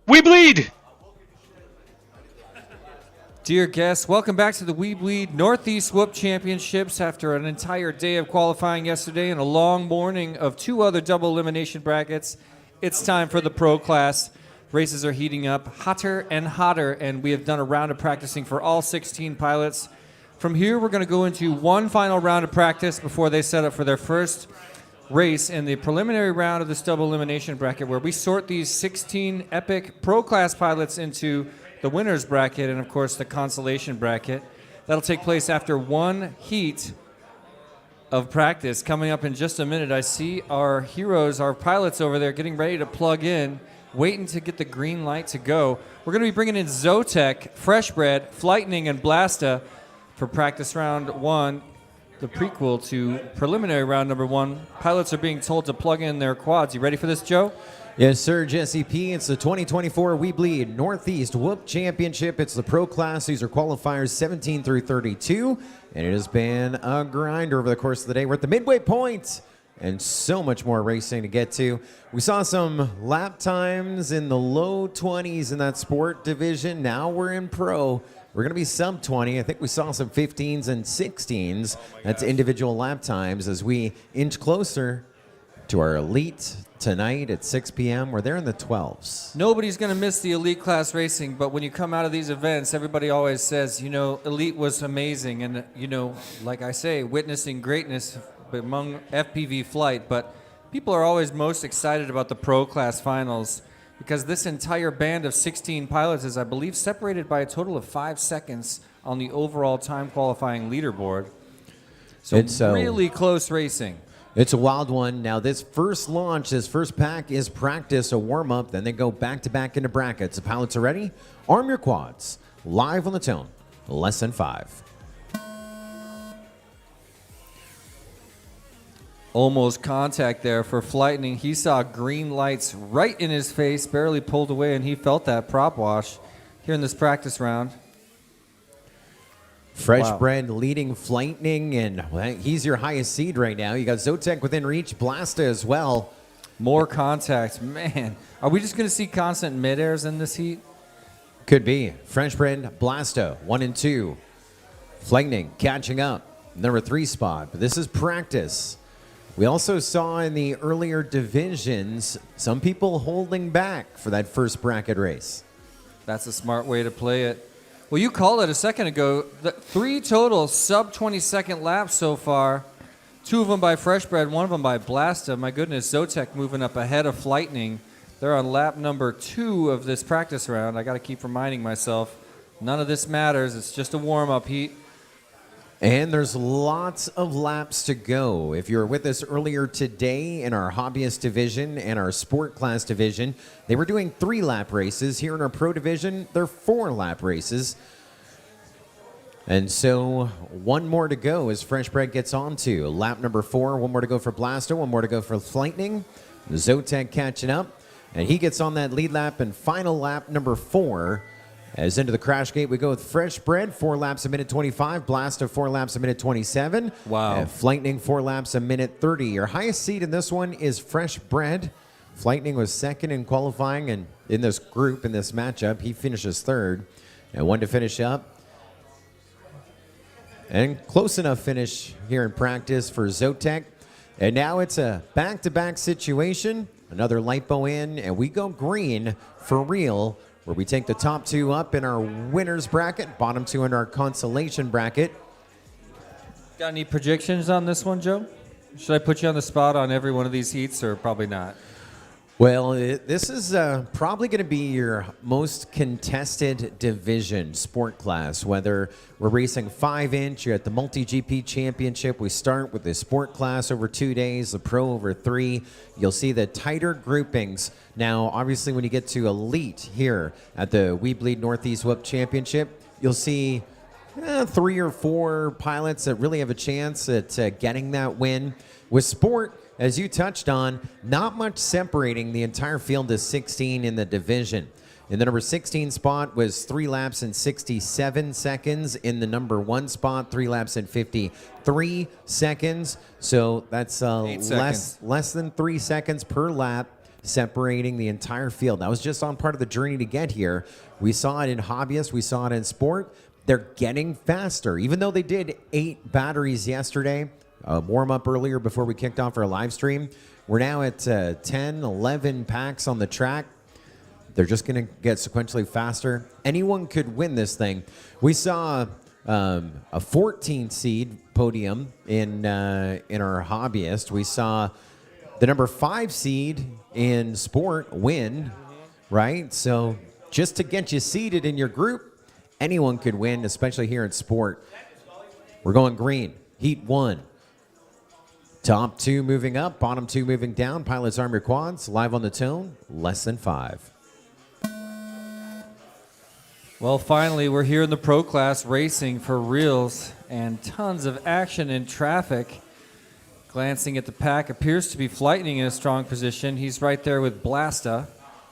We bleed! Dear guests, welcome back to the WeBLEED Northeast Whoop Championships after an entire day of qualifying yesterday and a long morning of two other double elimination brackets. It's time for the pro class. Races are heating up hotter and hotter, and we have done a round of practicing for all 16 pilots. From here, we're going to go into one final round of practice before they set up for their first race in the preliminary round of this double elimination bracket, where we sort these 16 epic pro class pilots into the winner's bracket and, of course, the consolation bracket. That'll take place after one heat of practice. Coming up in just a minute, I see our heroes, our pilots over there getting ready to plug in, waiting to get the green light to go. We're going to be bringing in Zotek, Freshbred, Flightning, and Blasta for practice round one, the prequel to preliminary round number one. Pilots are being told to plug in their quads. You ready for this, Joe? Yes, sir, Jesse P. It's the 2024 WeBLEED Northeast Whoop Championship. It's the pro class. These are qualifiers 17 through 32, and it has been a grind over the course of the day. We're at the midway point, and so much more racing to get to. We saw some lap times in the low 20s in that sport division. Now we're in pro. We're going to be sub 20. I think we saw some 15s and 16s. That's individual lap times as we inch closer to our elite tonight at 6 p.m. We're there in the 12s. Nobody's going to miss the elite class racing, but when you come out of these events, everybody always says, you know, elite was amazing. And, you know, like I say, witnessing greatness among FPV flight. But people are always most excited about the pro class finals because this entire band of 16 pilots is, I believe, separated by a total of 5 seconds on the overall time qualifying leaderboard. So it's really close racing. It's a wild one. Now, this first launch, this first pack is practice, a warm-up. Then they go back-to-back into brackets. The pilots are ready. Arm your quads. Live on the tone. Less than 5. Almost contact there for Flightning. He saw green lights right in his face, barely pulled away, and he felt that prop wash here in this practice round. Freshbred leading Flightning, and he's your highest seed right now. You got Zotek within reach, Blasta as well. More contact. Man, are we just going to see constant mid-airs in this heat? Could be. Freshbred, Blasta, 1 and 2. Flightning catching up, number 3 spot. But this is practice. We also saw in the earlier divisions some people holding back for that first bracket race. That's a smart way to play it. Well, you called it a second ago. 3 total sub-20-second laps so far. 2 of them by Freshbred, 1 of them by Blasta. My goodness, Zotek moving up ahead of Flightning. They're on lap number 2 of this practice round. I got to keep reminding myself, none of this matters. It's just a warm-up heat. And there's lots of laps to go. If you were with us earlier today in our hobbyist division and our sport class division, they were doing 3-lap races. Here in our pro division, they're 4-lap races. And so 1 more to go as Freshbred gets on to lap number 4. 1 more to go for Blaster, 1 more to go for Flightning. Zotek catching up, and he gets on that lead lap and final lap number 4. As into the crash gate, we go with Freshbred, 4 laps a minute 25. Blasta, 4 laps a minute 27. Wow. And Flightning, 4 laps a minute 30. Your highest seed in this one is Freshbred. Flightning was second in qualifying, and in this group, in this matchup, he finishes 3rd. And 1 to finish up. And close enough finish here in practice for Zotek. And now it's a back-to-back situation. Another lipo in, and we go green for real, where we take the top 2 up in our winner's bracket, bottom 2 in our consolation bracket. Got any predictions on this one, Joe? Should I put you on the spot on every one of these heats, or probably not? Well, this is probably going to be your most contested division, sport class. Whether we're racing 5-inch, you're at the Multi-GP Championship. We start with the sport class over 2 days, the pro over 3. You'll see the tighter groupings. Now, obviously, when you get to elite here at the WeBLEED Northeast Whoop Championship, you'll see 3 or 4 pilots that really have a chance at getting that win. With sport, as you touched on, not much separating the entire field is 16 in the division. In the number 16 spot was 3 laps and 67 seconds. In the number 1 spot, 3 laps and 53 seconds. So that's less than 3 seconds per lap separating the entire field. That was just on part of the journey to get here. We saw it in hobbyists. We saw it in sport. They're getting faster. Even though they did 8 batteries yesterday, warm up earlier before we kicked off our live stream, we're now at 10, 11 packs on the track. They're just going to get sequentially faster. Anyone could win this thing. We saw a 14 seed podium in our hobbyist. We saw the number 5 seed in sport win, right? So just to get you seated in your group, anyone could win, especially here in sport. We're going green. Heat 1. Top 2 moving up, bottom 2 moving down. Pilots arm your quads. Live on the tone, less than 5. Well, finally, we're here in the pro class racing for reals and tons of action in traffic. Glancing at the pack, appears to be Flightning in a strong position. He's right there with Blasta.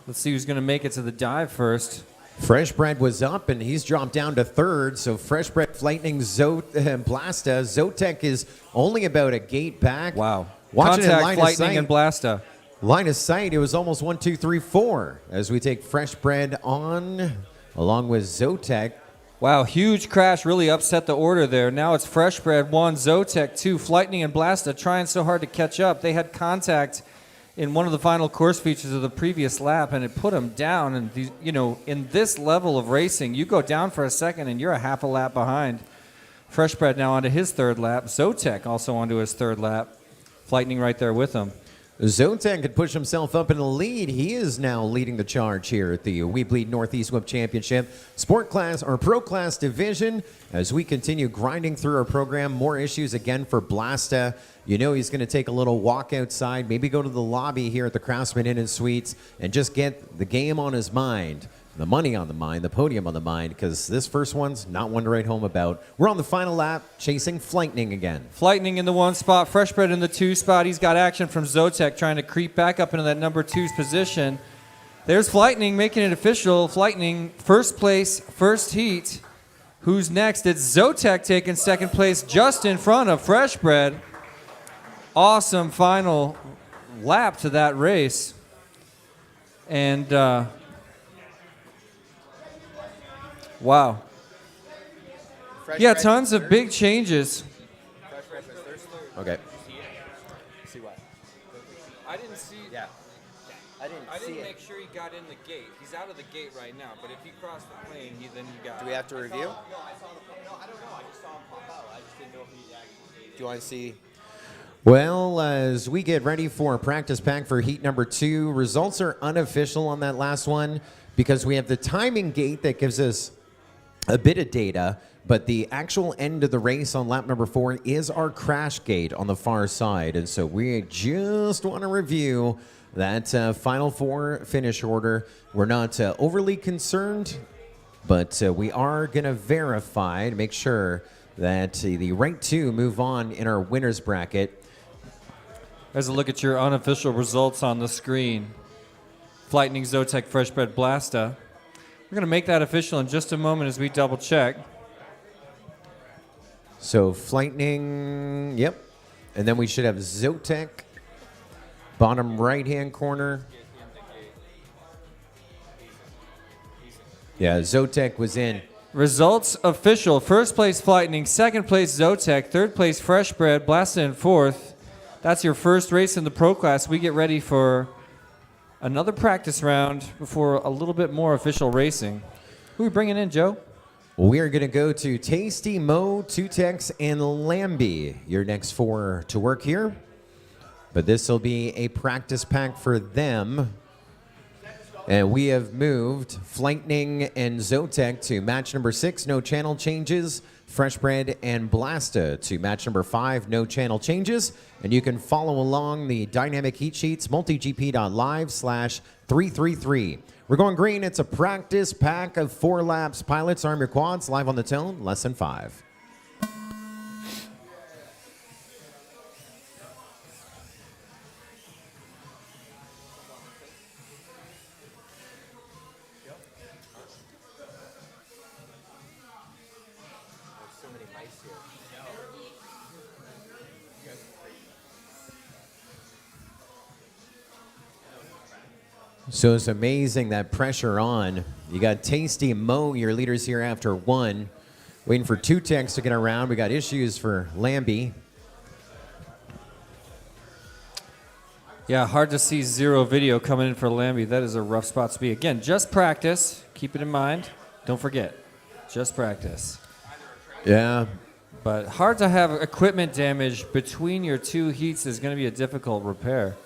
Let's see who's going to make it to the dive first. Freshbred was up, and he's dropped down to 3rd. So Freshbred, Flightning, Blasta. Zotek is only about a gate back. Wow. Watching Contact, it line Flightning, of sight. and Blasta. Line of sight, it was almost 1, 2, 3, 4 as we take Freshbred on along with Zotek. Wow, huge crash really upset the order there. Now it's Freshbred 1, Zotek 2, Flightning and Blasta trying so hard to catch up. They had contact in one of the final course features of the previous lap, and it put them down. And these, you know, in this level of racing, you go down for a second and you're a half a lap behind. Freshbred now onto his 3rd lap. Zotek also onto his 3rd lap. Flightning right there with him. Zotek could push himself up in the lead. He is now leading the charge here at the WeBLEED Northeast Whip Championship Sport Class or Pro Class Division. As we continue grinding through our program, more issues again for Blasta. You know he's going to take a little walk outside, maybe go to the lobby here at the Craftsman Inn and Suites and just get the game on his mind. The money on the mind, the podium on the mind, because this first one's not one to write home about. We're on the final lap, chasing Flightning again. Flightning in the 1 spot, Freshbred in the 2 spot. He's got action from Zotek trying to creep back up into that number 2's position. There's Flightning making it official. Flightning, first place, first heat. Who's next? It's Zotek taking 2nd place just in front of Freshbred. Awesome final lap to that race. And wow. Yeah, tons of big changes. Okay. See what? I didn't see. Yeah. I didn't see make sure he got in the gate. He's out of the gate right now, but if he crossed the plane, then he got. Do we have to review? No, I don't know. I just saw him pop out. I just didn't know if he actually Do you want to see? Well, as we get ready for practice pack for heat number 2, results are unofficial on that last one because we have the timing gate that gives us a bit of data, but the actual end of the race on lap number 4 is our crash gate on the far side. And so we just want to review that final 4 finish order. We're not overly concerned, but we are going to verify to make sure that the right 2 move on in our winner's bracket. As a look at your unofficial results on the screen. Flightning, Zotek, Freshbred, Blasta. We're going to make that official in just a moment as we double check. So Flightning, yep. And then we should have Zotek, bottom right-hand corner. Yeah, Zotek was in. Results official. First place Flightning, 2nd place Zotek, 3rd place Freshbred, Blasta in 4th. That's your first race in the pro class. We get ready for another practice round before a little bit more official racing. Who are we bringing in, Joe? We are going to go to Tasty, Mo, Tutex, and Lambie. Your next 4 to work here. But this will be a practice pack for them. And we have moved Flightning and Zotek to match number 6, no channel changes. Freshbred and Blasta to match number 5, no channel changes. And you can follow along the dynamic heat sheets, multigp.live/333. We're going green. It's a practice pack of 4 laps. Pilots, arm your quads. Live on the tone, less than 5. So many mice here. So it's amazing that pressure on. You got Tasty and Mo, your leaders here after 1. Waiting for 2 techs to get around. We got issues for Lambie. Yeah, hard to see 0 video coming in for Lambie. That is a rough spot to be. Again, just practice. Keep it in mind. Don't forget. Just practice. Yeah. But hard to have equipment damage between your 2 heats is going to be a difficult repair.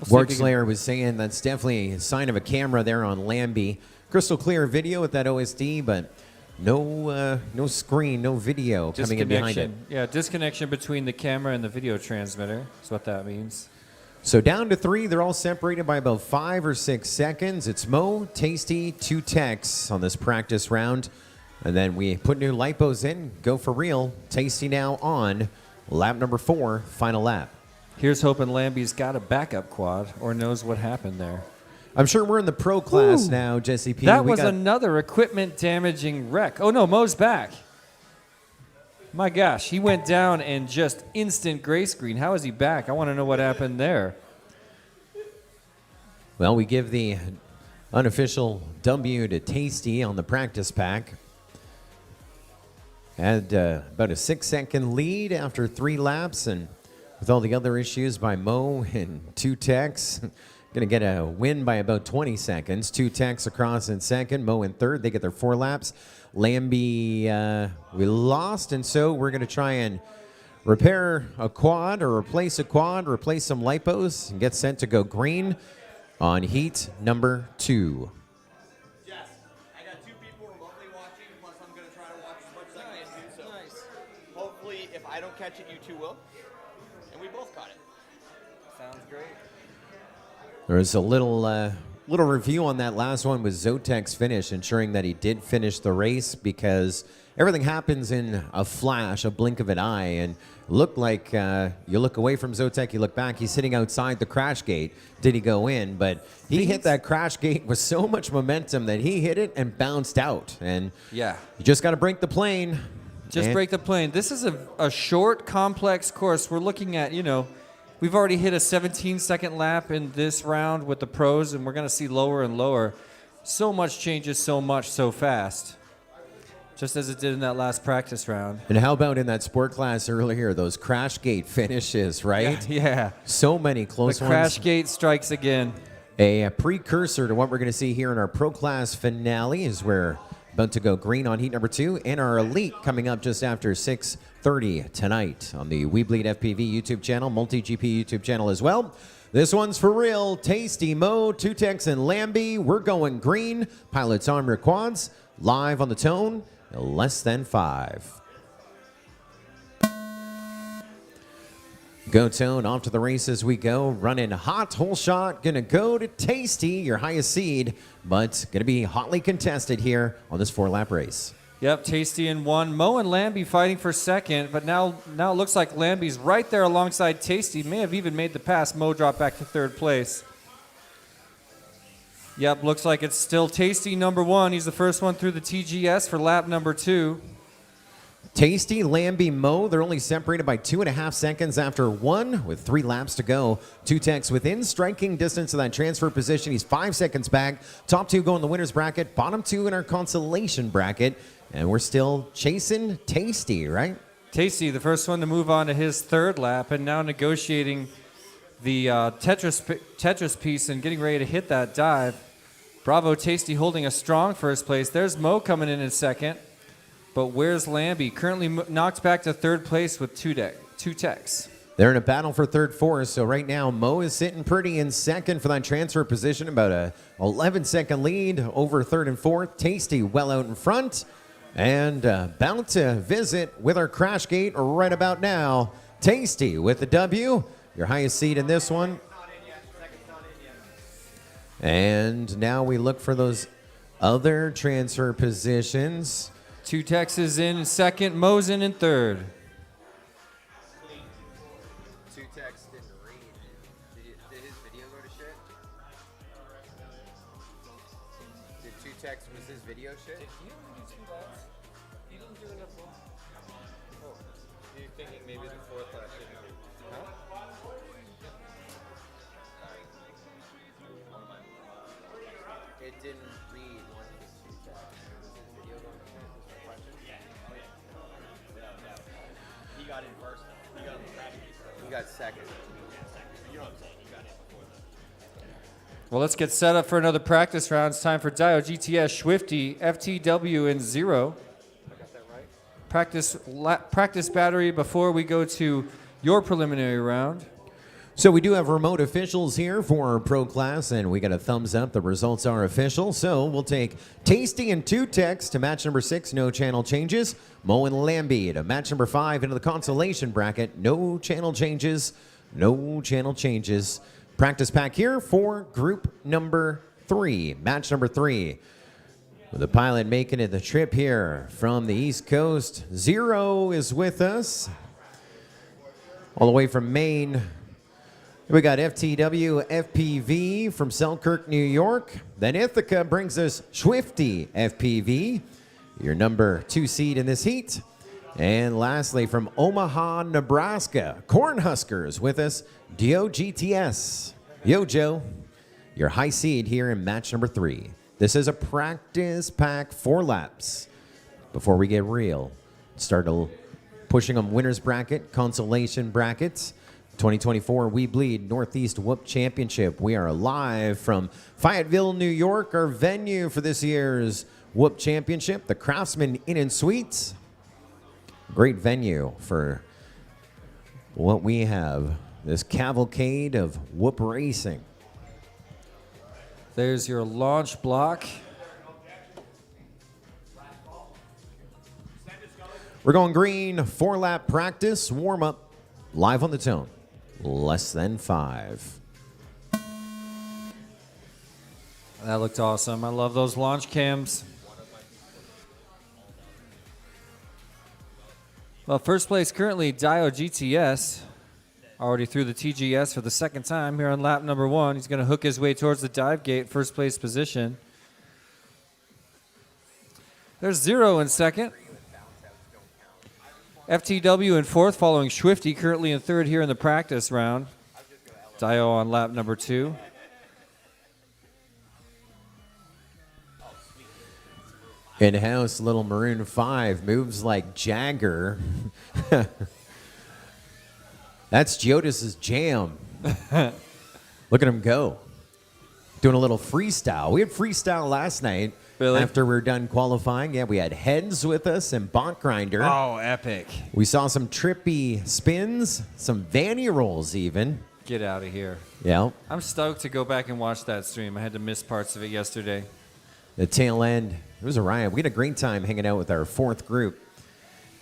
Work Slayer was saying that's definitely a sign of a camera there on Lambie. Crystal clear video with that OSD, but no screen, no video coming in behind it. Yeah, disconnection between the camera and the video transmitter is what that means. So down to 3, they're all separated by about 5 or 6 seconds. It's Mo, Tasty, 2 techs on this practice round. And then we put new lipos in, go for real. Tasty now on lap number 4, final lap. Here's hoping Lambie's got a backup quad or knows what happened there. I'm sure we're in the pro class now, Jesse P. That was another equipment damaging wreck. Oh no, Mo's back. My gosh, he went down and just instant gray screen. How is he back? I want to know what happened there. Well, we give the unofficial W to Tasty on the practice pack. Had about a 6-second lead after 3 laps, and with all the other issues by Mo and 2 techs, going to get a win by about 20 seconds. 2 techs across in second, Mo in third. They get their 4 laps. Lambie, we lost, and so we're going to try and repair a quad or replace a quad, replace some lipos, and get sent to go green on heat number 2. Yes, I got 2 people remotely watching, plus I'm going to try to watch as much as I can too. So hopefully, if I don't catch it, you 2 will. And we both caught it. Sounds great. There's a little review on that last one with Zotek's finish, ensuring that he did finish the race because everything happens in a flash, a blink of an eye, and looked like you look away from Zotek, you look back, he's sitting outside the crash gate. Did he go in? But he hit that crash gate with so much momentum that he hit it and bounced out. And Yeah. you just got to break the plane. Just break the plane. This is a short, complex course. We're looking at, we've already hit a 17-second lap in this round with the pros, and we're going to see lower and lower. So much changes so much so fast, just as it did in that last practice round. And how about in that sport class earlier, those crash gate finishes, right? Yeah. So many close The ones. crash gate strikes again. A precursor to what we're going to see here in our pro class finale is we're about to go green on heat number 2, and our elite coming up just after 6:30 tonight on the WeBLEED FPV YouTube channel, multi-GP YouTube channel as well. This one's for real. Tasty, Mo, 2 techs, and Lambie. We're going green. Pilots on your quads. Live on the tone. Less than 5. Go tone, off to the races we go. Running hot, whole shot. Gonna go to Tasty, your highest seed, but gonna be hotly contested here on this 4-lap race. Yep, Tasty in 1. Mo and Lambie fighting for second, but now it looks like Lambie's right there alongside Tasty. May have even made the pass. Mo dropped back to 3rd place. Yep, looks like it's still Tasty number 1. He's the first one through the TGS for lap number 2. Tasty, Lambie, Mo, they're only separated by 2.5 seconds after 1 with 3 laps to go. 2 techs within striking distance of that transfer position. He's 5 seconds back. Top 2 go in the winner's bracket. Bottom 2 in our consolation bracket. And we're still chasing Tasty, right? Tasty, the first one to move on to his 3rd lap, and now negotiating the Tetris piece and getting ready to hit that dive. Bravo, Tasty holding a strong first place. There's Mo coming in 2nd. But where's Lambie? Currently knocked back to 3rd place with 2 techs. They're in a battle for 3rd, 4th. So right now, Mo is sitting pretty in 2nd for that transfer position. About a 11-second lead over 3rd and 4th. Tasty well out in front. And about to visit with our crash gate right about now. Tasty with the W. Your highest seed in this one. And now we look for those other transfer positions. 2 techs is in 2nd. Mo's in 3rd. 2 techs didn't read. Did his video go to shit? Did 2 techs, was his video shit? Did he only do 2 laps? He didn't do enough. Oh, you're thinking maybe the 4th lap didn't read. Huh? it didn't read one of the two text. Was his video going to print? Was the question? Without a doubt. He got in first, though. He got on the crash case first. He got second. You know what I'm saying? He got in before that. Well, let's get set up for another practice round. It's time for Dio GTS, Swifty, FTW, and Zero. I got that right? Practice battery before we go to your preliminary round. So we do have remote officials here for our pro class, and we got a thumbs up. The results are official. So we'll take Tasty and 2 Techs to match number 6, no channel changes. Mo and Lambie to match number 5 into the consolation bracket, no channel changes, no channel changes. Practice pack here for group number 3, match number 3. With the pilot making it the trip here from the East Coast, Zero is with us all the way from Maine. We got FTW FPV from Selkirk, New York. Then Ithaca brings us Swifty FPV, your number 2 seed in this heat. And lastly, from Omaha, Nebraska, Cornhuskers with us, Dio GTS. Yo, Joe, your high seed here in match number 3. This is a practice pack 4 laps. Before we get real, start pushing on winners bracket, consolation brackets. 2024 WeBLEED Northeast Whoop Championship. We are live from Fayetteville, New York, our venue for this year's Whoop Championship, the Craftsman Inn and Suites. Great venue for what we have, this cavalcade of Whoop racing. There's your launch block. We're going green, 4-lap practice, warm-up, live on the tone. Less than 5. That looked awesome. I love those launch cams. Well, first place currently, Dio GTS. Already through the TGS for the second time here on lap number 1. He's going to hook his way towards the dive gate, first place position. There's Zero in second. FTW in 4th, following Swifty, currently in 3rd here in the practice round. Dio on lap number 2. In-house little Maroon 5 moves like Jagger. That's Giodis's jam. Look at him go. Doing a little freestyle. We had freestyle last night. Really? After we're done qualifying. Yeah, we had Heads with us and Bont Grinder. Oh, epic. We saw some trippy spins, some Vanny rolls even. Get out of here. Yeah. I'm stoked to go back and watch that stream. I had to miss parts of it yesterday. The tail end, it was a riot. We had a great time hanging out with our 4th group.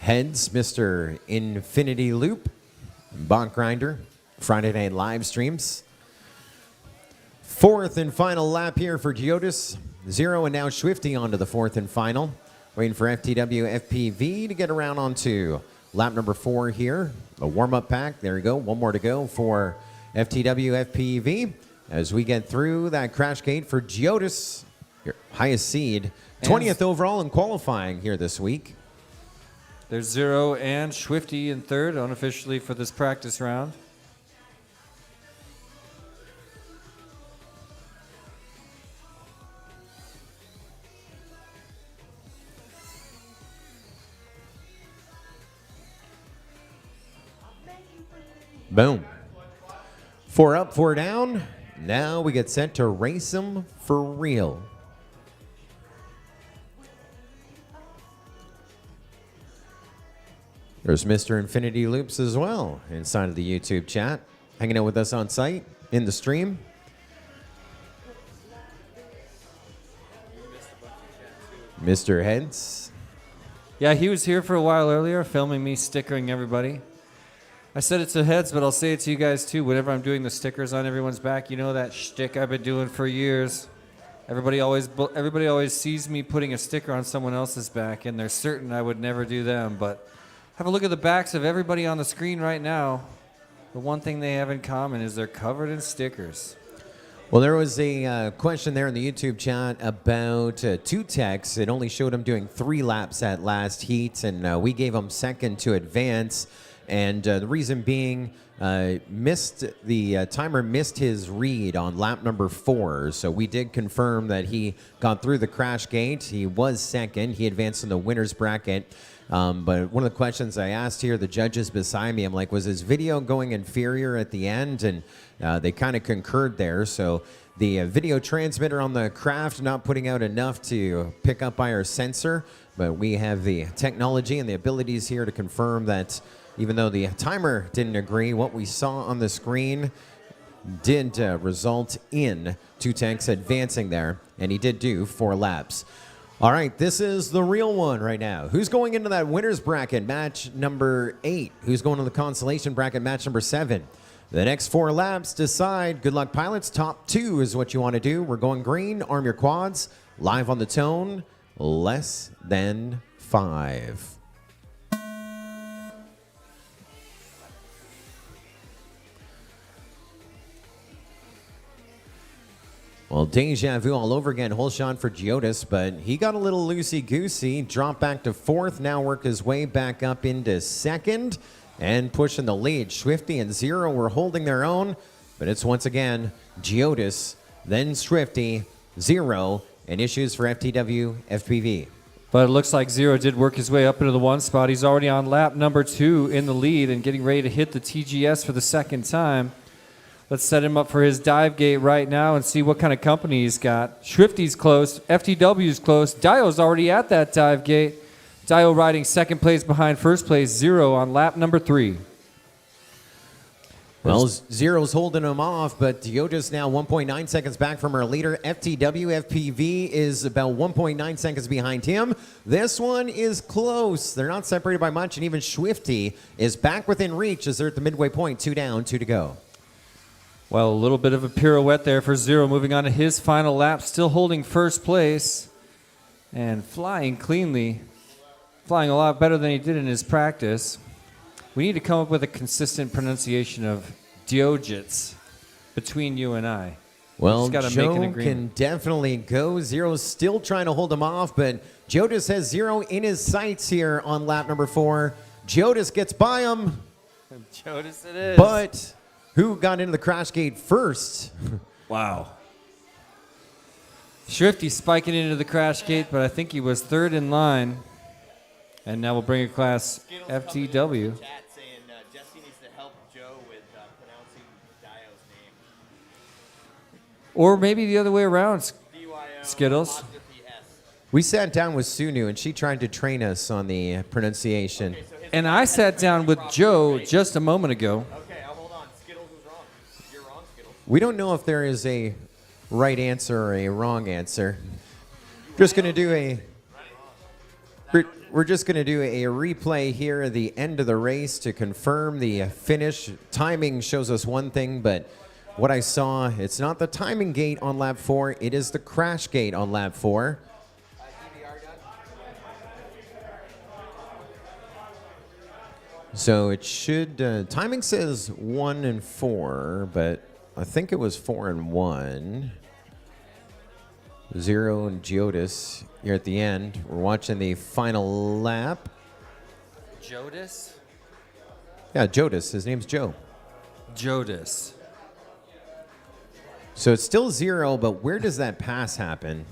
Heads, Mr. Infinity Loop, Bont Grinder, Friday night live streams. 4th and final lap here for Giodis. Zero and now Swifty onto the 4th and final. Waiting for FTW FPV to get around onto lap number 4 here. A warm-up pack. There you go. One more to go for FTW FPV. As we get through that crash gate for Giodis, your highest seed. 20th overall in qualifying here this week. There's Zero and Swifty in 3rd, unofficially for this practice round. Boom. 4 up, 4 down. Now we get set to race them for real. There's Mr. Infinity Loops as well inside of the YouTube chat, hanging out with us on site in the stream. Mr. Heads. Yeah, he was here for a while earlier, filming me stickering everybody. I said it to Heads, but I'll say it to you guys too. Whenever I'm doing the stickers on everyone's back, you know that shtick I've been doing for years. Everybody always sees me putting a sticker on someone else's back, and they're certain I would never do them. But have a look at the backs of everybody on the screen right now. The one thing they have in common is they're covered in stickers. Well, there was a question there in the YouTube chat about 2 Techs. It only showed him doing 3 laps at last heat, and we gave him second to advance. And the reason being, timer missed his read on lap number 4. So we did confirm that he got through the crash gate. He was second. He advanced in the winner's bracket. But one of the questions I asked here, the judges beside me, I'm like, was his video going inferior at the end? And they kind of concurred there. So the video transmitter on the craft not putting out enough to pick up by our sensor. But we have the technology and the abilities here to confirm that even though the timer didn't agree, what we saw on the screen did result in Two Techs advancing there. And he did do 4 laps. All right, this is the real one right now. Who's going into that winner's bracket, match number 8? Who's going to the consolation bracket, match number 7? The next 4 laps decide. Good luck, pilots. Top 2 is what you want to do. We're going green. Arm your quads. Live on the tone. Less than 5. Well, deja vu all over again. Whole shot for Giotis, but he got a little loosey-goosey. Dropped back to 4th. Now work his way back up into 2nd and pushing the lead. Swifty and Zero were holding their own, but it's once again Giotis, then Swifty, Zero, and issues for FTW, FPV. But it looks like Zero did work his way up into the 1 spot. He's already on lap number 2 in the lead and getting ready to hit the TGS for the 2nd time. Let's set him up for his dive gate right now and see what kind of company he's got. Swifty's close. FTW's close. Dio's already at that dive gate. Dio riding 2nd place behind 1st place. Zero on lap number 3. Well, Zero's holding him off, but Giotis now 1.9 seconds back from our leader. FTW FPV is about 1.9 seconds behind him. This one is close. They're not separated by much, and even Swifty is back within reach as they're at the midway point. 2 down, 2 to go. Well, a little bit of a pirouette there for Zero, moving on to his final lap, still holding 1st place and flying cleanly, flying a lot better than he did in his practice. We need to come up with a consistent pronunciation of Diogits between you and I. Well, Joe can definitely go. Zero's still trying to hold him off, but Giotis has Zero in his sights here on lap number 4. Giotis gets by him. Giotis it is. But who got into the crash gate first? Wow. Swifty spiking into the crash gate, but I think he was 3rd in line. And now we'll bring across FTW. Chat saying Jesse needs to help Joe with pronouncing Dio's name. Or maybe the other way around, Skittles. We sat down with Sunu, and she tried to train us on the pronunciation. Okay, so And I sat down with Joe just a moment ago. Okay, hold on. Skittles was wrong. You're wrong, Skittles. We don't know if there is a right answer or a wrong answer. Just going to do a... We're just going to do a replay here at the end of the race to confirm the finish. Timing shows us one thing, but what I saw, it's not the timing gate on lap 4, it is the crash gate on lap 4. So it should, timing says 1 and 4, but I think it was 4 and 1. Zero and Giotis here at the end. We're watching the final lap. Jodis? Yeah, Giotis. His name's Joe. Jodis. So it's still 0, but where does that pass happen?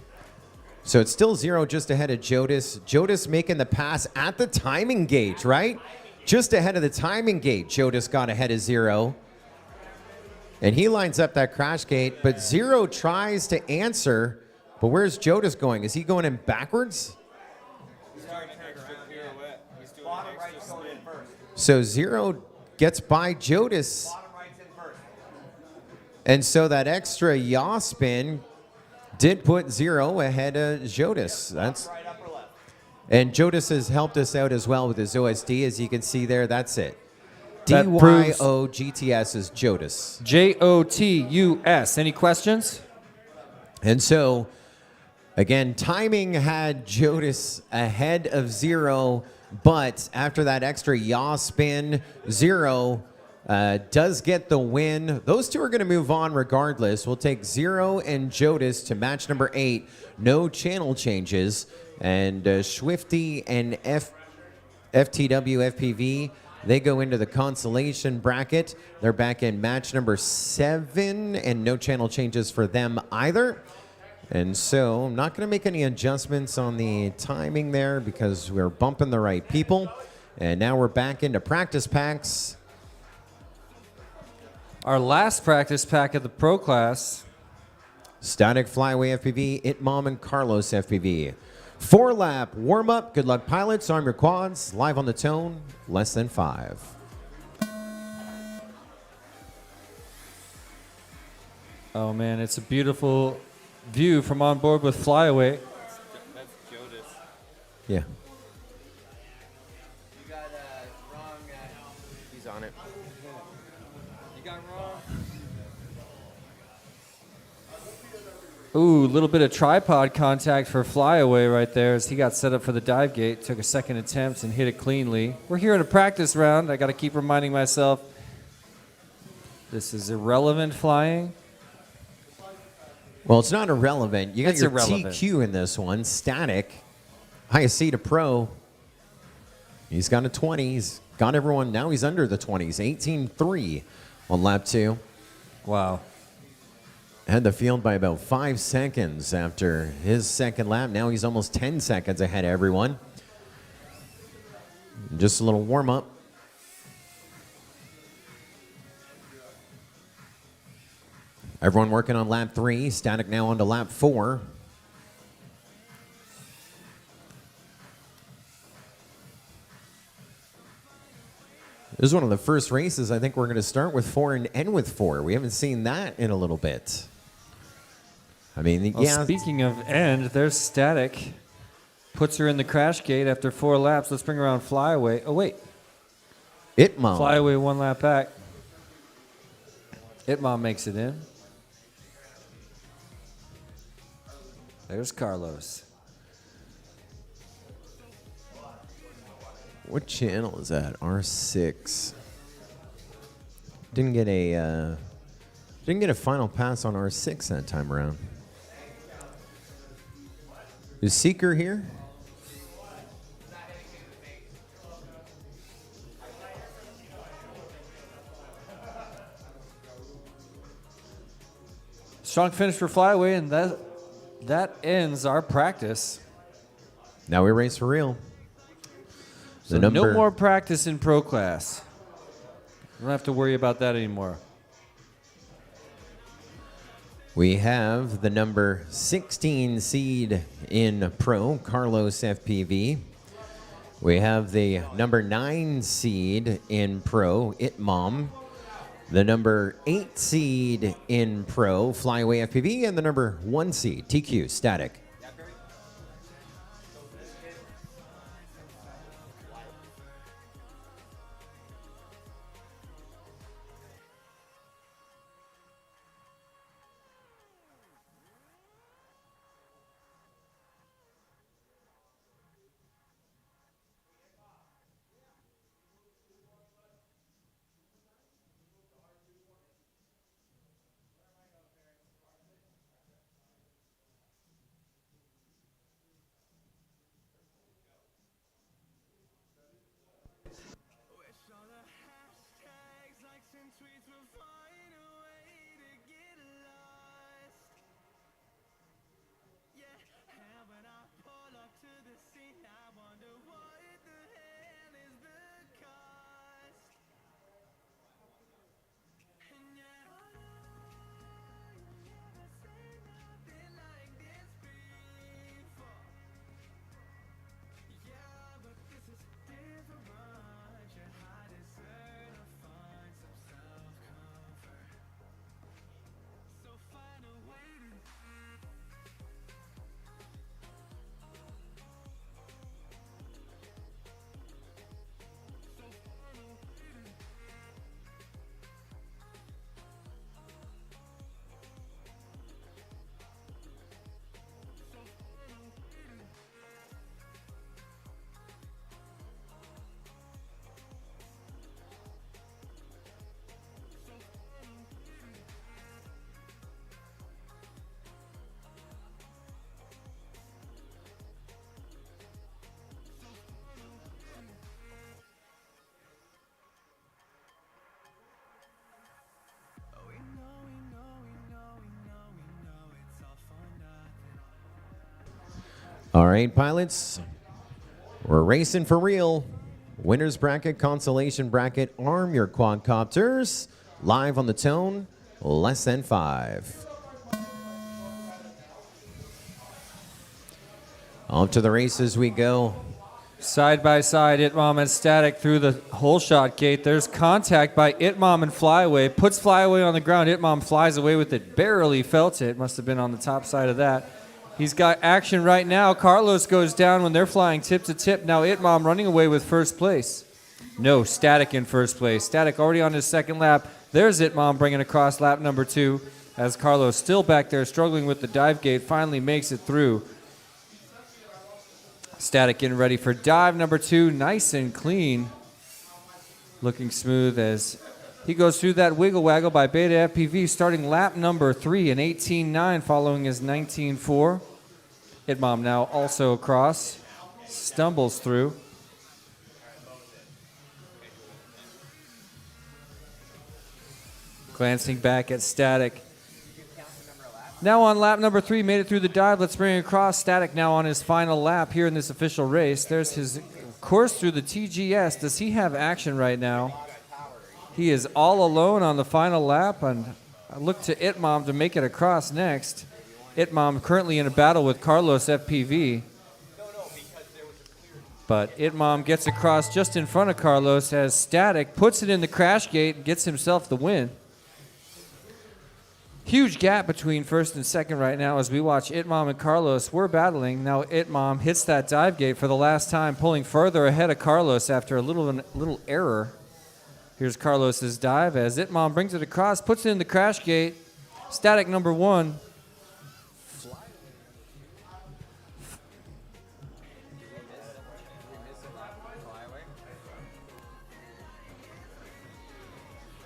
So it's still 0 just ahead of Giotis. Giotis making the pass at the timing gate, right? Just ahead of the timing gate, Giotis got ahead of 0. And he lines up that crash gate, but 0 tries to answer. But where's Giotis going? Is he going in backwards? So 0 gets by Giotis. And so that extra yaw spin did put 0 ahead of Giotis. And Giotis has helped us out as well with his OSD. As you can see there, that's it. DYOGTS is Giotis. Jotus. Any questions? And so, again, timing had Giotis ahead of 0, but after that extra yaw spin, 0 does get the win. Those two are going to move on regardless. We'll take 0 and Giotis to match number 8. No channel changes. And Swifty and FTW FPV They go into the consolation bracket. They're back in match number 7, and no channel changes for them either. And so I'm not going to make any adjustments on the timing there because we're bumping the right people. And now we're back into practice packs. Our last practice pack of the pro class. Static Flyway FPV, Itmom, and Carlos FPV. 4-lap warm-up. Good luck, pilots. Arm your quads. Live on the tone. Less than 5. Oh, man, it's a beautiful view from on board with Flyaway. That's Jodas. Yeah. You got wrong. He's on it. You got wrong. Ooh, a little bit of tripod contact for Flyaway right there as he got set up for the dive gate. Took a second attempt and hit it cleanly. We're here in a practice round. I got to keep reminding myself this is irrelevant flying. Well, it's not irrelevant. You got It's your irrelevant. TQ in this one. Static. Highest seed to pro. He's got a 20. He's got everyone. Now he's under the 20s. 18-3 on lap 2. Wow. Had the field by about 5 seconds after his second lap. Now he's almost 10 seconds ahead of everyone. Just a little warm up. Everyone working on lap 3. Static now on to lap 4. This is one of the first races I think we're going to start with 4 and end with 4. We haven't seen that in a little bit. I mean, Well, yeah. speaking of end, there's Static. Puts her in the crash gate after 4 laps. Let's bring around Flyaway. Oh, wait. Itmom. Flyaway 1 lap back. Itmom makes it in. There's Carlos. What channel is that? R6. Didn't get a final pass on R6 that time around. Is Seeker here? Strong finish for Flyaway, and that ends our practice. Now we race for real. So no more practice in pro class. We don't have to worry about that anymore. We have the number 16 seed in pro, Carlos FPV. We have the number 9 seed in pro, Itmom. The number 8 seed in pro, Flyway FPV. And the number 1 seed, TQ, Static. All right, pilots, we're racing for real. Winners bracket, consolation bracket, arm your quadcopters. Live on the tone, less than 5. Off to the races we go. Side by side, Itmom and Static through the hole shot gate. There's contact by Itmom and Flyaway. Puts Flyaway on the ground. Itmom flies away with it. Barely felt it. Must have been on the top side of that. He's got action right now. Carlos goes down when they're flying tip to tip. Now Itmom running away with first place. No, Static in first place. Static already on his second lap. There's Itmom bringing across lap number 2 as Carlos still back there struggling with the dive gate. Finally makes it through. Static getting ready for dive number 2. Nice and clean. Looking smooth as he goes through that wiggle waggle by Beta FPV, starting lap number 3 in 18.9, following his 19.4. Itmom now also across. Stumbles through. Glancing back at Static. Now on lap number 3, made it through the dive. Let's bring it across. Static now on his final lap here in this official race. There's his course through the TGS. Does he have action right now? He is all alone on the final lap, and I look to Itmom to make it across next. Itmom currently in a battle with Carlos FPV. But Itmom gets across just in front of Carlos as Static puts it in the crash gate and gets himself the win. Huge gap between first and second right now as we watch Itmom and Carlos. We're battling. Now Itmom hits that dive gate for the last time, pulling further ahead of Carlos after a little error. Here's Carlos's dive as Itmom brings it across, puts it in the crash gate. Static number 1.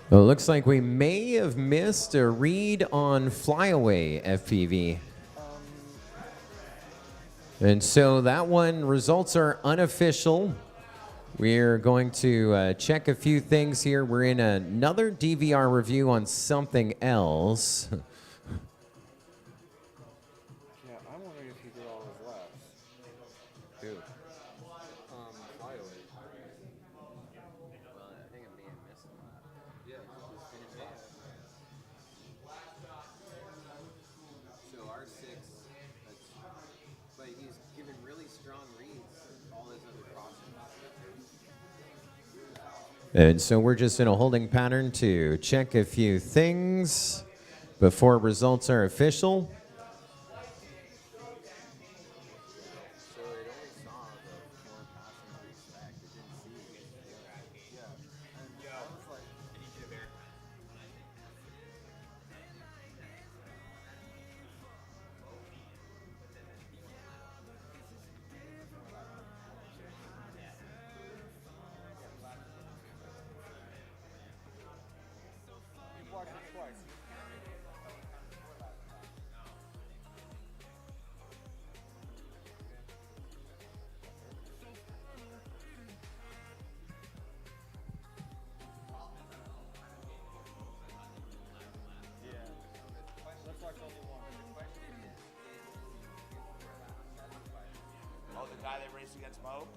Well, it looks like we may have missed a read on Flyaway FPV. And so that one, results are unofficial. We're going to check a few things here. We're in another DVR review on something else. Yeah, I'm wondering if he did all his laps. Who? Flyaway. Well, I think I'm being missed a lot. Yeah, he's finished off. So R6, but he's given really strong reads all his other crossings. And so we're just in a holding pattern to check a few things before results are official. So it only saw the 4 passing stack. It didn't see the other. Yeah. And I was like, I need you there. Oh, the guy that raced against Mo?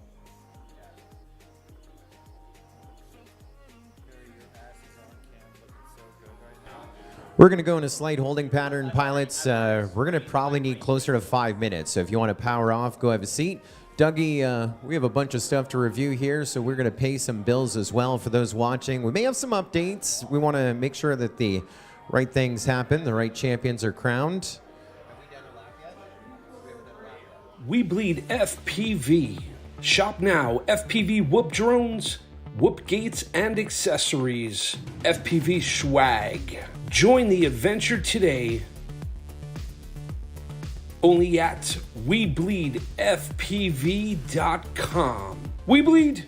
We're going to go in a slight holding pattern, pilots. We're going to probably need closer to 5 minutes. So if you want to power off, go have a seat. Dougie, we have a bunch of stuff to review here, so we're going to pay some bills as well for those watching. We may have some updates. We want to make sure that the right things happen, the right champions are crowned. WeBLEED FPV. Shop now. FPV whoop drones, whoop gates, and accessories. FPV swag. Join the adventure today. Only at WeBLEEDFPV.com. WeBLEED.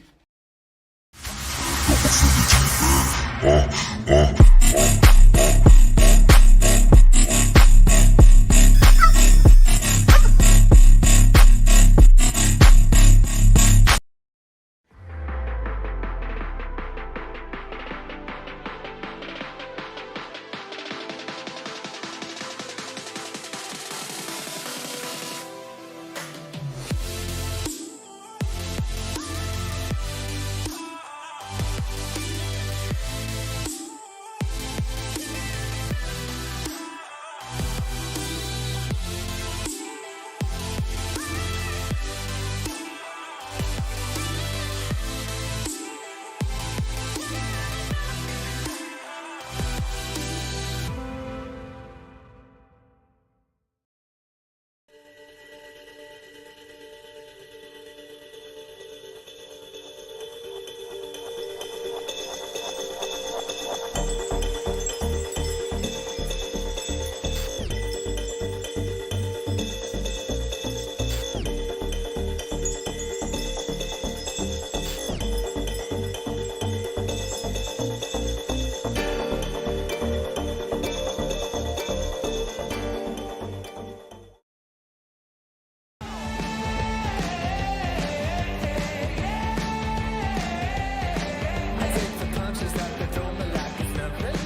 punches that they throw me like it's nothing.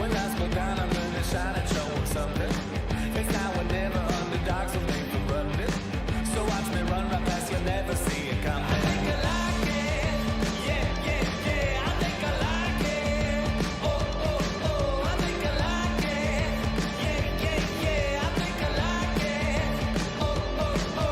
When lights go down, I'm gonna shine and show 'em something. It's now or never, underdogs will make the running. So watch me run right past, you'll never see it coming. I think I like it, yeah, yeah, yeah. I think I like it, oh, oh, oh. I think I like it, yeah, yeah, yeah. I think I like it, oh, oh, oh.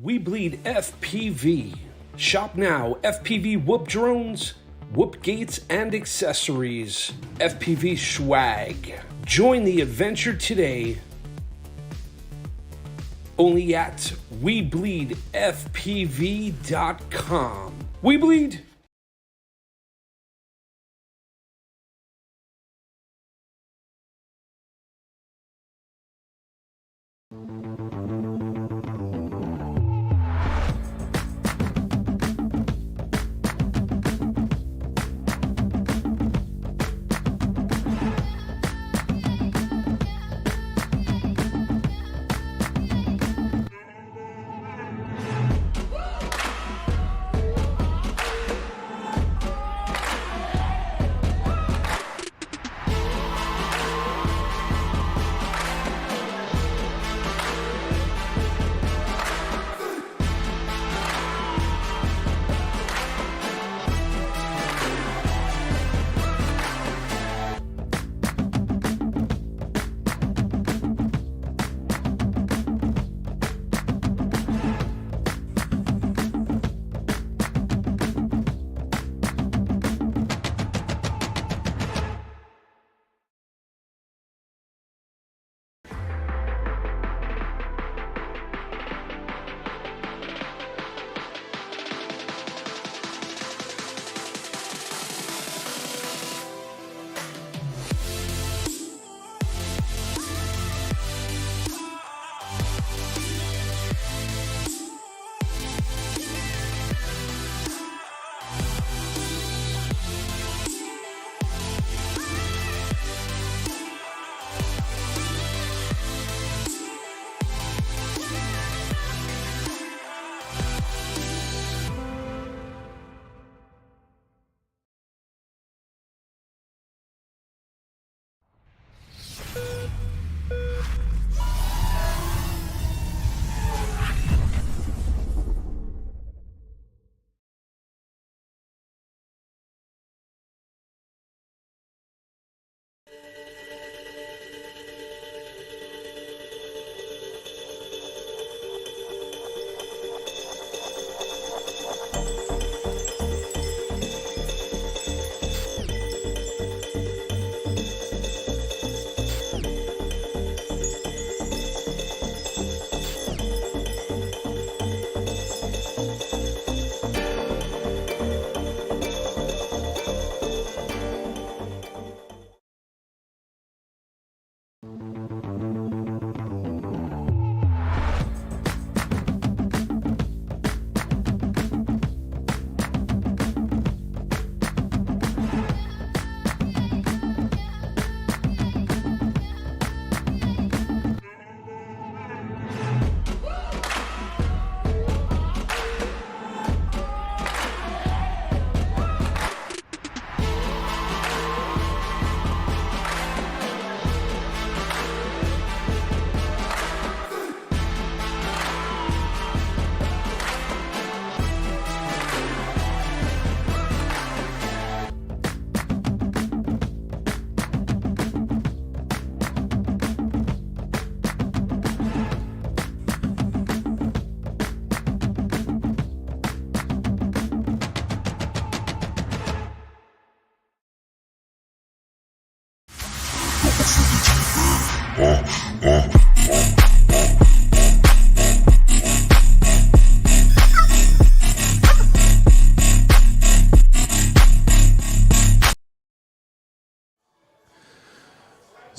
We Bleed FPV. Shop now. FPV whoop drones, whoop gates, and accessories. FPV swag. Join the adventure today. Only at WeBLEEDFPV.com. We Bleed.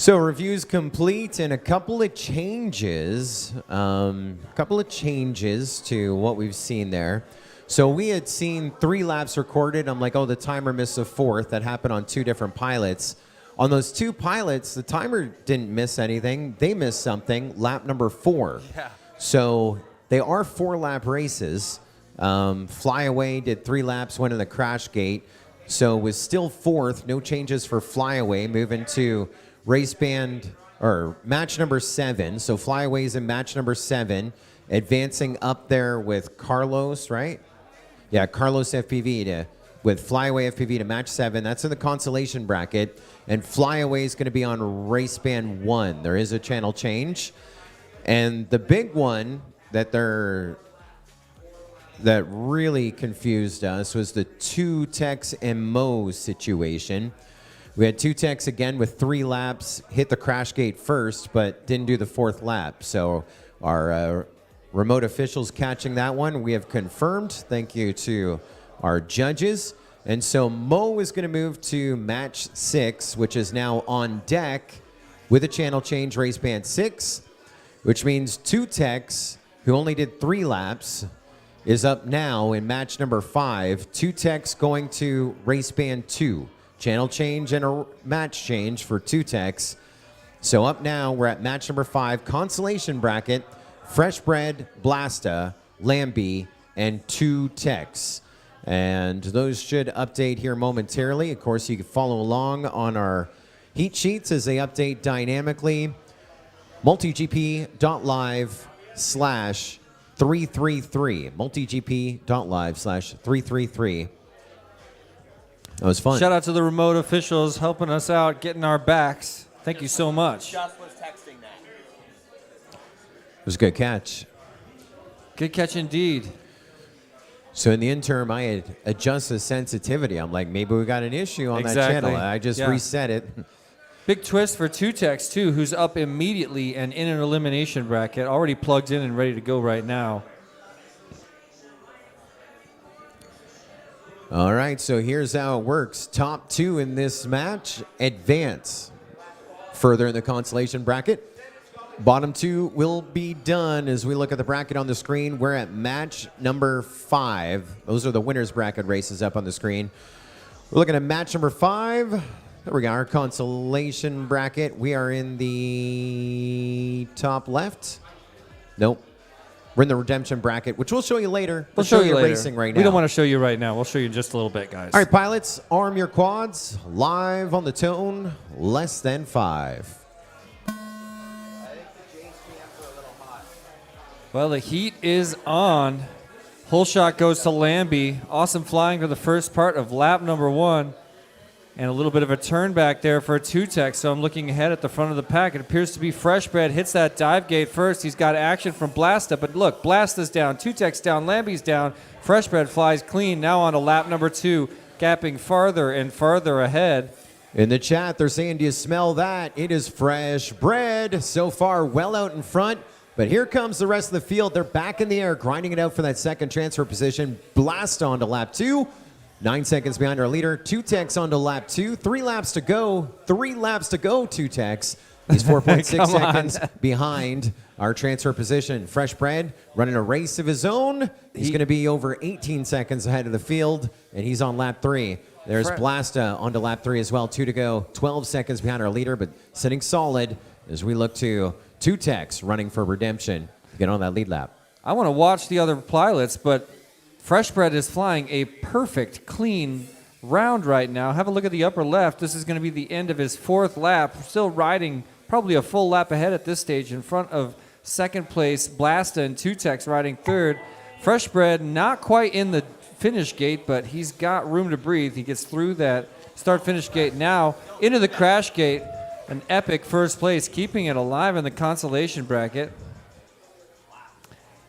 So reviews complete and a couple of changes to what we've seen there. So we had seen 3 laps recorded. I'm like, oh, the timer missed a 4th. That happened on 2 different pilots. On those 2 pilots, the timer didn't miss anything. They missed something, lap number 4. Yeah. So they are 4-lap races. Flyaway did 3 laps, went in the crash gate. So was still 4th. No changes for Flyaway. Moving to race band or match number 7. So Flyaway's in match number 7, advancing up there with Carlos, right? Yeah, Carlos FPV with Flyaway FPV to match 7. That's in the Consolation bracket. And Flyaway is going to be on race band 1. There is a channel change. And the big one that really confused us was the 2 techs and Mo situation. We had 2 techs again with 3 laps, hit the crash gate first, but didn't do the 4th lap. So our remote officials catching that one, we have confirmed. Thank you to our judges. And so Mo is going to move to match 6, which is now on deck with a channel change, race band 6, which means 2 techs who only did 3 laps is up now in match number 5. 2 techs going to race band 2. Channel change and a match change for 2 techs. So up now, we're at match number 5, Consolation bracket, Fresh Bread, Blasta, Lambie, and 2 techs. And those should update here momentarily. Of course, you can follow along on our heat sheets as they update dynamically. multigp.live/333. multigp.live/333. That was fun. Shout out to the remote officials helping us out, getting our backs. Thank you so much. Just was texting that. It was a good catch. Good catch indeed. So in the interim, I had adjusted sensitivity. I'm like, maybe we got an issue on that channel. I just reset it. Big twist for 2 techs too, who's up immediately and in an elimination bracket, already plugged in and ready to go right now. All right, so here's how it works. Top 2 in this match advance further in the Consolation bracket. Bottom 2 will be done. As we look at the bracket on the screen, we're at match number 5. Those are the winners bracket races up on the screen. We're looking at match number 5. There we go, our Consolation bracket. We are in the top left. Nope. We're in the redemption bracket, which we'll show you later. We'll show you later. Racing right now. We don't want to show you right now. We'll show you in just a little bit, guys. All right, pilots, arm your quads. Live on the tone, less than 5. Well, the heat is on. Whole shot goes to Lambie. Awesome flying for the first part of lap number 1. And a little bit of a turn back there for a 2 tech. So I'm looking ahead at the front of the pack. It appears to be Fresh Bread. Hits that dive gate first. He's got action from Blasta. But look, Blasta's down. 2 techs down. Lambie's down. Fresh Bread flies clean. Now on to lap number 2. Gapping farther and farther ahead. In the chat, they're saying, do you smell that? It is Fresh Bread. So far, well out in front. But here comes the rest of the field. They're back in the air, grinding it out for that second transfer position. Blast on to lap 2. 9 seconds behind our leader. 2 techs on to lap 2. 3 laps to go. 3 laps to go, 2 techs. He's 4.6 seconds behind our transfer position. Fresh Bread running a race of his own. He's going to be over 18 seconds ahead of the field, and he's on lap 3. There's Blasta onto lap 3 as well. 2 to go. 12 seconds behind our leader, but sitting solid as we look to 2 techs running for redemption. Get on that lead lap. I want to watch the other pilots, but Fresh Bread is flying a perfect, clean round right now. Have a look at the upper left. This is going to be the end of his 4th lap. Still riding probably a full lap ahead at this stage in front of second place Blasta and 2 techs riding 3rd. Fresh Bread not quite in the finish gate, but he's got room to breathe. He gets through that start-finish gate now into the crash gate. An epic first place, keeping it alive in the Consolation bracket.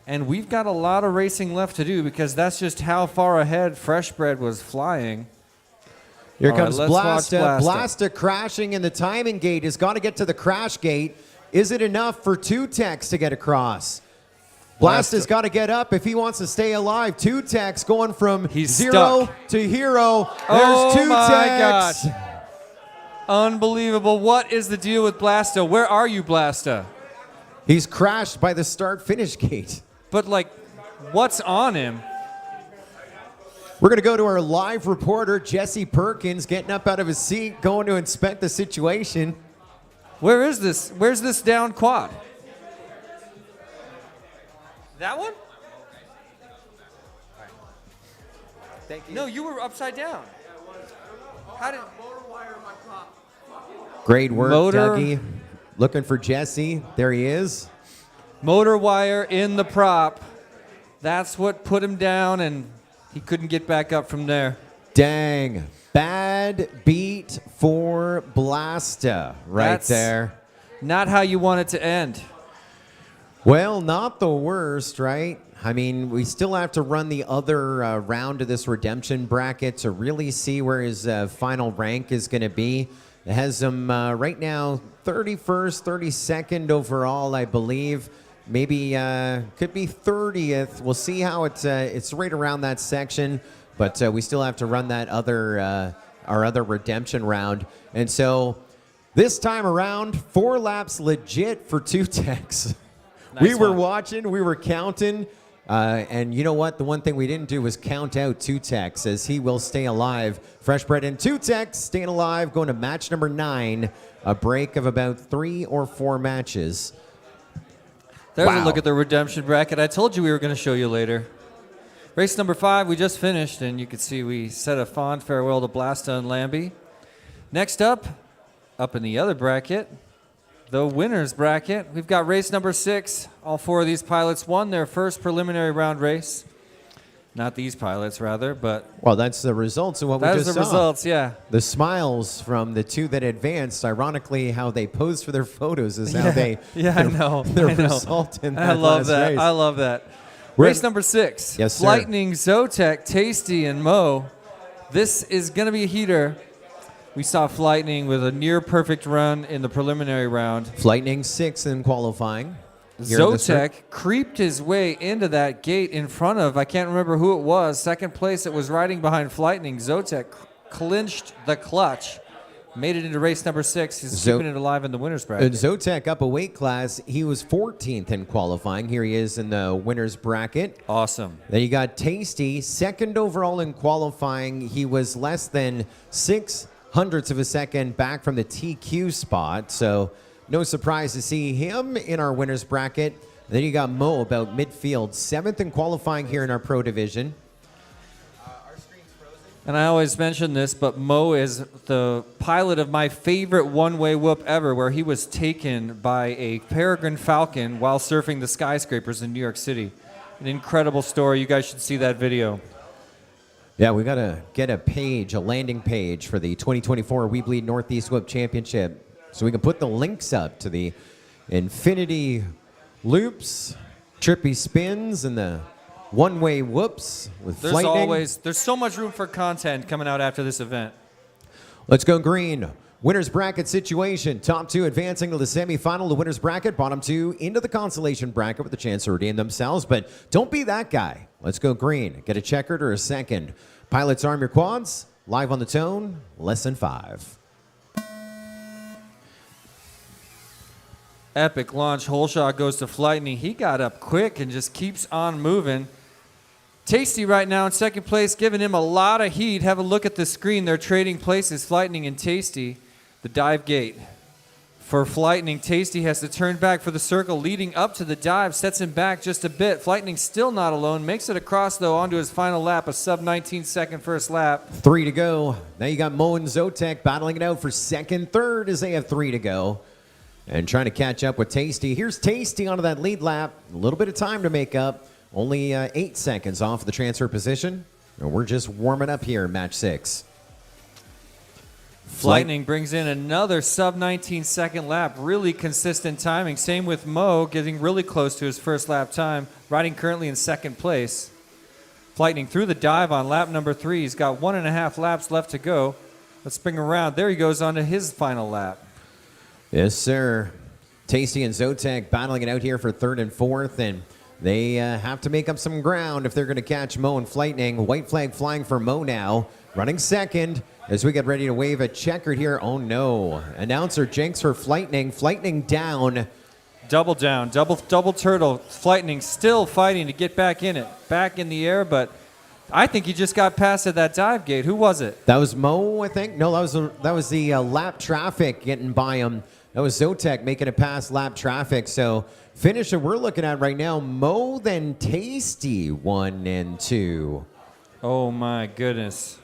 And we've got a lot of racing left to do because that's just how far ahead Fresh Bread was flying. Here comes Blasta. Blasta crashing in the timing gate. Has got to get to the crash gate. Is it enough for 2 techs to get across? Blasta's got to get up if he wants to stay alive. 2 techs going from 0 to hero. There's 2 techs. God. Unbelievable. What is the deal with Blasta? Where are you, Blasta? He's crashed by the start-finish gate. But, like, what's on him? We're going to go to our live reporter, Jesse Perkins, getting up out of his seat, going to inspect the situation. Where is this? Where's this down quad? That one? Thank you. No, you were upside down. How did... Great work, Motor. Dougie. Looking for Jesse. There he is. Motor wire in the prop. That's what put him down, and he couldn't get back up from there. Dang. Bad beat for Blasta That's there. Not how you want it to end. Well, not the worst, right? I mean, we still have to run the other round of this redemption bracket to really see where his final rank is going to be. It has him right now 31st, 32nd overall, I believe. Maybe could be 30th. We'll see how it's right around that section. But we still have to run that other our other redemption round. And so this time around, 4 laps legit for Two Techs. We were watching, we were counting. And you know what? The one thing we didn't do was count out Two Techs, as he will stay alive. Fresh Bread and Two Techs staying alive, going to match number 9. A break of about 3 or 4 matches. There's Wow. a look at the redemption bracket. I told you we were going to show you later. Race number 5, we just finished, and you can see we said a fond farewell to Blasta and Lambie. Next up in the other bracket, the winners bracket, we've got race number 6. All 4 of these pilots won their first preliminary round race. Not these pilots, rather, but Well, that's the results of what we that just is saw. the results, yeah. The smiles from the 2 that advanced, ironically, how they posed for their photos is how they Yeah, I know. their I know. result in I that love last that. race. I love that. We're- Race number 6. Yes, sir. Lightning, Zotek, Tasty, and Mo. This is going to be a heater. We saw Lightning with a near perfect run in the preliminary round. Lightning 6 in qualifying. Here in the Zotek creeped his way into that gate in front of, I can't remember who it was, second place. It was riding behind Lightning. Zotek clinched the clutch, made it into race number 6. He's keeping it alive in the winner's And bracket. Zotek up a weight class. He was 14th in qualifying. Here he is in the winner's bracket. Awesome. Then you got Tasty, 2nd overall in qualifying. He was less than 0.06 of a second back from the TQ spot. So no surprise to see him in our winner's bracket. Then you got Mo about midfield, 7th in qualifying here in our pro division. And I always mention this, but Mo is the pilot of my favorite one-way whoop ever, where he was taken by a peregrine falcon while surfing the skyscrapers in New York City. An incredible story. You guys should see that video. Yeah, we got to get a page, a landing page for the 2024 WeBLEED Northeast Whoop Championship so we can put the links up to the infinity loops, trippy spins, and the one-way whoops with Lightning. There's so much room for content coming out after this event. Let's go green. Winner's bracket situation. Top 2 advancing to the semifinal. The winner's bracket. Bottom 2 into the consolation bracket with the chance to redeem themselves. But don't be that guy. Let's go green. Get a checkered or a second. Pilots, arm your quads. Live on the tone. Lesson 5. Epic launch. Hole shot goes to Lightning. He got up quick and just keeps on moving. Tasty right now in second place, giving him a lot of heat. Have a look at the screen. They're trading places, Lightning and Tasty. The dive gate for Lightning. Tasty has to turn back for the circle leading up to the dive. Sets him back just a bit. Lightning still not alone. Makes it across, though, onto his final lap. A sub-19-second first lap. 3 to go. Now you got Mo and Zotek battling it out for second, third as they have 3 to go. And trying to catch up with Tasty. Here's Tasty onto that lead lap. A little bit of time to make up. Only 8 seconds off the transfer position. And we're just warming up here in match 6. Lightning brings in another sub-19-second lap. Really consistent timing. Same with Mo, getting really close to his first lap time. Riding currently in second place. Lightning through the dive on lap number 3. He's got 1.5 laps left to go. Let's bring around. There he goes on to his final lap. Yes, sir. Tasty and Zotek battling it out here for third and fourth, and they have to make up some ground if they're going to catch Mo and Lightning. White flag flying for Mo now. running second as we get ready to wave a checkered here. Oh no. Announcer jinx for Flightning. Flightning down. Double down, double turtle. Flightning still fighting to get back in it. Back in the air, but I think he just got past at that dive gate. Who was it? That was Mo, I think. No, that was the lap traffic getting by him. That was Zotek making it past lap traffic. So finish that we're looking at right now, Mo then Tasty 1 and 2. Oh my goodness.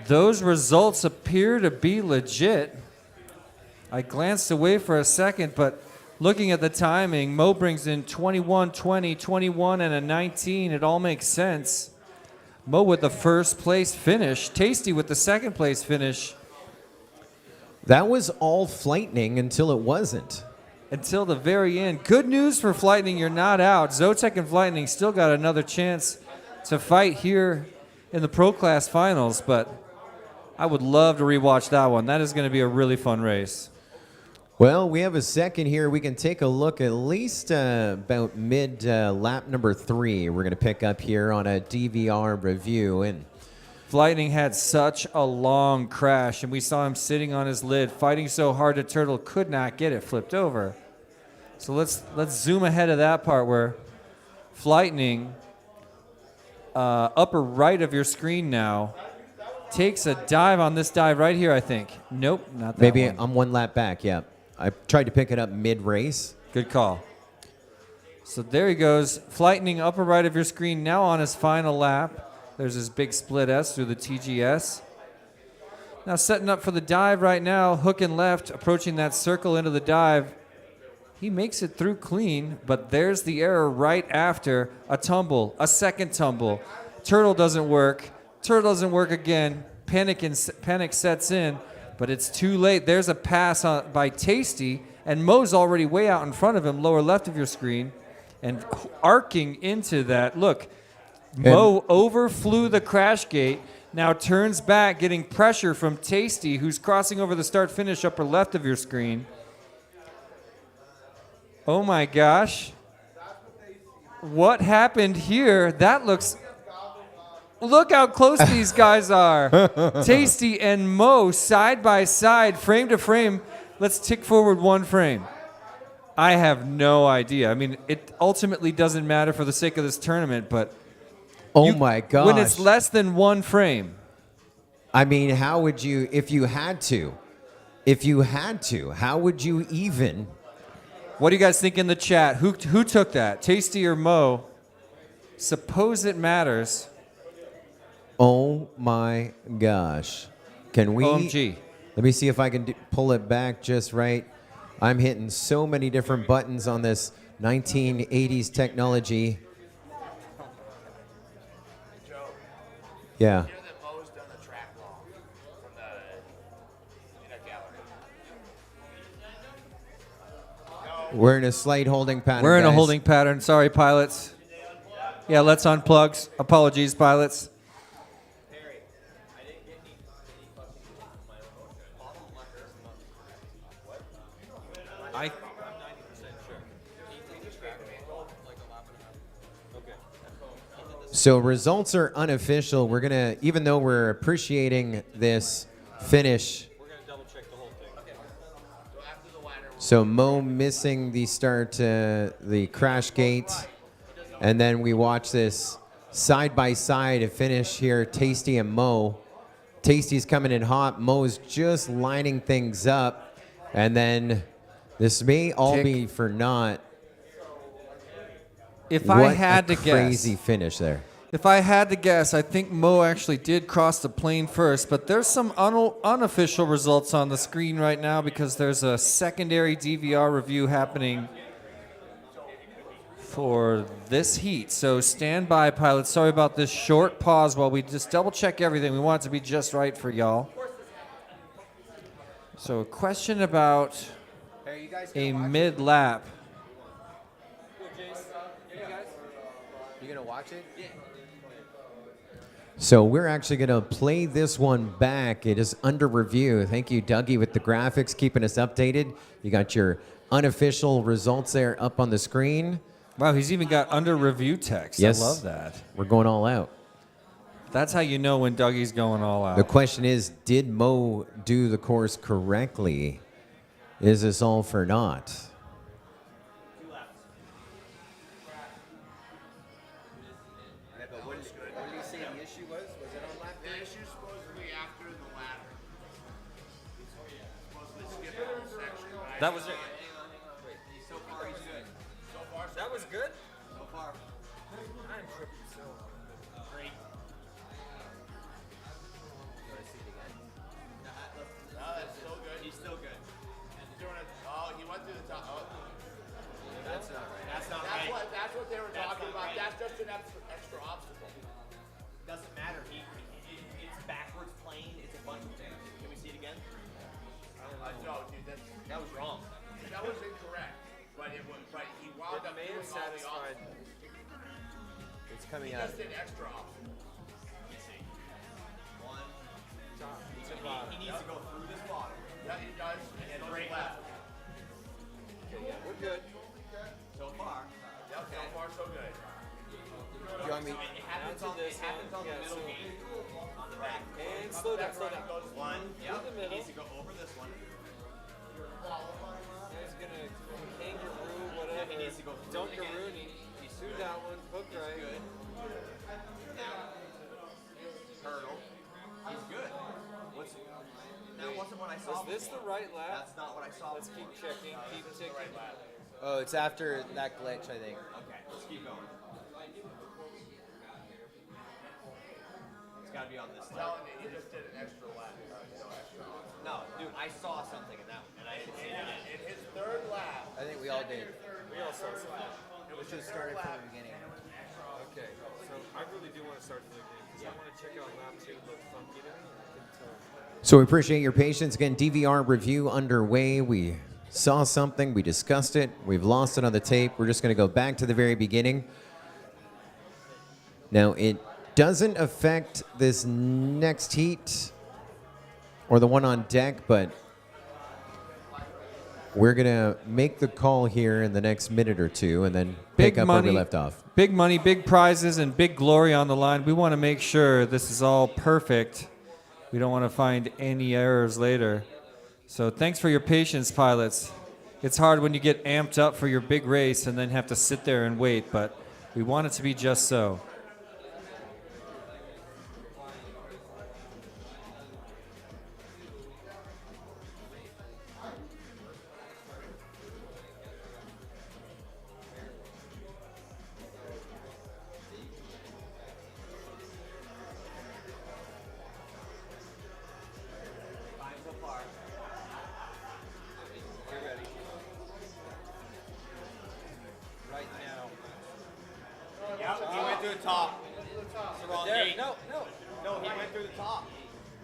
Those results appear to be legit. I glanced away for a second, but looking at the timing, Mo brings in 21, 20, 21, and a 19. It all makes sense. Mo with the first place finish. Tasty with the second place finish. That was all Flightning until it wasn't. Until the very end. Good news for Flightning, you're not out. Zotek and Flightning still got another chance to fight here in the Pro Class Finals, but I would love to rewatch that one. That is going to be a really fun race. Well, we have a second here. We can take a look at least about mid lap number 3. We're going to pick up here on a DVR review. And Flightning had such a long crash, and we saw him sitting on his lid, fighting so hard the turtle could not get it flipped over. So let's zoom ahead of that part where Flightning, upper right of your screen now, takes a dive on this dive right here, I think. Nope, not that maybe one. I'm one lap back, yeah. I tried to pick it up mid-race. Good call. So there he goes, Flightning upper right of your screen, now on his final lap. There's his big split S through the TGS. Now setting up for the dive right now, hook and left, approaching that circle into the dive. He makes it through clean, but there's the error right after a tumble, a second tumble. Turtle doesn't work. Turtle doesn't work again. Panic sets in, but it's too late. There's a pass by Tasty, and Mo's already way out in front of him, lower left of your screen, and arcing into that. Look, Mo overflew the crash gate, now turns back, getting pressure from Tasty, who's crossing over the start-finish upper left of your screen. Oh my gosh. What happened here? That looks... Look how close these guys are. Tasty and Mo side by side, frame to frame. Let's tick forward one frame. I have no idea. I mean, it ultimately doesn't matter for the sake of this tournament, but Oh my gosh. when it's less than one frame. I mean, how would you, if you had to, how would you even? What do you guys think in the chat? Who took that? Tasty or Mo? Suppose it matters. Oh my gosh. Can we? OMG. Let me see if I can pull it back just right. I'm hitting so many different buttons on this 1980s technology. Yeah. We're in a slight holding pattern. We're in a guys. holding pattern. Sorry, pilots. Yeah, let's unplug. Apologies, pilots. So results are unofficial. We're gonna, even though we're appreciating this finish. We're going to double check the whole thing. Okay. So after the ladder, So Mo missing the start, the crash gate, and then we watch this side by side finish here. Tasty and Mo. Tasty's coming in hot. Mo's just lining things up, and then this may all be for naught. If What I had to crazy guess, finish there. if I had to guess, I think Mo actually did cross the plane first, but there's some unofficial results on the screen right now because there's a secondary DVR review happening for this heat. So stand by, pilots. Sorry about this short pause while we just double check everything. We want it to be just right for y'all. So a question about a mid-lap. You gonna watch it? Yeah. So we're actually gonna play this one back. It is under review. Thank you, Dougie, with the graphics, keeping us updated. You got your unofficial results there up on the screen. Wow, he's even got under review text. Yes. I love that. We're going all out. That's how you know when Dougie's going all out. The question is, did Mo do the course correctly? Is this all for naught? Yeah, but what did you say the issue was? Was it on lap? The issue's supposed to be after the ladder. Supposed to skip a whole section, right? That was it. So far, he's good. So far, so That was good. So far. I'm tripping so. Great. You want to see it again? No, that's still good. He's still good. He's doing it. Oh, he went through the top. Oh. That's not right. That's not That's right. that's what they were That's talking not about. right. That's just an extra obstacle. Doesn't matter. It's backwards plane. It's a bunch of things. Can we see it again? No, dude, That was wrong. that was incorrect. But it was right. He wound up doing all the obstacles. It's coming He out. just did extra obstacles. One. He needs to go through this bottom. Yeah, he does. And And goes break left. We're good. So far. Yeah, so far so good. You know what I mean? It happens on the middle gate. On the back. And slow down, slow down. Goes One. Yep. the He middle. needs to go over this one. He's gonna kangaroo, whatever. He needs to go through it again. Dunkaroo. He's through that one. Hook right. Good. Hurdle. He's good. That wasn't what I saw. Was this the before. right lap? That's not what I saw. Let's keep checking. Keep ticking. Oh, it's after that glitch, I think. Okay, let's keep going. It's got to be on this side. Telling you, he just did an extra lap. No extra obstacle. No, dude, I saw something in that one, and I didn't see it. In his third lap, I think we all did. We all saw something. We should have started from the beginning. Okay, so I really do want to start from the beginning because I want to check out lap 2. It looked funky to me. I couldn't tell. So we appreciate your patience. Again, DVR review underway. We saw something, we discussed it, we've lost it on the tape. We're just going to go back to the very beginning. Now, it doesn't affect this next heat or the one on deck, but we're going to make the call here in the next minute or two and then pick up where we left off. Big money, big prizes, and big glory on the line. We want to make sure this is all perfect. We don't want to find any errors later. So thanks for your patience, pilots. It's hard when you get amped up for your big race and then have to sit there and wait, but we want it to be just so. Fine so far. Get ready. Right now. Yep, he went through the top. It's the wrong gate. No. No, he went through the top.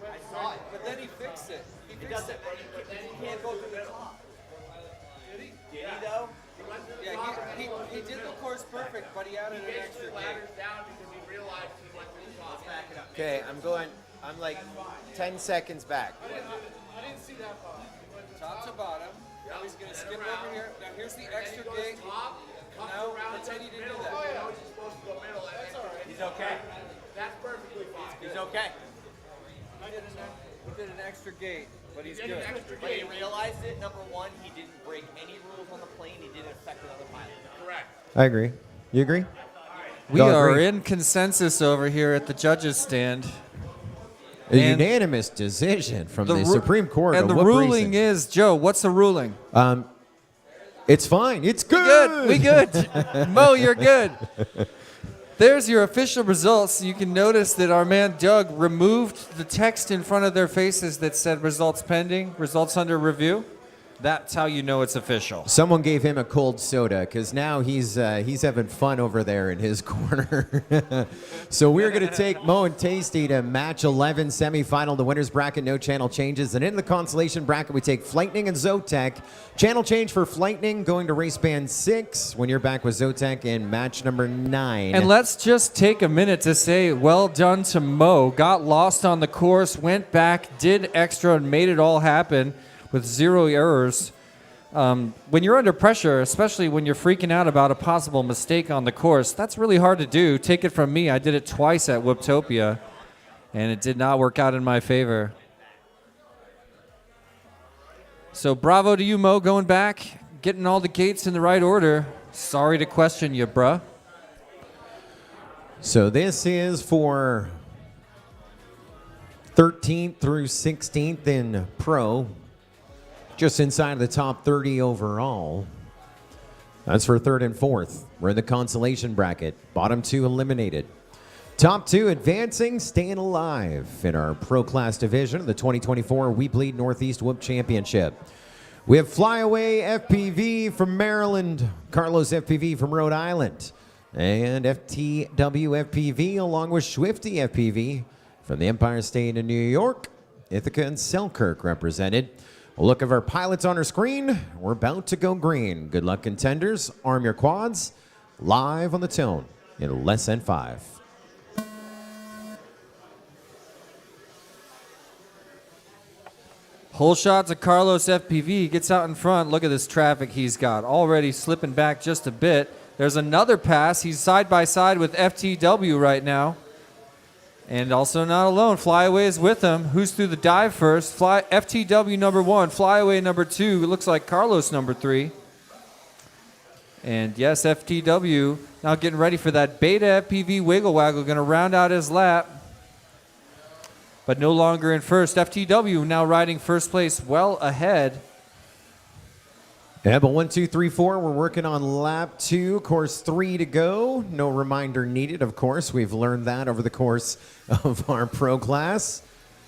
I saw it. But then he fixed it. He doesn't. He can't go through the top. Did he though? Yeah, he did the course perfect, but he added an extra gate. ladders down because he realized he went through the top. Let's back it up. Okay, I'm like 10 seconds back. I didn't see that far. Top to bottom. Now he's going to skip over here. Now here's the extra gate. Now pretend he didn't do that. He's supposed to go middle. That's all right. He's okay. That's perfectly fine. He's okay. He did an extra gate, but he's good. But he realized it. Number one, he didn't break any rules on the plane. He didn't affect another pilot. Correct. I agree. You agree? We Y'all are agree? in consensus over here at the judges' stand. A And unanimous decision from the ru- Supreme Court and of the Whoop ruling Racing. is, Joe, what's the ruling? It's fine. It's good. We good. Mo, you're good. There's your official results. You can notice that our man Doug removed the text in front of their faces that said results pending, results under review. That's how you know it's official. Someone gave him a cold soda because now he's having fun over there in his corner. So we're going to take Mo and Tasty to match 11 semifinal, the winner's bracket, no channel changes. And in the consolation bracket, we take Flightning and Zotek. Channel change for Flightning going to race band 6 when you're back with Zotek in match number 9. And let's just take a minute to say well done to Mo. Got lost on the course, went back, did extra, and made it all happen with 0 errors. When you're under pressure, especially when you're freaking out about a possible mistake on the course, that's really hard to do. Take it from me, I did it twice at Whooptopia. And it did not work out in my favor. So bravo to you, Mo, going back, getting all the gates in the right order. Sorry to question you, bruh. So this is for 13th through 16th in pro, just inside of the top 30 overall. That's for third and fourth. We're in the consolation bracket. Bottom two eliminated. Top two advancing, staying alive in our pro class division of the 2024 WeBLEED Northeast Whoop Championship. We have Flyaway FPV from Maryland, Carlos FPV from Rhode Island, and FTW FPV along with Swifty FPV from the Empire State of New York. Ithaca and Selkirk represented. A look of our pilots on our screen. We're about to go green. Good luck, contenders. Arm your quads. Live on the tone in less than 5. Whole shots of Carlos FPV. He gets out in front. Look at this traffic he's got. Already slipping back just a bit. There's another pass. He's side by side with FTW right now. And also not alone. Flyaway is with him. Who's through the dive first? FTW number 1. Flyaway number 2. It looks like Carlos number 3. And yes, FTW now getting ready for that beta FPV wiggle waggle. Going to round out his lap. But no longer in first. FTW now riding first place well ahead. Yeah, but 1, 2, 3, 4. We're working on lap 2, course 3 to go. No reminder needed, of course. We've learned that over the course of our pro class.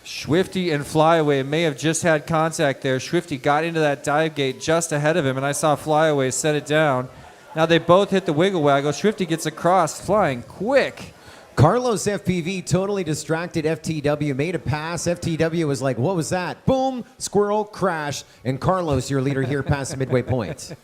Swifty and Flyaway may have just had contact there. Swifty got into that dive gate just ahead of him, and I saw Flyaway set it down. Now they both hit the wiggle waggle. Swifty gets across, flying quick. Carlos FPV totally distracted FTW, made a pass. FTW was like, what was that? Boom, squirrel, crash. And Carlos, your leader here, past the midway point.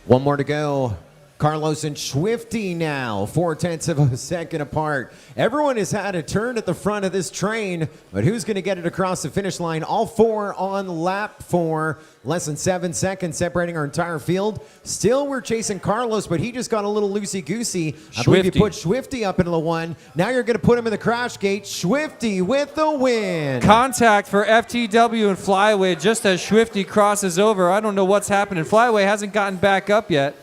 One more to go. Carlos and Swifty now, 0.4 of a second apart. Everyone has had a turn at the front of this train, but who's going to get it across the finish line? All 4 on lap 4. Less than 7 seconds separating our entire field. Still, we're chasing Carlos, but he just got a little loosey-goosey. I believe you put Swifty up into the 1. Now you're going to put him in the crash gate. Swifty with the win. Contact for FTW and Flyaway just as Swifty crosses over. I don't know what's happening. Flyaway hasn't gotten back up yet.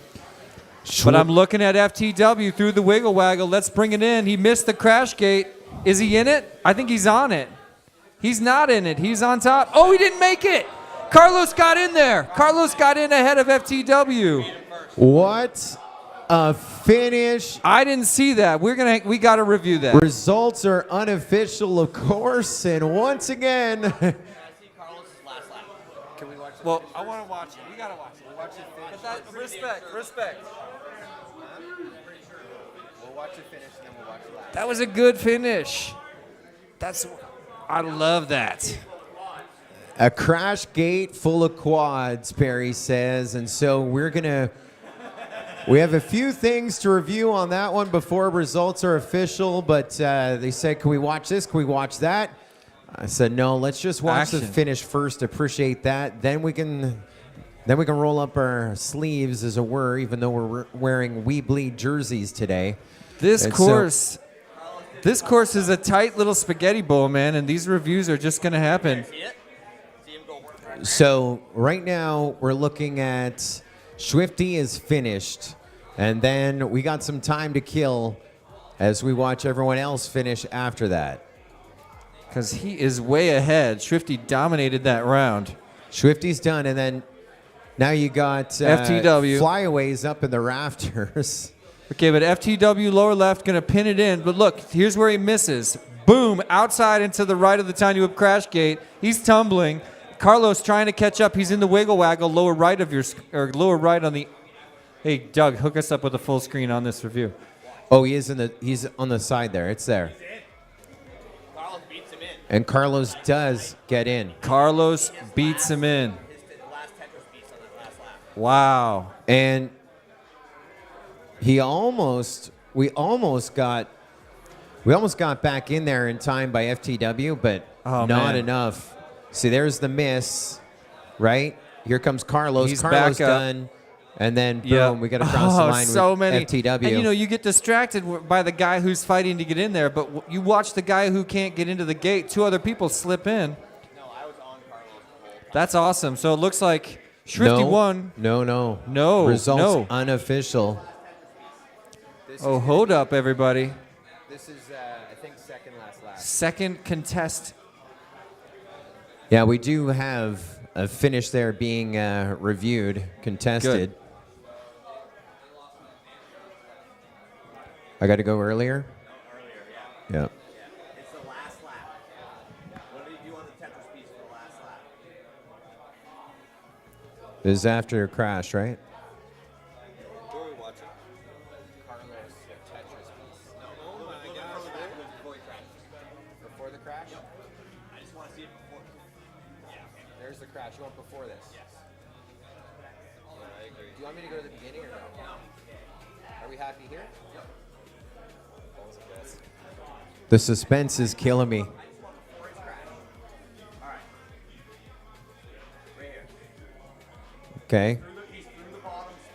But I'm looking at FTW through the wiggle waggle. Let's bring it in. He missed the crash gate. Is he in it? I think he's on it. He's not in it. He's on top. Oh, he didn't make it. Carlos got in there. Carlos got in ahead of FTW. What a finish. I didn't see that. We got to review that. Results are unofficial, of course, and once again. Can I see Carlos's last lap? Can we watch it? Well, I want to watch it. We got to watch it. We'll watch it finish. Respect. We'll watch it finish and then we'll watch it last. That was a good finish. I love that. A crash gate full of quads, Perry says, and so we have a few things to review on that one before results are official, but they said, can we watch this? Can we watch that? I said, no, let's just watch the finish first, appreciate that. Then we can roll up our sleeves, as it were, even though we're wearing WeBLEED jerseys today. This course is a tight little spaghetti bowl, man, and these reviews are just going to happen. See it? See him go work. So right now we're looking at Swifty is finished, and then we got some time to kill as we watch everyone else finish after that. Because he is way ahead. Swifty dominated that round. Swifty's done, and then now you got FTW. Flyaways up in the rafters. Okay, but FTW lower left going to pin it in. But look, here's where he misses. Boom, outside and to the right of the Tiny Whip crash gate. He's tumbling. Carlos trying to catch up. He's in the wiggle waggle, lower right on the. Hey, Doug, hook us up with a full screen on this review. Oh, he's on the side there. It's there. Carlos beats him in. And Carlos does get in. Carlos beats him in. His last Tetris piece on that last lap. Wow. And we almost got back in there in time by FTW, but not enough. See, there's the miss, right? Here comes Carlos. He's Carlos back up. done. And then, boom, Yeah. we got to cross the line so with many. FTW. And, you get distracted by the guy who's fighting to get in there, but you watch the guy who can't get into the gate. 2 other people slip in. No, I was on Carlos the whole time. That's awesome. So it looks like Shrifty won. No. No, Results no. unofficial. Oh, hold up, everybody. This is, I think, second last lap. Second contest. Yeah, we do have a finish there being reviewed, contested. Good. I got to go earlier? Earlier, Yeah. It's the last lap. What did you do on the Tetris piece for the last lap? This is after a crash, right? Who are we watching? Carlos Tetris piece. No, oh my gosh. Before he crashed. Before the crash? I just want to see it before. There's the crash. You went before this? Yes. Yeah, I agree. Do you want me to go to the beginning or no? Are we happy here? Yep. Balls of this. The suspense is killing me. Okay.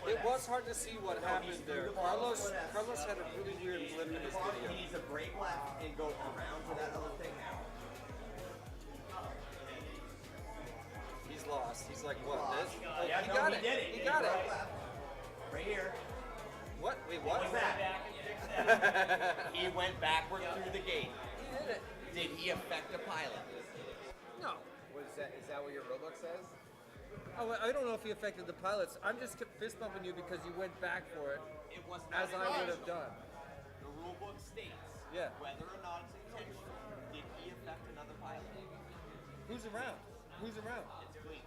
It was hard to see what happened there. Carlos had a really weird blip in his video. He needs to break left and go around to that other thing now. He's lost. He's like, what, this? Oh, Yeah, he no, got he it. did it. He got it. Right here. What? Wait, what? What's that? He went backward through the gate. He did it. Did he affect the pilot? No. Is that what your rulebook says? Oh, I don't know if he affected the pilots. I'm just fist bumping you because you went back for it, It was not as I would have done. The rule book states Yeah. whether or not it's intentional. Did he affect another pilot? Who's around? Who's around? It's clean.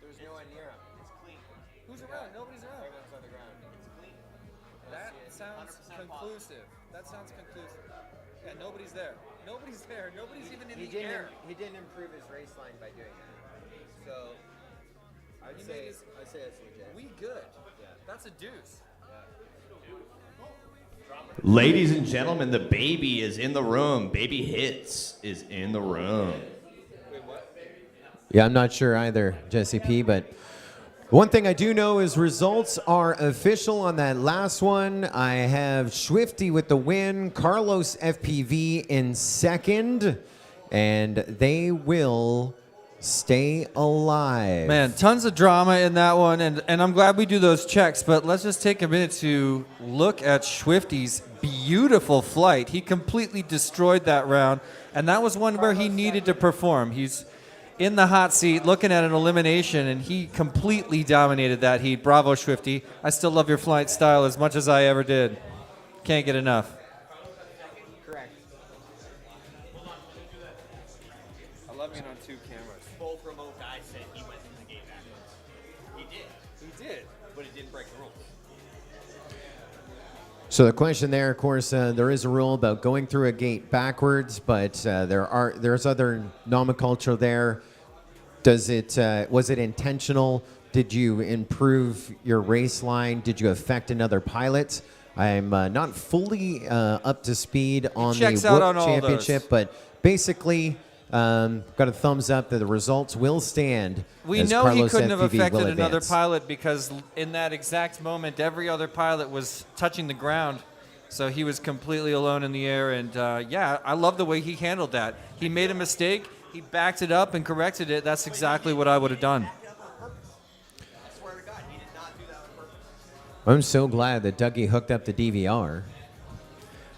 There's no one near him. It's clean. Who's around? Nobody's around. Everyone's on the ground. It's clean. That sounds 100% conclusive. That sounds conclusive. Yeah, nobody's there. Nobody's there. Nobody's even in He the air. didn't improve his race line by doing that. So I'd He say made his- I'd say it's legit. We good. Yeah. That's a deuce. Ladies and gentlemen, the baby is in the room. Baby Hits is in the room. Yeah, I'm not sure either, Jesse P, but one thing I do know is results are official on that last one. I have Swifty with the win, Carlos FPV in second, and they will stay alive. Man, tons of drama in that one, and I'm glad we do those checks, but let's just take a minute to look at Swifty's beautiful flight. He completely destroyed that round, and that was one where he needed to perform. He's in the hot seat looking at an elimination, and he completely dominated that heat. Bravo, Swifty. I still love your flight style as much as I ever did. Can't get enough. Correct. I love being on 2 cameras. Both remote guys said he went through the gate backwards. He did. He did. But he didn't break the rules. So the question there, of course, there is a rule about going through a gate backwards, but there's other nomenclature there. Was it intentional? Did you improve your race line? Did you affect another pilot? I'm not fully up to speed on the checks out on Whoop all Championship, those. but basically got a thumbs up that the results will stand. We as know Carlos he couldn't have FPV will affected another advance. pilot because in that exact moment, every other pilot was touching the ground. So he was completely alone in the air. And yeah, I love the way he handled that. He made a mistake. He backed it up and corrected it. That's exactly what I would have done. I swear to God, he did not do that on purpose. I'm so glad that Dougie hooked up the DVR.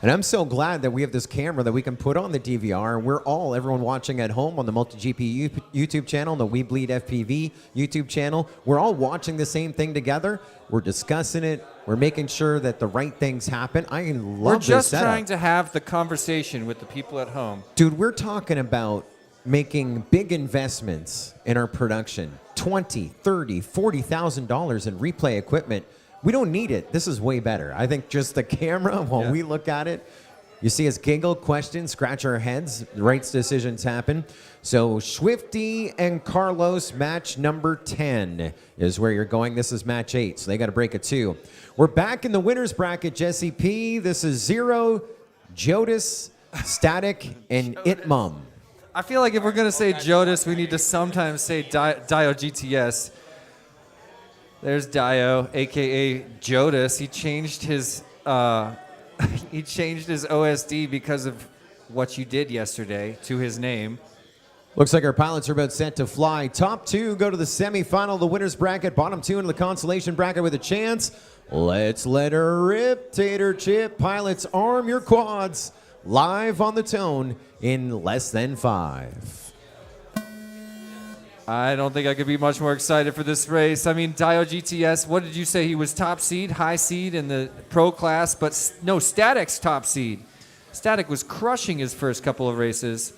And I'm so glad that we have this camera that we can put on the DVR, and everyone watching at home on the MultiGP YouTube channel, the WeBLEED FPV YouTube channel, we're all watching the same thing together. We're discussing it. We're making sure that the right things happen. I love We're this just setup. trying to have the conversation with the people at home. Dude, we're talking about making big investments in our production. $20,000, $30,000, $40,000 in replay equipment. We don't need it. This is way better. I think just the camera, while we look at it, you see us giggle, question, scratch our heads. The right decisions happen. So Swifty and Carlos, match number 10 is where you're going. This is match 8, so they got to break a 2. We're back in the winner's bracket, Jesse P. This is Zero, Jodis, Static, and Itmum. I feel like if we're going to say Jodis, we need to sometimes say Dio GTS. There's Dio, aka Jodas. He changed his he changed his OSD because of what you did yesterday to his name. Looks like our pilots are about set to fly. Top 2 go to the semifinal, the winner's bracket. Bottom 2 into the consolation bracket with a chance. Let's let her rip, Tater Chip. Pilots, arm your quads. Live on the tone in less than 5. I don't think I could be much more excited for this race. I mean, Dio GTS, what did you say? He was top seed, high seed in the pro class, but no, Static's top seed. Static was crushing his first couple of races.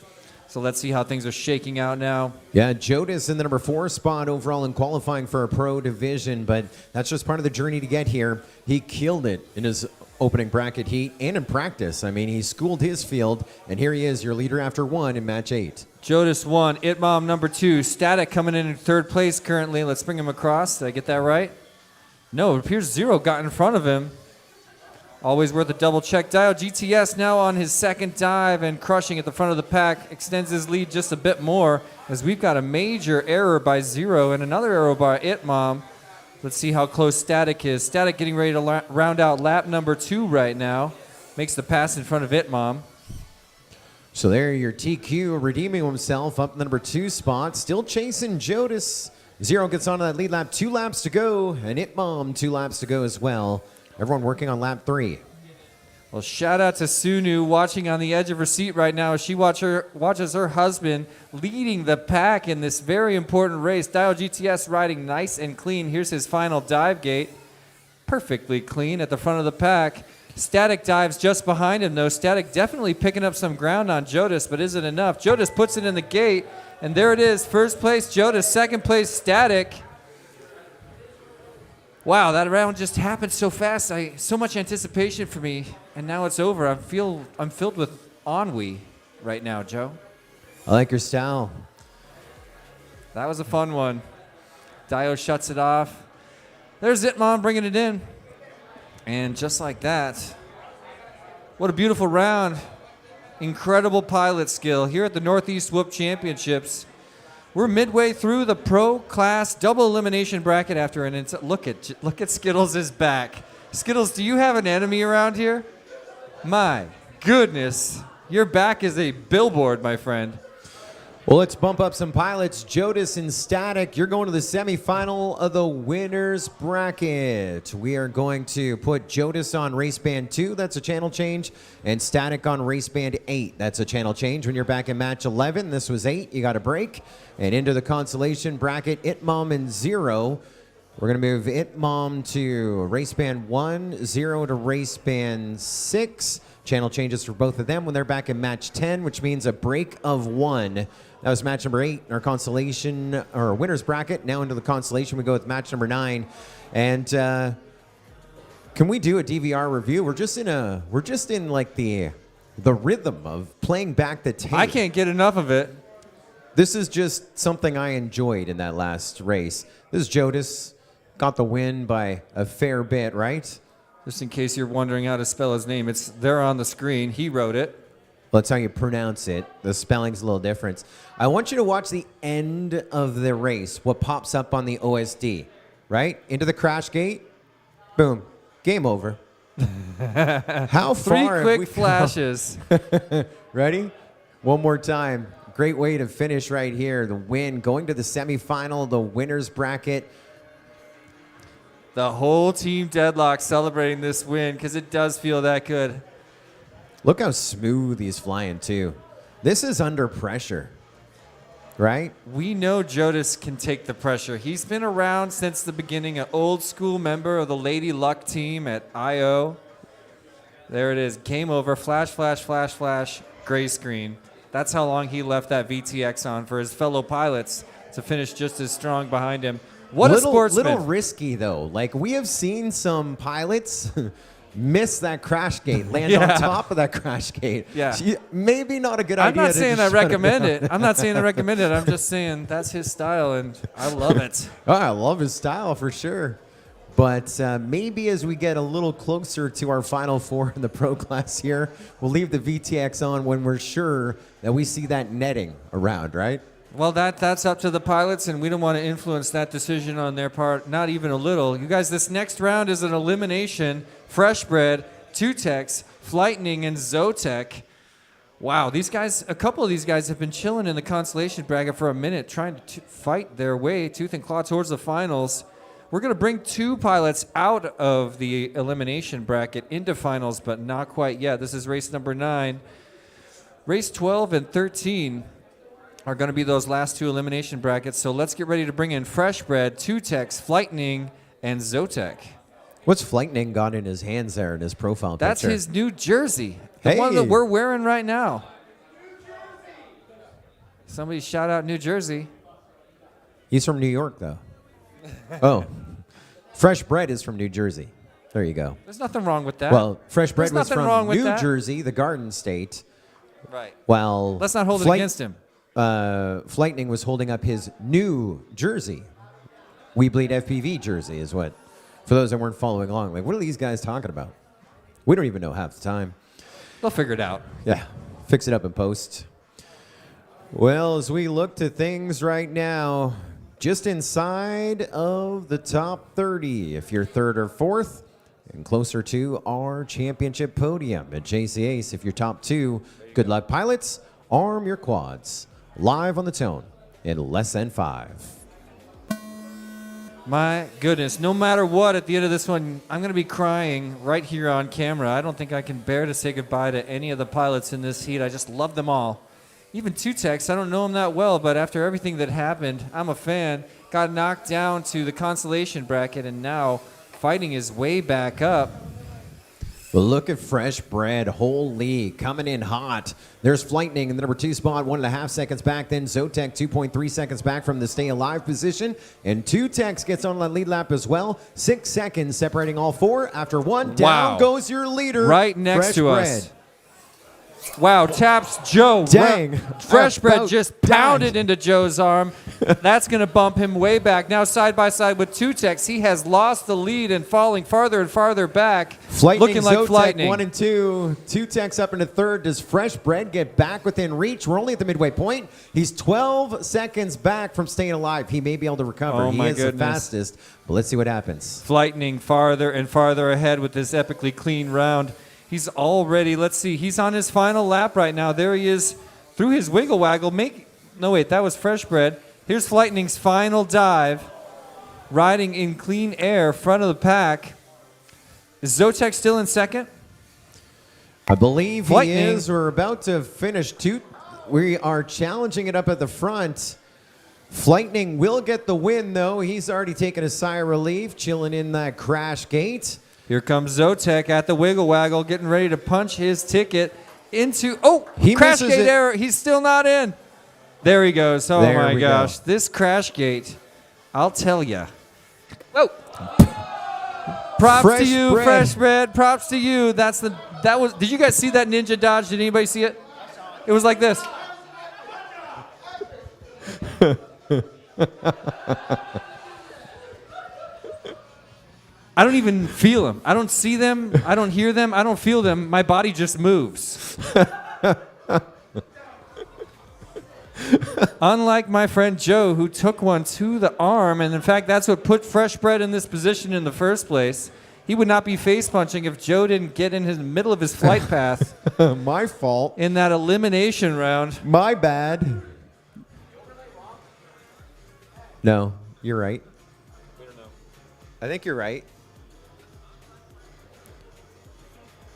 So let's see how things are shaking out now. Yeah, Jodas in the number 4 spot overall in qualifying for a pro division, but that's just part of the journey to get here. He killed it in his opening bracket heat and in practice. I mean, he schooled his field, and here he is, your leader after 1 in match 8. Jodas 1, Itmom number 2, Static coming in 3rd place currently. Let's bring him across. Did I get that right? No, it appears Zero got in front of him. Always worth a double check. Dio GTS now on his 2nd dive and crushing at the front of the pack. Extends his lead just a bit more as we've got a major error by Zero and another error by Itmom. Let's see how close Static is. Static getting ready to round out lap number 2 right now. Makes the pass in front of Itmom. So there, your TQ redeeming himself up in the number 2 spot. Still chasing Jodas. Zero gets onto that lead lap. 2 laps to go. And Itmom 2 laps to go as well. Everyone working on lap 3. Well, shout out to Sunu watching on the edge of her seat right now as she watches her husband leading the pack in this very important race. Dio GTS riding nice and clean. Here's his final dive gate. Perfectly clean at the front of the pack. Static dives just behind him, though. Static definitely picking up some ground on Jodas, but isn't enough. Jodas puts it in the gate, and there it is. 1st place, Jodas. 2nd place, Static. Wow, that round just happened so fast. So much anticipation for me, and now it's over. I'm filled with ennui right now, Joe. I like your style. That was a fun one. Dio shuts it off. There's Itmom bringing it in. And just like that, what a beautiful round. Incredible pilot skill here at the NorthEast Whoop Championships. We're midway through the pro class double elimination bracket after an look at Skittles' back. Skittles, do you have an enemy around here? My goodness, your back is a billboard, my friend. Well, let's bump up some pilots. Jodas and Static, you're going to the semifinal of the winner's bracket. We are going to put Jodas on race band 2. That's a channel change. And Static on race band 8. That's a channel change. When you're back in match 11, this was 8. You got a break. And into the consolation bracket, Itmom and Zero. We're going to move Itmom to race band 1, Zero to race band 6. Channel changes for both of them when they're back in match 10, which means a break of 1. That was match number 8 in our consolation or winner's bracket. Now into the consolation, we go with match number 9. And can we do a DVR review? We're just in like the rhythm of playing back the tape. I can't get enough of it. This is just something I enjoyed in that last race. This is Jodas. Got the win by a fair bit, right? Just in case you're wondering how to spell his name, it's there on the screen. He wrote it. Well, that's how you pronounce it. The spelling's a little different. I want you to watch the end of the race, what pops up on the OSD, right? Into the crash gate. Boom. Game over. How far? 3 quick flashes. Ready? One more time. Great way to finish right here. The win, going to the semifinal, the winner's bracket. The whole team deadlock celebrating this win because it does feel that good. Look how smooth he's flying, too. This is under pressure, right? We know Jodas can take the pressure. He's been around since the beginning, an old school member of the Lady Luck team at I.O. There it is. Game over. Flash, flash, flash, flash. Gray screen. That's how long he left that VTX on for his fellow pilots to finish just as strong behind him. What a sportsman. Little risky, though. Like, we have seen some pilots miss that crash gate, land on top of that crash gate. Yeah. Maybe not a good I'm idea. not saying I recommend it. I'm not saying I recommend it. I'm just saying that's his style, and I love it. Oh, I love his style for sure. But maybe as we get a little closer to our Final Four in the pro class here, we'll leave the VTX on when we're sure that we see that netting around, right? Well, that's up to the pilots, and we don't want to influence that decision on their part, not even a little. You guys, this next round is an elimination. Fresh Bread, Tutex, Flightning, and Zotek. Wow, these guys, a couple of these guys have been chilling in the consolation bracket for a minute, trying to fight their way tooth and claw towards the finals. We're going to bring 2 pilots out of the elimination bracket into finals, but not quite yet. This is race number 9. Race 12 and 13 are going to be those last 2 elimination brackets. So let's get ready to bring in Fresh Bread, Tutex, Flightning, and Zotek. What's Flightning got in his hands there in his profile That's picture? his new jersey. The one Hey. that we're wearing right now. Somebody shout out New Jersey. He's from New York, though. Oh. Fresh Bread is from New Jersey. There you go. There's nothing wrong with that. Well, Fresh Bread There's was nothing wrong from with New that. Jersey, the Garden State. Right. Well, Let's not hold it against him. Flightning was holding up his new jersey. We Bleed FPV jersey is what, for those that weren't following along, like, what are these guys talking about? We don't even know half the time. They'll figure it out. Yeah, fix it up in post. Well, as we look to things right now, just inside of the top 30, if you're 3rd or 4th, and closer to our championship podium at JC Ace. If you're top 2, good luck, pilots. Arm your quads. Live on the tone in less than 5. My goodness, no matter what, at the end of this one, I'm going to be crying right here on camera. I don't think I can bear to say goodbye to any of the pilots in this heat. I just love them all. Even Tutex, I don't know him that well, but after everything that happened, I'm a fan. Got knocked down to the consolation bracket and now fighting his way back up. But look at Fresh Bread. Holy, coming in hot. There's Flightning in the number 2 spot, 1.5 seconds back. Then Zotek, 2.3 seconds back from the stay alive position. And Tutex gets on the lead lap as well. 6 seconds separating all 4. After 1, down goes your leader. Right next Fresh to Bread. us. Wow, taps Joe. Dang. Fresh Bread About just died. pounded into Joe's arm. That's going to bump him way back. Now side by side with Tutex, he has lost the lead and falling farther and farther back. Flightning, looking like Zotek, Flightning. 1 and 2. Tutex up into 3rd. Does Fresh Bread get back within reach? We're only at the midway point. He's 12 seconds back from staying alive. He may be able to recover. Oh, he my is goodness. the fastest. But let's see what happens. Flightning farther and farther ahead with this epically clean round. He's already, let's see, he's on his final lap right now. There he is through his wiggle waggle. No, wait, that was Fresh Bread. Here's Flightning's final dive, riding in clean air, front of the pack. Is Zotek still in second? I believe Flightning. he is. We're about to finish. We are challenging it up at the front. Flightning will get the win, though. He's already taken a sigh of relief, chilling in that crash gate. Here comes Zotek at the wiggle waggle, getting ready to punch his ticket into, He crash misses gate it. error. He's still not in. There he goes. Oh There my we go. gosh. This crash gate, I'll tell you. Oh. Props Fresh to you, Bread. Fresh Bread. Props to you. Did you guys see that ninja dodge? Did anybody see it? It was like this. I don't even feel them. I don't see them. I don't hear them. I don't feel them. My body just moves. Unlike my friend Joe, who took one to the arm, and in fact, that's what put Fresh Bread in this position in the first place. He would not be face punching if Joe didn't get in the middle of his flight path My fault. in that elimination round. My bad. No, you're right. I think you're right.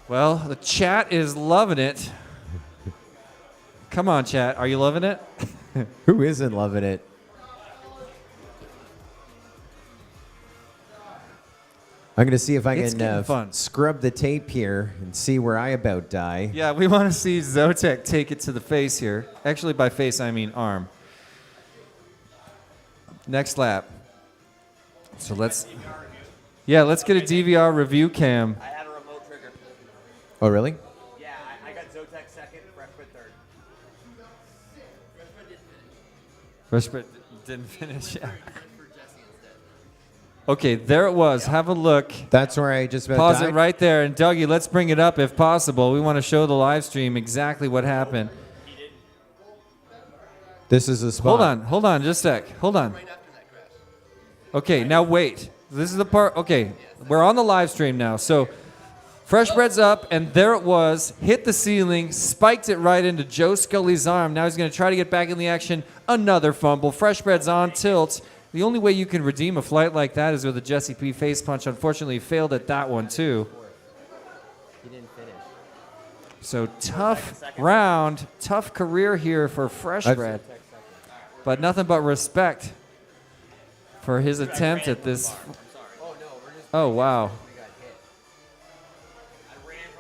Well, the chat is loving it. Come on, chat. Are you loving it? Who isn't loving it? I'm going to see if I It's can getting fun. scrub the tape here and see where I about die. Yeah, we want to see Zotek take it to the face here. Actually, by face, I mean arm. Next lap. So let's get a DVR review cam. I had a remote trigger. Oh, really? Yeah, I got Zotek second, Fresh Bread third. Fresh Bread didn't finish. Yeah. Okay, there it was. Have a look. That's where I just about Pause died. it right there. And Dougie, let's bring it up if possible. We want to show the live stream exactly what happened. This is a spot. Hold on, just a sec. Hold on. Okay, now wait. This is the part. Okay, we're on the live stream now. So, Fresh Bread's up, and there it was. Hit the ceiling, spiked it right into Joe Scully's arm. Now he's going to try to get back in the action. Another fumble. Fresh Bread's on tilt. The only way you can redeem a flight like that is with a Jesse P face punch. Unfortunately, he failed at that one, too. He didn't finish. So tough round, tough career here for Fresh Bread. But nothing but respect for his attempt at this. Oh, wow.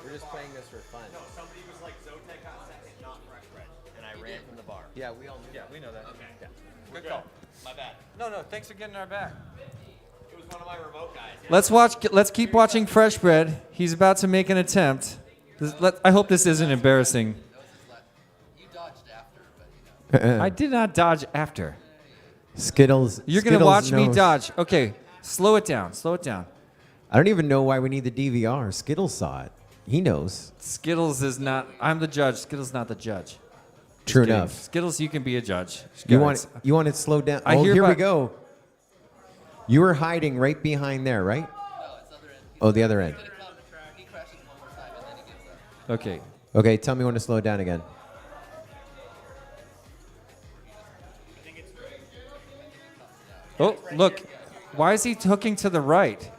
We're just playing this for fun. No, somebody was like, Zotek got second, not Fresh Bread. And I ran from the bar. Yeah, we all knew. Yeah, we know that. Okay. Yeah. Good call. My bad. No, thanks for getting our back. It was one of my remote guys. Let's keep watching Fresh Bread. He's about to make an attempt. I hope this isn't embarrassing. You dodged after, but I did not dodge after. Skittles. You're going to Skittles watch me knows. dodge. Okay, slow it down. Slow it down. I don't even know why we need the DVR. Skittles saw it. He knows. Skittles is not. I'm the judge. Skittles not the judge. True Kidding. enough. Skittles, you can be a judge. You Guys. want it slowed down? I Oh, hear here we about- go. You were hiding right behind there, right? Oh, the other end. he crashes one more time and then he gives up. Okay. Okay, tell me when to slow it down again. Oh, look. Why is he hooking to the right?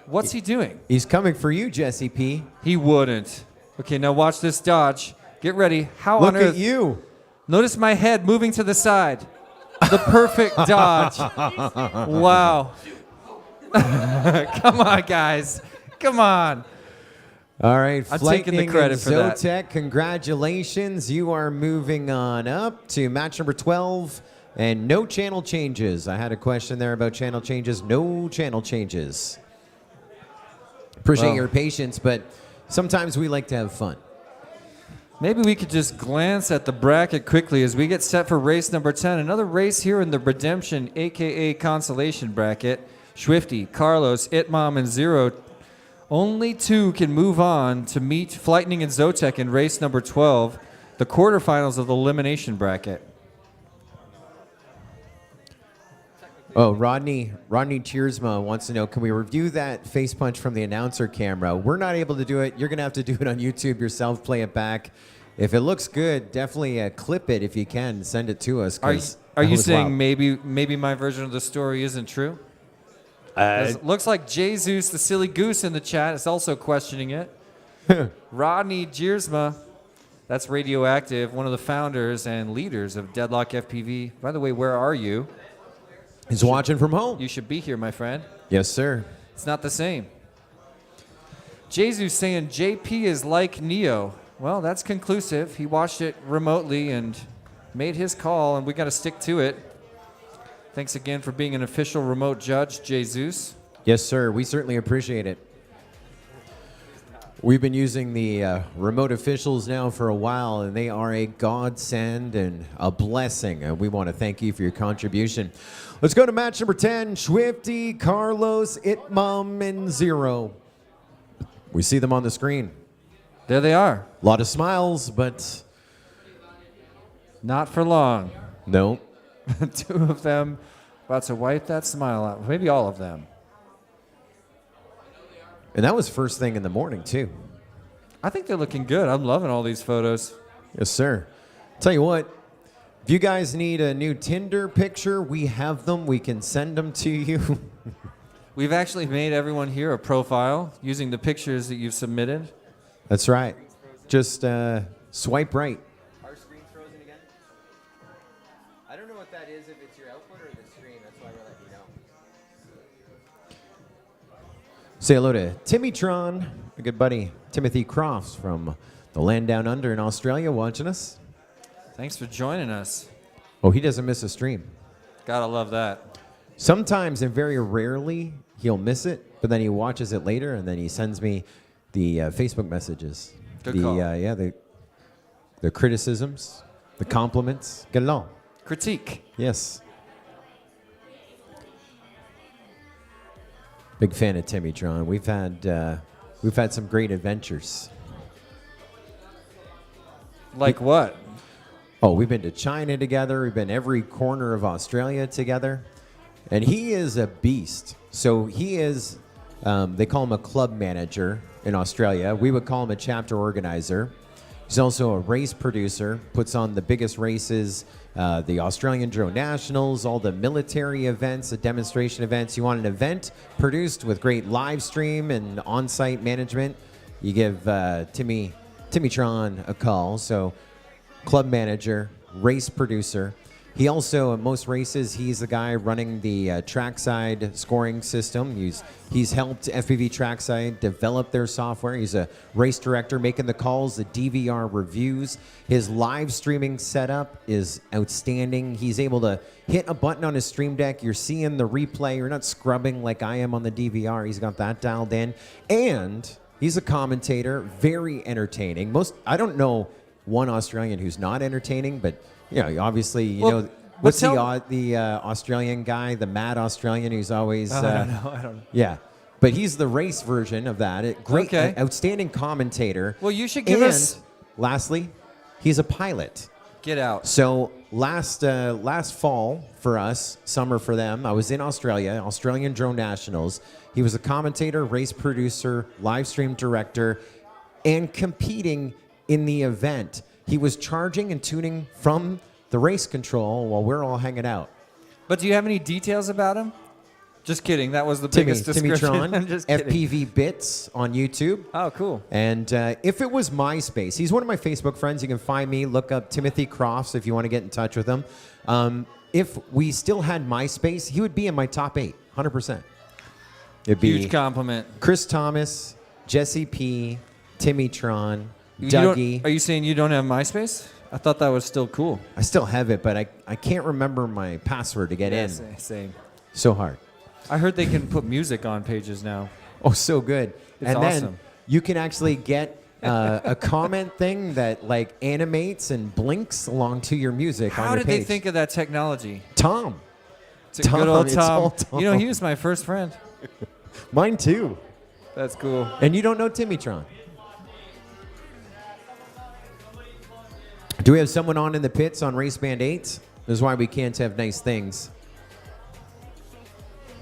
What's he doing? He's coming for you, Jesse P. He wouldn't. Okay, now watch this dodge. Get ready. How Look on earth? at you. Notice my head moving to the side. The perfect dodge. Wow. Come on, guys. Come on. All right, I'm Flight taking the King credit and for that. Zotek, congratulations. You are moving on up to match number 12 and no channel changes. I had a question there about channel changes. No channel changes. Appreciate Well. your patience, but sometimes we like to have fun. Maybe we could just glance at the bracket quickly as we get set for race number 10. Another race here in the Redemption, a.k.a. Consolation bracket. Swifty, Carlos, Itmom, and Zero. Only two can move on to meet Flightning and Zotek in race number 12, the quarterfinals of the Elimination bracket. Oh, Rodney Cheersma wants to know, can we review that face punch from the announcer camera? We're not able to do it. You're going to have to do it on YouTube yourself, play it back. If it looks good, definitely clip it if you can. Send it to us. Are 'cause you that was saying wild. maybe my version of the story isn't true? Looks like Jesus, the silly goose in the chat, is also questioning it. Rodney Jeersma, that's Radioactive, one of the founders and leaders of Deadlock FPV. By the way, where are you? He's watching from home. You should be here, my friend. Yes, sir. It's not the same. Jesus saying JP is like Neo. Well, that's conclusive. He watched it remotely and made his call, and we got to stick to it. Thanks again for being an official remote judge, Jesus. Yes, sir. We certainly appreciate it. We've been using the remote officials now for a while, and they are a godsend and a blessing. And we want to thank you for your contribution. Let's go to match number 10. Swifty, Carlos, Itmum, and Zero. We see them on the screen. There they are. A lot of smiles, but Not for long. no. Two of them about to wipe that smile out. Maybe all of them. And that was first thing in the morning, too. I think they're looking good. I'm loving all these photos. Yes, sir. Tell you what, if you guys need a new Tinder picture, we have them. We can send them to you. We've actually made everyone here a profile using the pictures that you've submitted. That's right. Just swipe right. Our screen's frozen again? I don't know what that is, if it's your output or the screen. That's why we're letting you know. Say hello to Timmytron, a good buddy, Timothy Crofts from the land down under in Australia watching us. Thanks for joining us. Oh, he doesn't miss a stream. Gotta love that. Sometimes and very rarely he'll miss it, but then he watches it later and then he sends me the Facebook messages. Good call. The criticisms, the compliments. Get it all. Critique. Yes. Big fan of Timmytron. We've had some great adventures. Like what? Oh, we've been to China together. We've been every corner of Australia together. And he is a beast. So he is, they call him a club manager in Australia. We would call him a chapter organizer. He's also a race producer, puts on the biggest races, the Australian Drone Nationals, all the military events, the demonstration events. You want an event produced with great live stream and on-site management, you give Timmy Tron a call. So club manager, race producer. He also, at most races, he's the guy running the trackside scoring system. He's helped FPV Trackside develop their software. He's a race director making the calls, the DVR reviews. His live streaming setup is outstanding. He's able to hit a button on his stream deck. You're seeing the replay. You're not scrubbing like I am on the DVR. He's got that dialed in. And he's a commentator, very entertaining. I don't know one Australian who's not entertaining, but obviously, you know, what's the Australian guy, the mad Australian who's always... I don't know. Yeah, but he's the race version of that. Great, outstanding commentator. Well, you should give us... lastly, he's a pilot. Get out. So last fall for us, summer for them, I was in Australia, Australian Drone Nationals. He was a commentator, race producer, live stream director, and competing in the event. He was charging and tuning from the race control while we're all hanging out. But do you have any details about him? Just kidding. That was the biggest description. Timmy Tron, I'm just kidding. FPV Bits on YouTube. Oh, cool. And if it was MySpace, he's one of my Facebook friends. You can find me. Look up Timothy Crofts if you want to get in touch with him. If we still had MySpace, he would be in my top 8, 100%. It'd be huge compliment. Chris Thomas, Jesse P, Timmy Tron, Are Dougie. you saying you don't have MySpace? I thought that was still cool. I still have it, but I can't remember my password to get in. Same. So hard. I heard they can put music on pages now. Oh, so good. It's and awesome. Then you can actually get a comment thing that like animates and blinks along to your music on How your did page. they think of that technology? Tom. It's a good old it's Tom. all Tom. You know, he was my first friend. Mine too. That's cool. And you don't know Timmy Tron. Do we have someone on in the pits on Race Band 8? This is why we can't have nice things.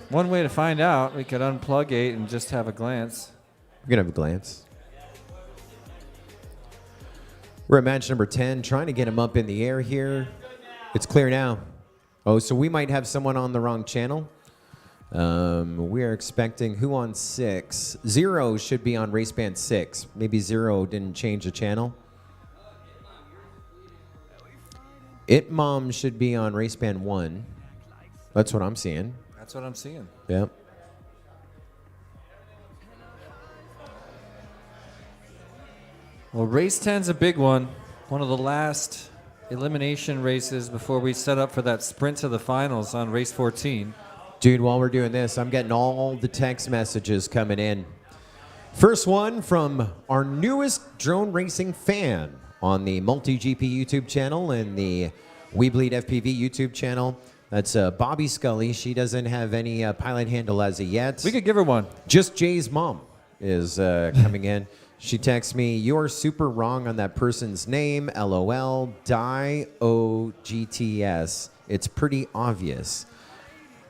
One way to find out, we could unplug 8 and just have a glance. We're going to have a glance. We're at match number 10, trying to get him up in the air here. It's clear now. Oh, so we might have someone on the wrong channel. We are expecting who on 6? 0 should be on Race Band 6. Maybe 0 didn't change the channel. Mom should be on Race Band 1. That's what I'm seeing. That's what I'm seeing. Yep. Well, race 10's a big one. One of the last elimination races before we set up for that sprint to the finals on race 14. Dude, while we're doing this, I'm getting all the text messages coming in. First one from our newest drone racing fan on the Multi-GP YouTube channel and the WeBLEED FPV YouTube channel. That's Bobby Scully. She doesn't have any pilot handle as of yet. We could give her one. Just Jay's mom is coming in. She texts me, "You're super wrong on that person's name. LOL. DIOGTS. It's pretty obvious."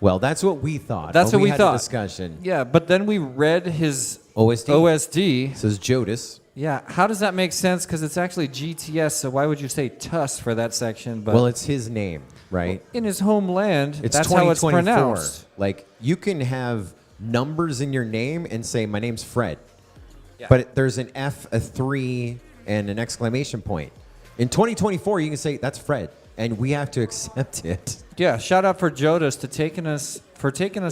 Well, that's what we thought. That's what we had thought. A discussion. Yeah, but then we read his OSD. OSD. Says Jodis. Yeah, how does that make sense? Because it's actually GTS, so why would you say TUS for that section? But Well, it's his name, right? in his homeland, It's that's how it's 2024. pronounced. Like, you can have numbers in your name and say, "My name's Fred." Yeah. But there's an F, a 3, and an exclamation point. In 2024, you can say, "That's Fred," and we have to accept it. Yeah, shout out for Jodis to taking us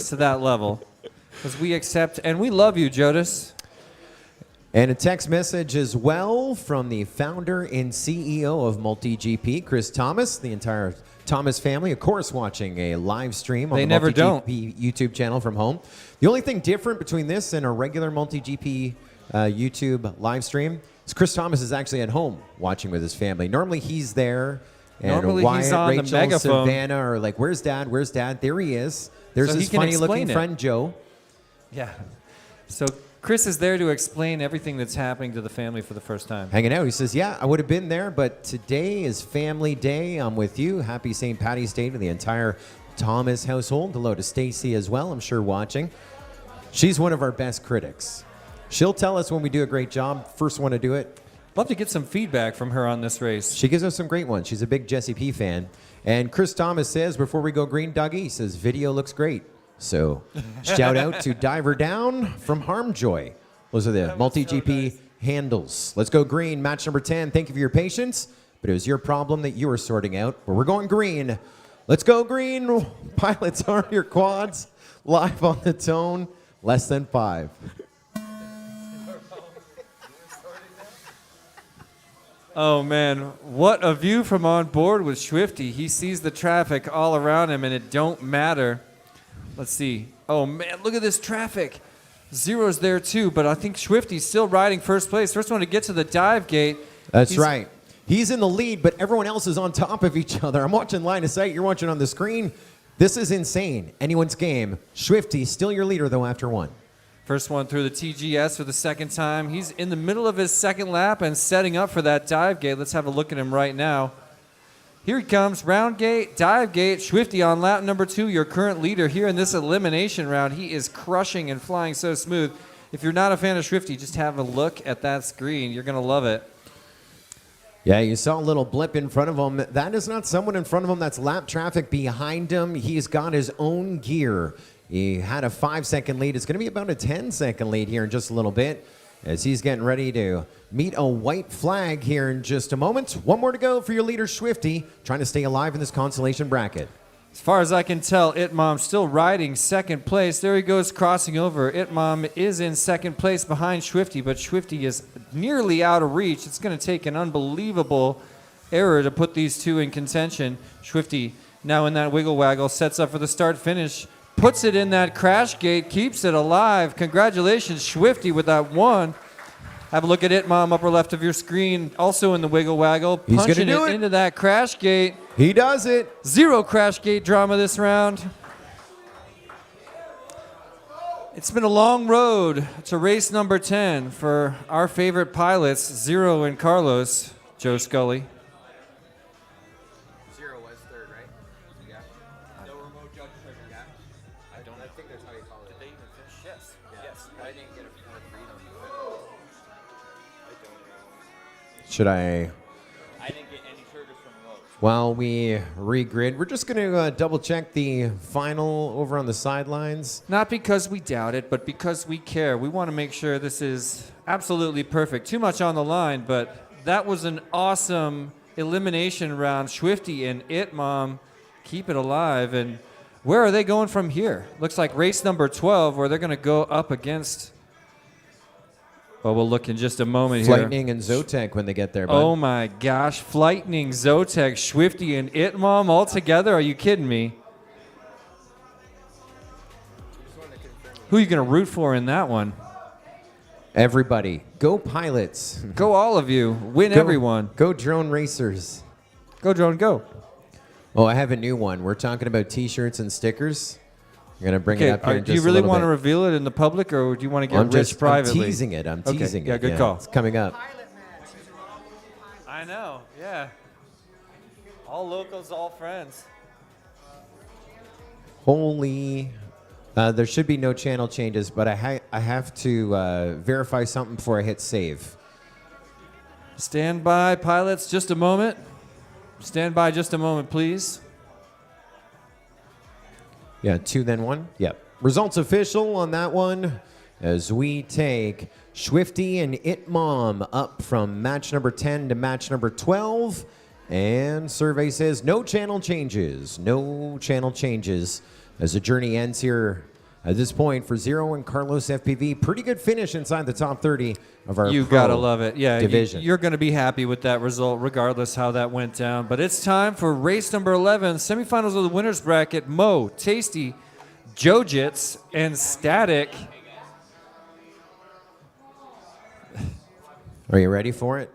to that level, because we accept and we love you, Jodis. And a text message as well from the founder and CEO of Multi-GP, Chris Thomas, the entire Thomas family, of course, watching a live stream on They the never Multi-GP YouTube channel from home. The only thing different between this and a regular Multi-GP YouTube live stream is Chris Thomas is actually at home watching with his family. Normally he's there. And Normally Wyatt, he's on the Rachel, megaphone. Savannah are like, "Where's Dad? Where's Dad?" There he is. There's So he his can funny-looking explain it. friend, Joe. Yeah. So Chris is there to explain everything that's happening to the family for the first time. Hanging out. He says, yeah, I would have been there, but today is family day. I'm with you. Happy St. Patty's Day to the entire Thomas household. Hello to Stacy as well, I'm sure watching. She's one of our best critics. She'll tell us when we do a great job. First one to do it. Love to get some feedback from her on this race. She gives us some great ones. She's a big Jesse P fan. And Chris Thomas says, before we go green, Dougie, he says, video looks great. So shout out to Diver Down from Harmjoy. Those are the multi-GP handles. Let's go green, match number 10. Thank you for your patience, but it was your problem that you were sorting out. But we're going green. Let's go green. Pilots arm your quads. Live on the tone. Less than 5. Oh, man. What a view from on board with Swifty. He sees the traffic all around him, and it don't matter. Let's see. Oh, man, look at this traffic. Zero's there, too, but I think Swifty's still riding first place. First one to get to the dive gate. That's right. He's in the lead, but everyone else is on top of each other. I'm watching line of sight. You're watching on the screen. This is insane. Anyone's game. Swifty, still your leader, though, after one. First one through the TGS for the second time. He's in the middle of his second lap and setting up for that dive gate. Let's have a look at him right now. Here he comes, round gate, dive gate, Swifty on lap number 2, your current leader here in this elimination round. He is crushing and flying so smooth. If you're not a fan of Swifty, just have a look at that screen. You're going to love it. Yeah, you saw a little blip in front of him. That is not someone in front of him. That's lap traffic behind him. He's got his own gear. He had a 5-second lead. It's going to be about a 10-second lead here in just a little bit as he's getting ready to meet a white flag here in just a moment. One more to go for your leader, Swifty, trying to stay alive in this consolation bracket. As far as I can tell, Itmom still riding second place. There he goes crossing over. Itmom is in second place behind Swifty, but Swifty is nearly out of reach. It's going to take an unbelievable error to put these two in contention. Swifty now in that wiggle waggle, sets up for the start finish. Puts it in that crash gate, keeps it alive. Congratulations, Swifty, with that one. Have a look at Itmom, upper left of your screen, also in the wiggle waggle. He's punching gonna do it into that crash gate. He does it. Zero crash gate drama this round. It's been a long road to race number 10 for our favorite pilots, Zero and Carlos. Joe Scully. Zero was third, right? Yeah. No remote judge trigger. Yeah. I think that's how you call it. Did they even finish? Yes. Yes. I didn't get a read on you. I don't know. Should I? I didn't get any triggers from remote. While we regrid, we're just going to double check the final over on the sidelines. Not because we doubt it, but because we care. We want to make sure this is absolutely perfect. Too much on the line, but that was an awesome elimination round. Swifty and Itmom keep it alive. And where are they going from here? Looks like race number 12, where they're going to go up against... Well, we'll look in just a moment here. Lightning and Zotek when they get there, bud. Oh my gosh, Flightning, Zotek, Swifty, and Itmom all together? Are you kidding me? Who are you going to root for in that one? Everybody, go pilots. Go all of you. Win everyone. Go drone racers. Go drone, go. Oh, I have a new one. We're talking about T-shirts and stickers. I'm going to bring it up here in just do you a really little want to bit. reveal it in the public, or do you want to get I'm rich privately? I'm teasing it. I'm Okay, teasing it. yeah, good call. It's coming up. I know, yeah. All locals, all friends. Holy. There should be no channel changes, but I have to verify something before I hit save. Stand by, pilots, just a moment. Stand by just a moment, please. Yeah, 2 then 1. Yep. Results official on that one as we take Swifty and Itmom up from match number 10 to match number 12. And survey says no channel changes. No channel changes as the journey ends here at this point for Zero and Carlos FPV. Pretty good finish inside the top 30 of our You pro gotta love it. Yeah, division. you're gonna be happy with that result, regardless how that went down. But it's time for race number 11, semifinals of the winners bracket. Mo, Tasty, Jojits, and Static. Are you ready for it?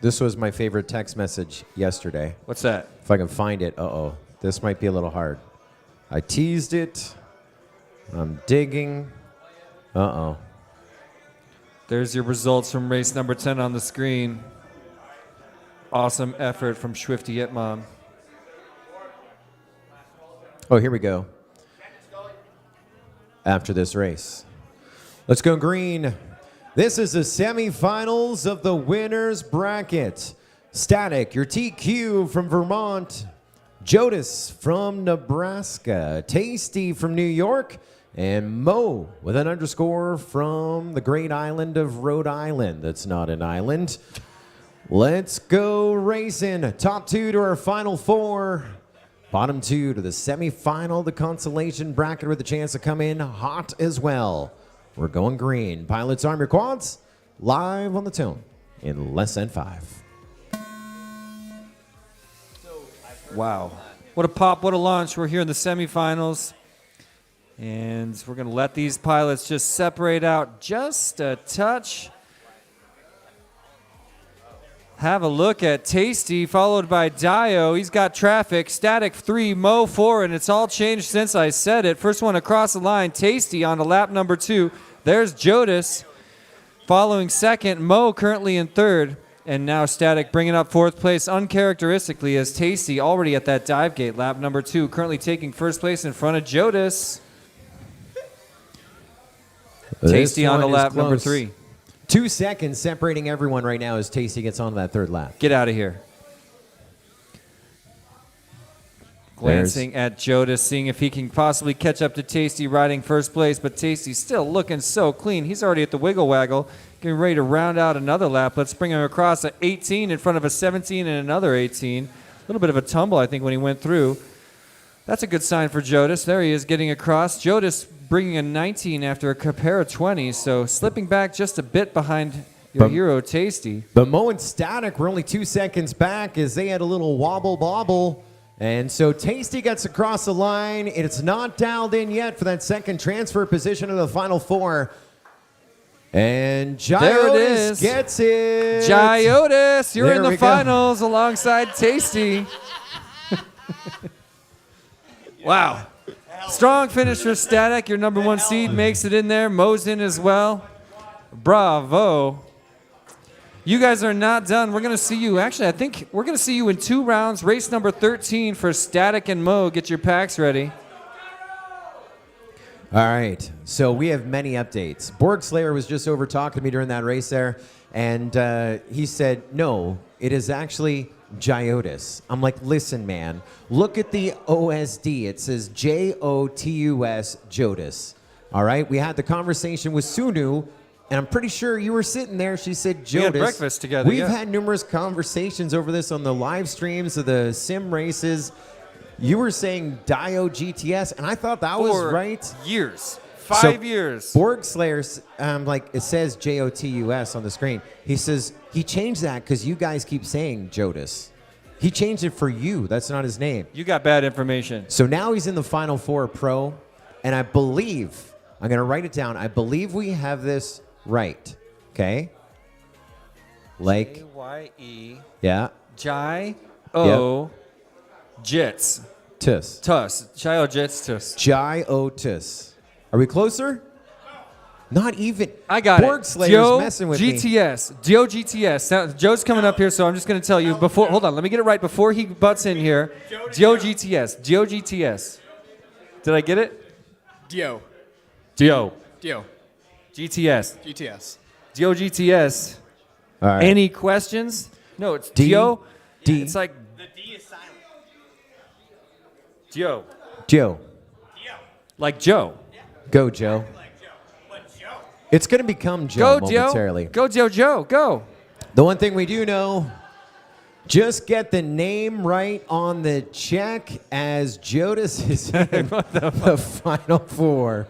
This was my favorite text message yesterday. What's that? If I can find it. Uh-oh. This might be a little hard. I teased it. I'm digging. Uh-oh. There's your results from race number 10 on the screen. Awesome effort from Swifty Itmom. Oh, here we go. After this race. Let's go green. This is the semifinals of the winner's bracket. Static, your TQ from Vermont. Jodis from Nebraska. Tasty from New York. And Mo with an underscore from the great island of Rhode Island. That's not an island. Let's go racing. Top 2 to our final 4. Bottom 2 to the semifinal, the consolation bracket with a chance to come in hot as well. We're going green. Pilots, arm your quads. Live on the tone in less than 5. Wow. What a pop, what a launch. We're here in the semifinals. And we're going to let these pilots just separate out just a touch. Have a look at Tasty, followed by Dio. He's got traffic. Static 3, Mo 4, and it's all changed since I said it. First one across the line, Tasty on to lap number 2. There's Jodis following second. Mo currently in third. And now Static bringing up fourth place uncharacteristically as Tasty already at that dive gate, lap number 2, currently taking first place in front of Jodis. Tasty on to lap number 3. 2 seconds separating everyone right now as Tasty gets on that third lap. Get out of here. Glancing at Jodis, seeing if he can possibly catch up to Tasty riding first place, but Tasty's still looking so clean. He's already at the wiggle waggle, getting ready to round out another lap. Let's bring him across at 18 in front of a 17 and another 18. A little bit of a tumble, I think, when he went through. That's a good sign for Jodis. There he is getting across. Jodis bringing a 19 after a pair of 20s, so slipping back just a bit behind your hero, Tasty. But Mo and Static were only 2 seconds back as they had a little wobble-bobble. And so Tasty gets across the line. It's not dialed in yet for that second transfer position of the final 4. And Jodis gets it. Jodis, you're in the finals alongside Tasty. Wow. Strong finish for Static. Your number 1 seed makes it in there. Mo's in as well. Bravo. You guys are not done. We're going to see you. Actually, I think we're going to see you in 2 rounds. Race number 13 for Static and Mo. Get your packs ready. All right. So we have many updates. Borg Slayer was just over talking to me during that race there. And he said, no, it is actually Jodis. I'm like, listen, man, look at the OSD. It says Jotus, Jodis. All right. We had the conversation with Sunu, and I'm pretty sure you were sitting there. She said Jodis. We had breakfast together. We've had numerous conversations over this on the live streams of the sim races. You were saying Dio GTS, and I thought that was right. Years. 5 years. Borg Slayer, like it says Jotus on the screen. He says he changed that because you guys keep saying Jodis. He changed it for you. That's not his name. You got bad information. So now he's in the Final 4 Pro, and I believe, I'm going to write it down, I believe we have this right. Okay? Like. J-Y-E. Yeah. J-O. Jits. Tus. Jits Tus. Jiotus. Are we closer? Not even. I got Borg it. Slayer's messing with me. Dio GTS. Now, Joe's coming up here, so I'm just going to tell you before. Hold on, let me get it right before he butts in here. Dio GTS. Dio GTS. Did I get it? Dio. GTS. GTS. Dio GTS. All right. Any questions? No, it's Dio. D. It's like The D is silent. Dio. Joe. Like Joe. Go, Joe. It's going to become Joe momentarily. Go, Joe. Go. The one thing we do know, just get the name right on the check as Jodis is in the Final 4.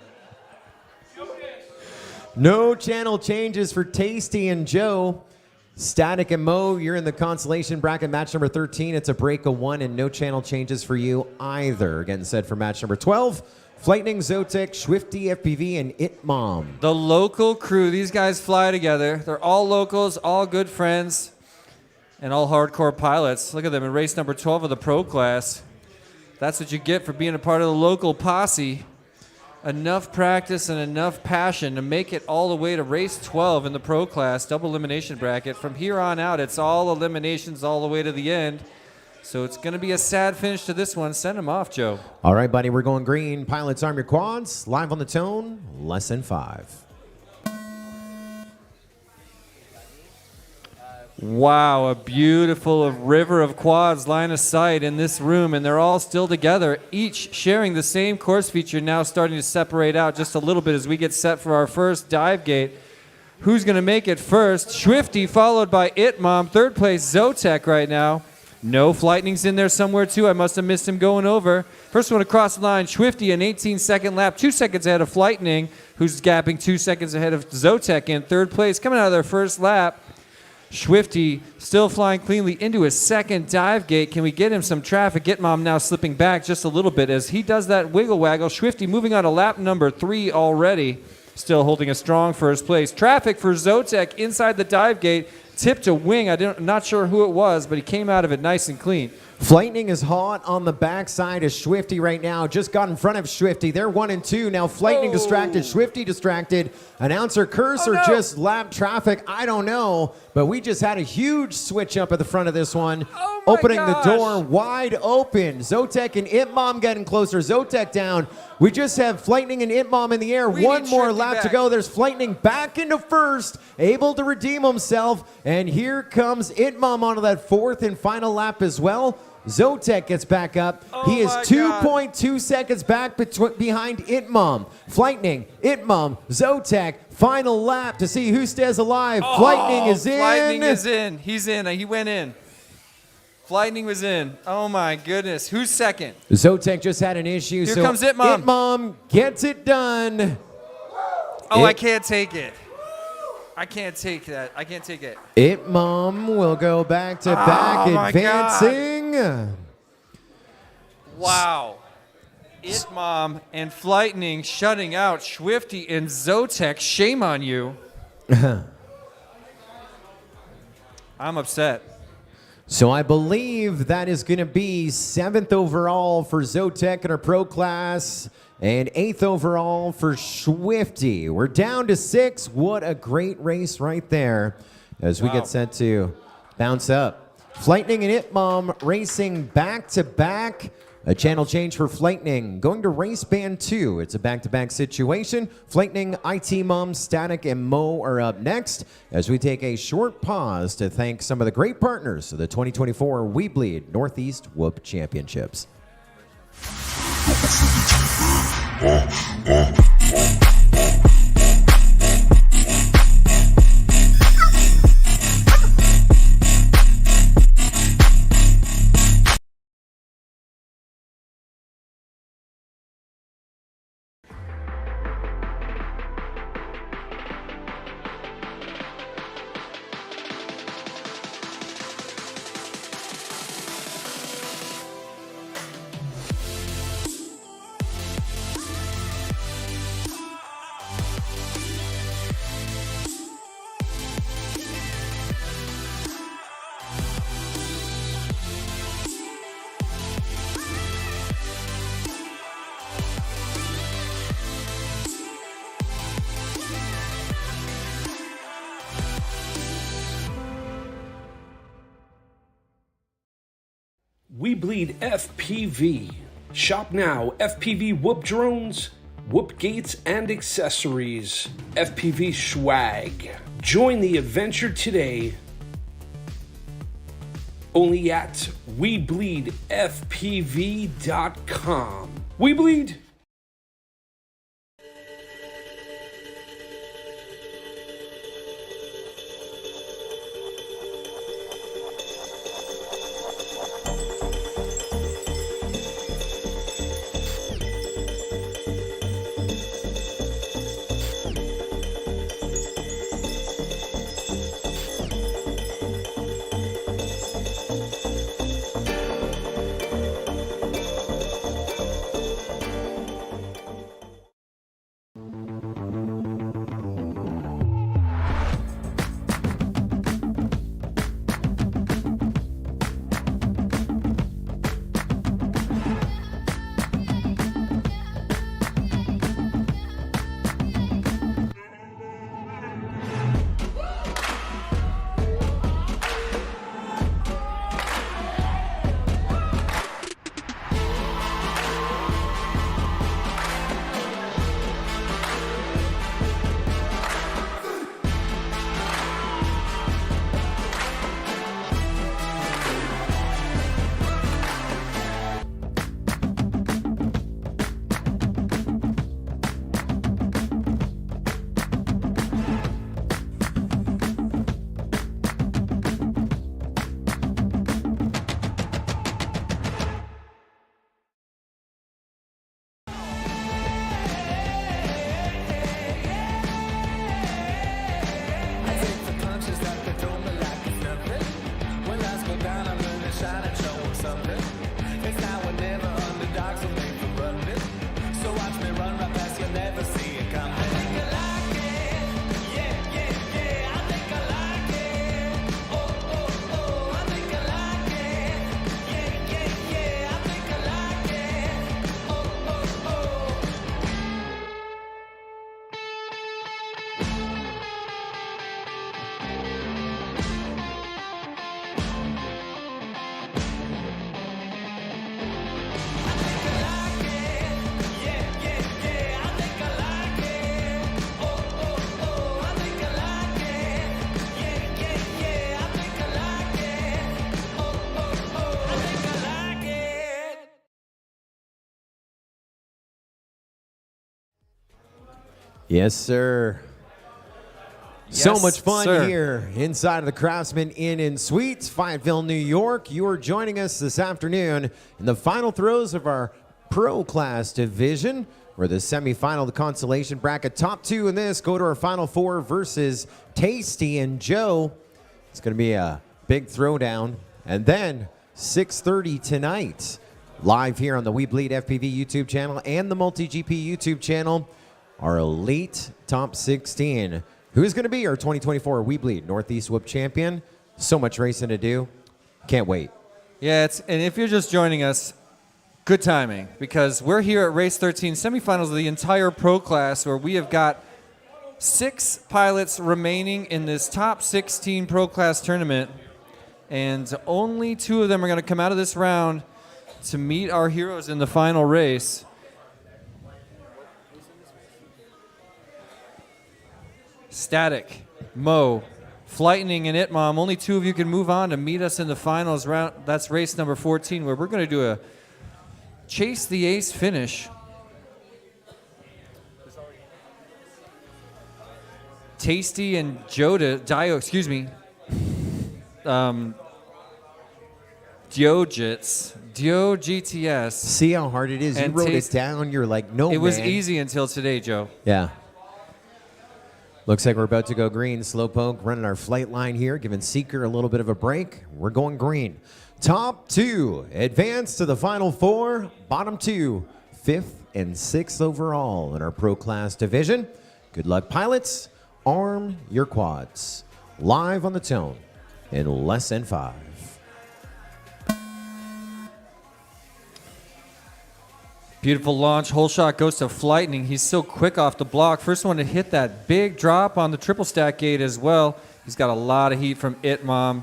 No channel changes for Tasty and Joe. Static and Mo, you're in the consolation bracket, match number 13. It's a break of 1 and no channel changes for you either. Again said for match number 12. Flightning, Zotek, Swifty, FPV, and Itmom. The local crew. These guys fly together. They're all locals, all good friends, and all hardcore pilots. Look at them in race number 12 of the pro class. That's what you get for being a part of the local posse. enough practice and enough passion to make it all the way to race 12 in the pro class double elimination bracket. From here on out, it's all eliminations all the way to the end. So it's going to be a sad finish to this one. Send him off, Joe. All right, buddy, we're going green. Pilots, arm your quads. Live on the tone, lesson 5. Wow, a beautiful river of quads line of sight in this room, and they're all still together, each sharing the same course feature, now starting to separate out just a little bit as we get set for our first dive gate. Who's going to make it first? Swifty, followed by Itmom. Third place, Zotek right now. No, Flightning's in there somewhere too. I must have missed him going over. First one across the line, Swifty, an 18-second lap, 2 seconds ahead of Flightning, who's gapping 2 seconds ahead of Zotek in third place. Coming out of their first lap, Swifty still flying cleanly into his second dive gate. Can we get him some traffic? Itmom now slipping back just a little bit as he does that wiggle waggle. Swifty moving on to lap number 3 already. Still holding a strong first place. Traffic for Zotek inside the dive gate. Tipped a wing. I'm not sure who it was, but he came out of it nice and clean. Flightning is hot on the backside of Swifty right now. Just got in front of Swifty. They're 1 and 2. Now Flightning distracted, Swifty distracted. Announcer curse or just lap traffic, I don't know. But we just had a huge switch up at the front of this one. Opening the door wide open. Zotek and Itmom getting closer. Zotek down. We just have Flightning and Itmom in the air. One more lap to go. There's Flightning back into first, able to redeem himself. And here comes Itmom onto that fourth and final lap as well. Zotek gets back up. He is 2.2 seconds back behind Itmom. Flightning, Itmom, Zotek. Final lap to see who stays alive. Flightning is in. Flightning is in. He's in. He went in. Flightning was in. Oh my goodness. Who's second? Zotek just had an issue. Here comes Itmom. Itmom gets it done. Oh, I can't take it. I can't take that. I can't take it. Itmom will go back to back, advancing. Wow. Itmom and Flightning shutting out Swifty and Zotek. Shame on you. I'm upset. So I believe that is going to be 7th overall for Zotek in our pro class and 8th overall for Swifty. We're down to 6. What a great race right there as we get set to bounce up. Flightning and Itmom racing back to back. A channel change for Flightning going to race band 2. It's a back-to-back situation. Flightning, IT Mom, Static, and Mo are up next as we take a short pause to thank some of the great partners of the 2024 WeBLEED Northeast Whoop Championships. WeBLEED FPV. Shop now. FPV whoop drones, whoop gates, and accessories. FPV swag. Join the adventure today. Only at WeBLEEDFPV.com. WeBLEED. Yes, sir. So Yes, much fun sir. here inside of the Craftsman Inn and Suites, Fayetteville, New York. You are joining us this afternoon in the final throes of our Pro Class division. We're the semifinal, the consolation bracket. Top two in this go to our final four versus Tasty and Joe. It's going to be a big throwdown. And then 6:30 tonight, live here on the WeBLEED FPV YouTube channel and the Multi-GP YouTube channel, our Elite Top 16. Who's going to be our 2024 WeBLEED Northeast Whoop champion? So much racing to do. Can't wait. Yeah, and if you're just joining us, good timing, because we're here at Race 13, semifinals of the entire Pro Class, where we have got 6 pilots remaining in this top 16 Pro Class tournament, and only 2 of them are going to come out of this round to meet our heroes in the final race. Static, Mo, Flightning, and Itmom. Only 2 of you can move on to meet us in the finals round. That's race number 14, where we're going to do a chase the ace finish. Tasty and Dio GTS. See how hard it is? You And wrote it down. You're like, no, It was man. easy until today, Joe. Yeah. Looks like we're about to go green. Slowpoke running our flight line here, giving Seeker a little bit of a break. We're going green. Top 2 advance to the final 4. Bottom 2, 5th and 6th overall in our Pro Class division. Good luck, pilots. Arm your quads. Live on the tone in less than 5. Beautiful launch. Whole shot goes to Flightning. He's so quick off the block. First one to hit that big drop on the triple stack gate as well. He's got a lot of heat from Itmom.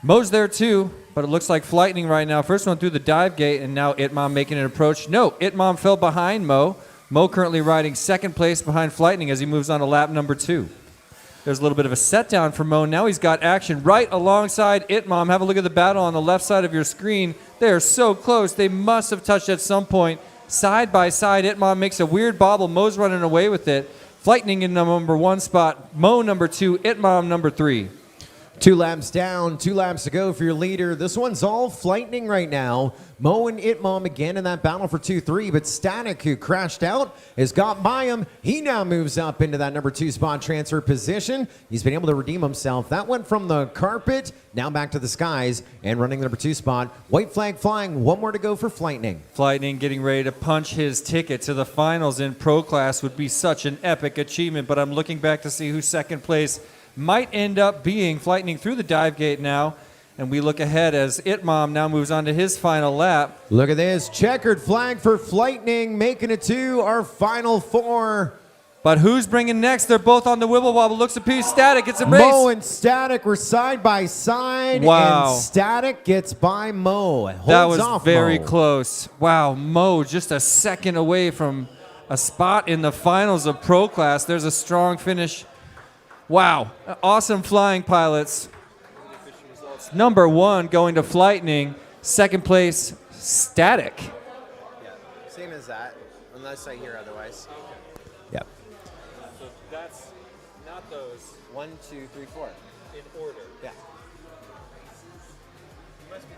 Mo's there too, but it looks like Flightning right now. First one through the dive gate, and now Itmom making an approach. No, Itmom fell behind Mo. Mo currently riding second place behind Flightning as he moves on to lap number 2. There's a little bit of a set down for Mo. Now he's got action right alongside Itmom. Have a look at the battle on the left side of your screen. They are so close. They must have touched at some point. Side by side, Itmom makes a weird bobble. Mo's running away with it. Flightning in the number 1 spot. Mo number 2. Itmom number 3. 2 laps down, 2 laps to go for your leader. This one's all Flightning right now. Mo and Itmom again in that battle for 2-3, but Static, who crashed out, has got by him. He now moves up into that number 2 spot transfer position. He's been able to redeem himself. That went from the carpet, now back to the skies, and running the number 2 spot. White flag flying, 1 more to go for Flightning. Flightning getting ready to punch his ticket to the finals in Pro Class would be such an epic achievement, but I'm looking back to see who second place might end up being. Flightning through the dive gate now, and we look ahead as Itmom now moves on to his final lap. Look at this, checkered flag for Flightning, making it to our final 4. But who's bringing next? They're both on the wibble wobble. Looks at P. Static. It's a race. Mo and Static were side by side. Wow. And Static gets by Mo. Holds That was off very Mo. close. Wow, Mo just a second away from a spot in the finals of Pro Class. There's a strong finish. Wow, awesome flying pilots. Number 1 going to Flightning. Second place, Static. Yeah, same as that, unless I hear otherwise. Yep. So that's not those 1, 2, 3, 4. in order. Yeah.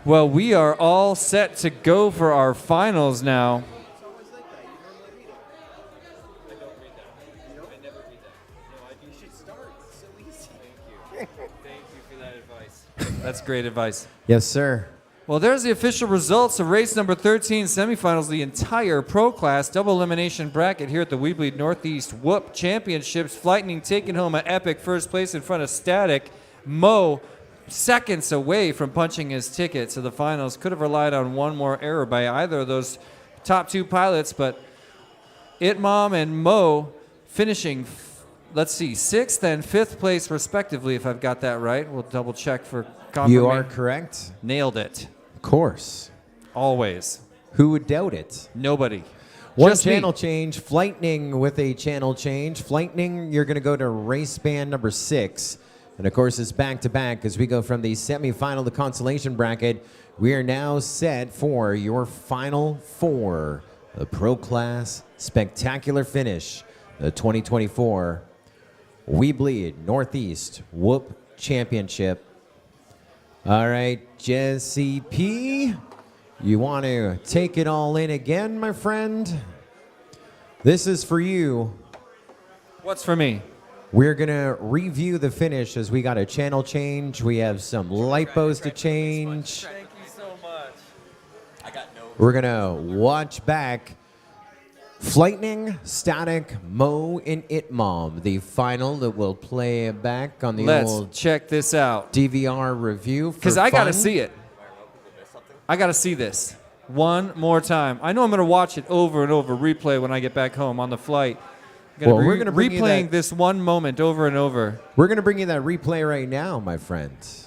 Well, we are all set to go for our finals now. That's great advice. Yes, sir. Well, there's the official results of race number 13, semifinals, the entire Pro Class double elimination bracket here at the WeBLEED Northeast Whoop Championships. Flightning taking home an epic first place in front of Static. Mo seconds away from punching his ticket to the finals. Could have relied on one more error by either of those top 2 pilots, but Itmom and Mo finishing, let's see, 6th and 5th place respectively, if I've got that right. We'll double check for confirmation. You are correct. Nailed it. Of course. Always. Who would doubt it? Nobody. One Just me. channel change. Flightning with a channel change. Flightning, you're going to go to race band number 6. And of course, it's back-to-back as we go from the semifinal to consolation bracket. We are now set for your final 4. The Pro Class spectacular finish. the 2024 We Bleed Northeast Whoop Championship. All right, Jesse P, you want to take it all in again, my friend? This is for you. What's for me? We're going to review the finish as we got a channel change. We have some lipos to change. Thank you so much. I got no. We're going to watch back Flightning, Static, Mo, and Itmom, the final that will play back on the Let's old check this out. DVR review. Because I got to see it. I got to see this one more time. I know I'm going to watch it over and over, replay when I get back home on the flight. Well, we're gonna bring you replaying that- this one moment over and over. We're going to bring you that replay right now, my friends.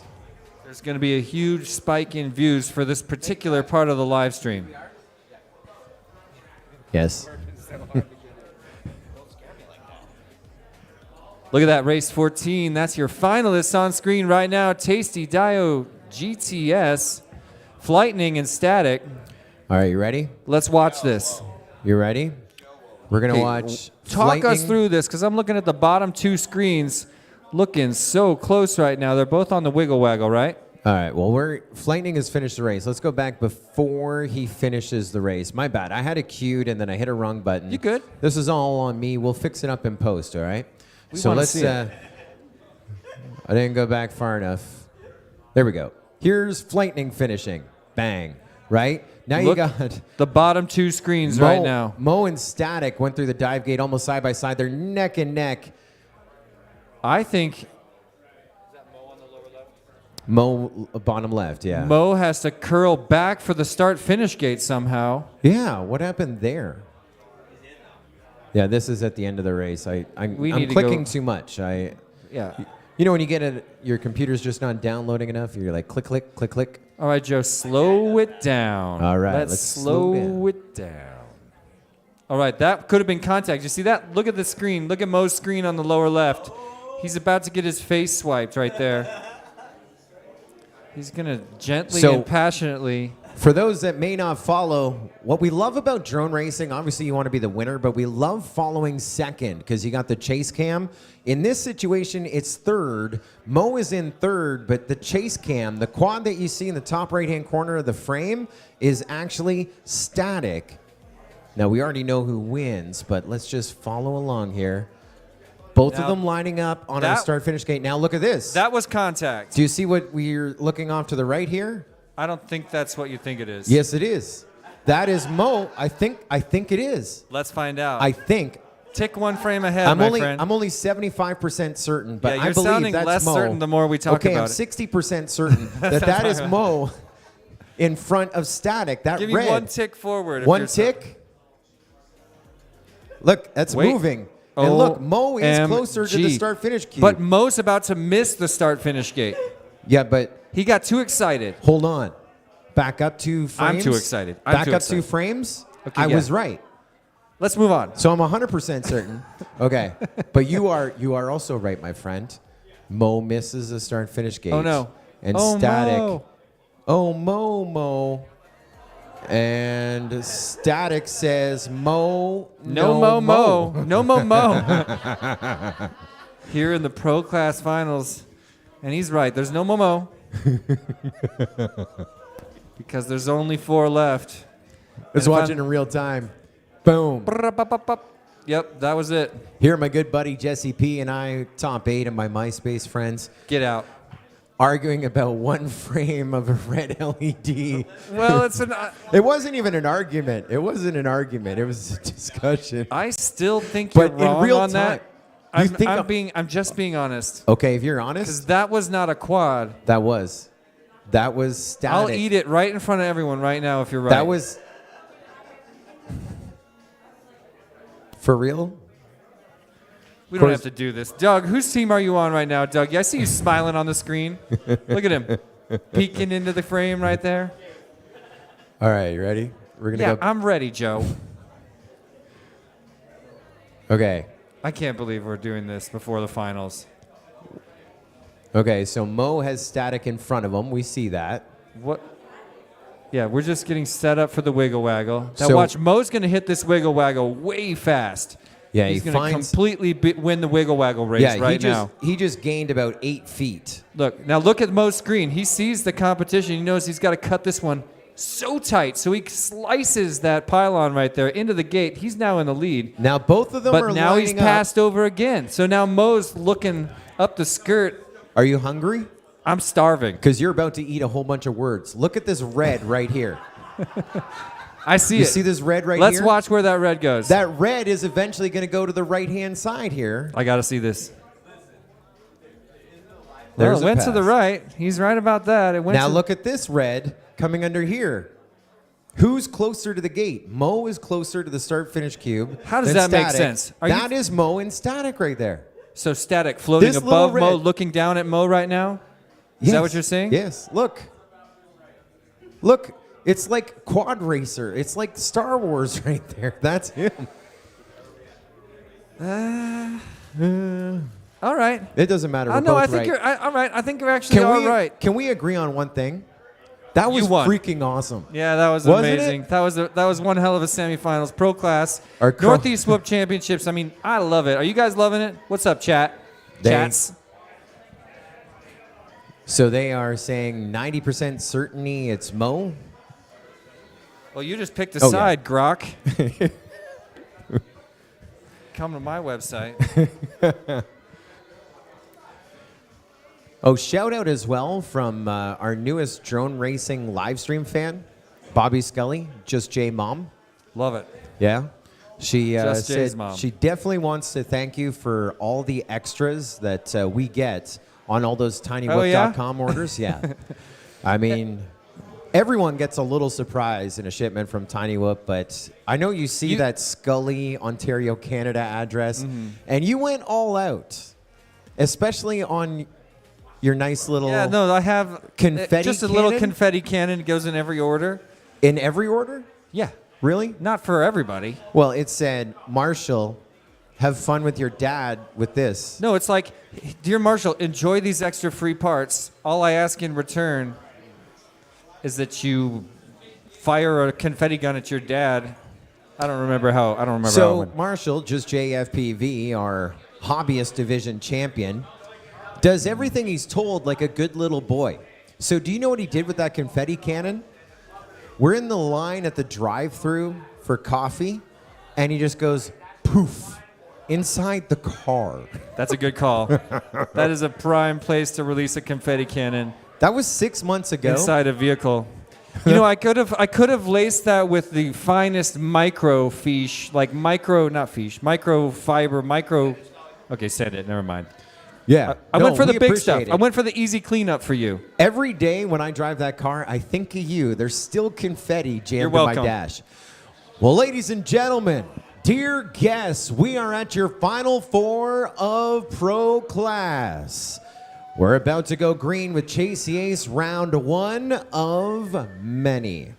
There's going to be a huge spike in views for this particular part of the live stream. Yes. Look at that, race 14. That's your finalists on screen right now. Tasty, Dio, GTS, Flightning, and Static. All right, you ready? Let's watch this. You ready? We're going to Okay, watch Talk us Flightning. through this, because I'm looking at the bottom two screens, looking so close right now. They're both on the wiggle waggle, right? All right, well, Flightning has finished the race. Let's go back before he finishes the race. My bad. I had it queued, and then I hit a wrong button. You good? This is all on me. We'll fix it up in post, all right? We wanna see it. I didn't go back far enough. There we go. Here's Flightning finishing. Bang. Right? Now you Look, got the bottom two screens Mo, right now. Mo and Static went through the dive gate almost side by side. They're neck and neck. I think Mo, bottom left, yeah. Mo has to curl back for the start-finish gate somehow. Yeah, what happened there? Yeah, this is at the end of the race. I'm need to clicking go- too much. Yeah. You know when you get it, your computer's just not downloading enough. You're like click, click, click, click. All right, Joe, slow it down. All right, let's slow slow it down. All right, that could have been contact. You see that? Look at the screen. Look at Mo's screen on the lower left. He's about to get his face swiped right there. He's going to gently So- and passionately. For those that may not follow, what we love about drone racing, obviously you want to be the winner, but we love following second because you got the chase cam. In this situation, it's third. Mo is in third, but the chase cam, the quad that you see in the top right-hand corner of the frame, is actually Static. Now, we already know who wins, but let's just follow along here. Both Now, of them lining up on our that- start-finish gate. Now, look at this. That was contact. Do you see what we're looking off to the right here? I don't think that's what you think it is. Yes, it is. That is Mo. I think it is. Let's find out. I think. Tick one frame ahead, I'm my only friend. 75% certain, but Yeah, I you're believe sounding that's less Mo. certain the more we talk okay, about I'm it. 60% certain that is Mo in front of Static. That Give me red. one tick forward. if One you're tick. Look, that's Wait. moving. And look, Mo is OMG. closer to the start-finish cue. But Mo's about to miss the start-finish gate. yeah, but He got too excited. hold on. Back up 2 frames. I'm too excited. I'm Back too up excited. 2 frames. Okay, I yeah. was right. Let's move on. So I'm 100% certain. Okay, but you are also right, my friend. Mo misses the start finish gate. Oh, no. And Oh, Static. Mo. Oh, Mo. And Static says Mo. No Mo. Here in the pro class finals. And he's right. There's no Momo. Because there's only 4 left. Let's And if watch it I'm- in real time. Boom. Yep, that was it. Here, my good buddy Jesse P and I, top 8 of my MySpace friends, Get out. arguing about 1 frame of a red LED. Well, it's an. It wasn't even an argument. It wasn't an argument. It was a discussion. I still think you're But in wrong real on time, that. you think I'm just being honest. Okay, if you're Because honest, that was not a quad. that was Static. I'll eat it right in front of everyone right now if you're right. That was for real. We don't course- have to do this. Doug, whose team are you on right now, Doug? Yeah, I see you smiling on the screen. Look at him. Peeking into the frame right there. All right, you ready? We're gonna Yeah, go. I'm ready, Joe. Okay. I can't believe we're doing this before the finals. Okay, so Mo has Static in front of him. We see that. What? Yeah, we're just getting set up for the wiggle waggle. Now So- watch, Mo's going to hit this wiggle waggle way fast. Yeah, He's he going to finds. completely win the wiggle waggle race Yeah, right now. he just gained about 8 feet. Look at Mo's screen. He sees the competition. He knows he's got to cut this one so tight. So he slices that pylon right there into the gate. He's now in the lead. Now both of them are But now he's lining up. passed over again. So now Mo's looking up the skirt. Are you hungry? I'm starving. Because you're about to eat a whole bunch of words. Look at this red right here. I see You it. see this red right Let's here? watch where that red goes. That red is eventually going to go to the right-hand side here. I got to see this. There's Well, it a went to the pass. right. He's right about that. It went Now to look at this red coming under here. Who's closer to the gate? Mo is closer to the start-finish cube. How does than that make Static. sense? Are you- That is Mo and Static right there. So Static floating This above little Mo, red- looking down at Mo right now? Is that Yes. what you're saying? Yes. Look. Look. It's like Quad Racer. It's like Star Wars right there. That's him. All right. It doesn't matter. We're No, both I think right. you're all right. I think you're actually all right. Can we agree on one thing? That was won. freaking awesome. Yeah, that was Wasn't amazing. it? That was one hell of a semifinals. Pro class. Our Northeast Whoop Championships. I mean, I love it. Are you guys loving it? What's up, chat? Chats. So they are saying 90% certainty it's Mo. Well, you just picked a Oh, yeah. side, Grok. Come to my website. Oh, shout out as well from our newest drone racing live stream fan, Bobby Scully, Just J Mom. Love it. Yeah. She Just J's said mom. she definitely wants to thank you for all the extras that we get on all those tinywhoop.com orders. Yeah. I mean, everyone gets a little surprise in a shipment from Tiny Whoop, but I know you see that Scully, Ontario, Canada address, and you went all out, especially on your nice little Yeah, no, I have confetti just a little cannon? confetti cannon. It goes in every order. In every order? Yeah. Really? Not for everybody. Well, it said, Marshall, have fun with your dad with this. No, it's like, dear Marshall, enjoy these extra free parts. All I ask in return is that you fire a confetti gun at your dad. I don't remember how. I don't remember how it So went. Marshall, just JFPV, our hobbyist division champion, does everything he's told like a good little boy. So do you know what he did with that confetti cannon? We're in the line at the drive-thru for coffee, and he just goes poof inside the car. That's a good call. That is a prime place to release a confetti cannon That was 6 months ago. inside a vehicle. You know, I could have laced that with the finest microfiche, like microfiber. Okay, said it. Never mind. Yeah. I No, went for the we big stuff. appreciate it. I went for the easy cleanup for you. Every day when I drive that car, I think of you. There's still confetti jammed You're in my welcome. dash. Well, ladies and gentlemen, dear guests, we are at your final four of Pro Class. We're about to go green with Chase the Ace, round one of many.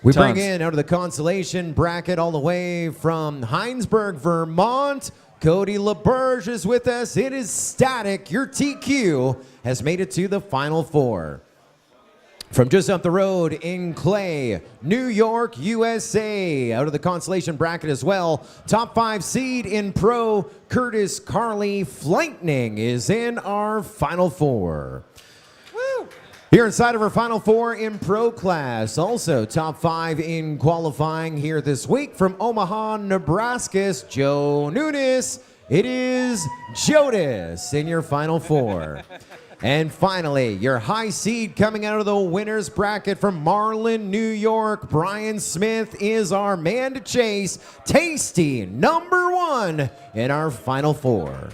We bring Tons. in out of the Consolation bracket all the way from Heinsberg, Vermont. Cody LaBerge is with us. It is Static. Your TQ has made it to the final four. From just up the road in Clay, New York, USA, out of the Consolation bracket as well. Top 5 seed in Pro, Curtis Carley Flightning is in our final four. Here inside of our final four in Pro Class, also top 5 in qualifying here this week from Omaha, Nebraska, Joe Nunes. It is Jodas in your final four. And finally, your high seed coming out of the winner's bracket from Marlin, New York, Brian Smith is our man to chase. Tasty number 1 in our final four.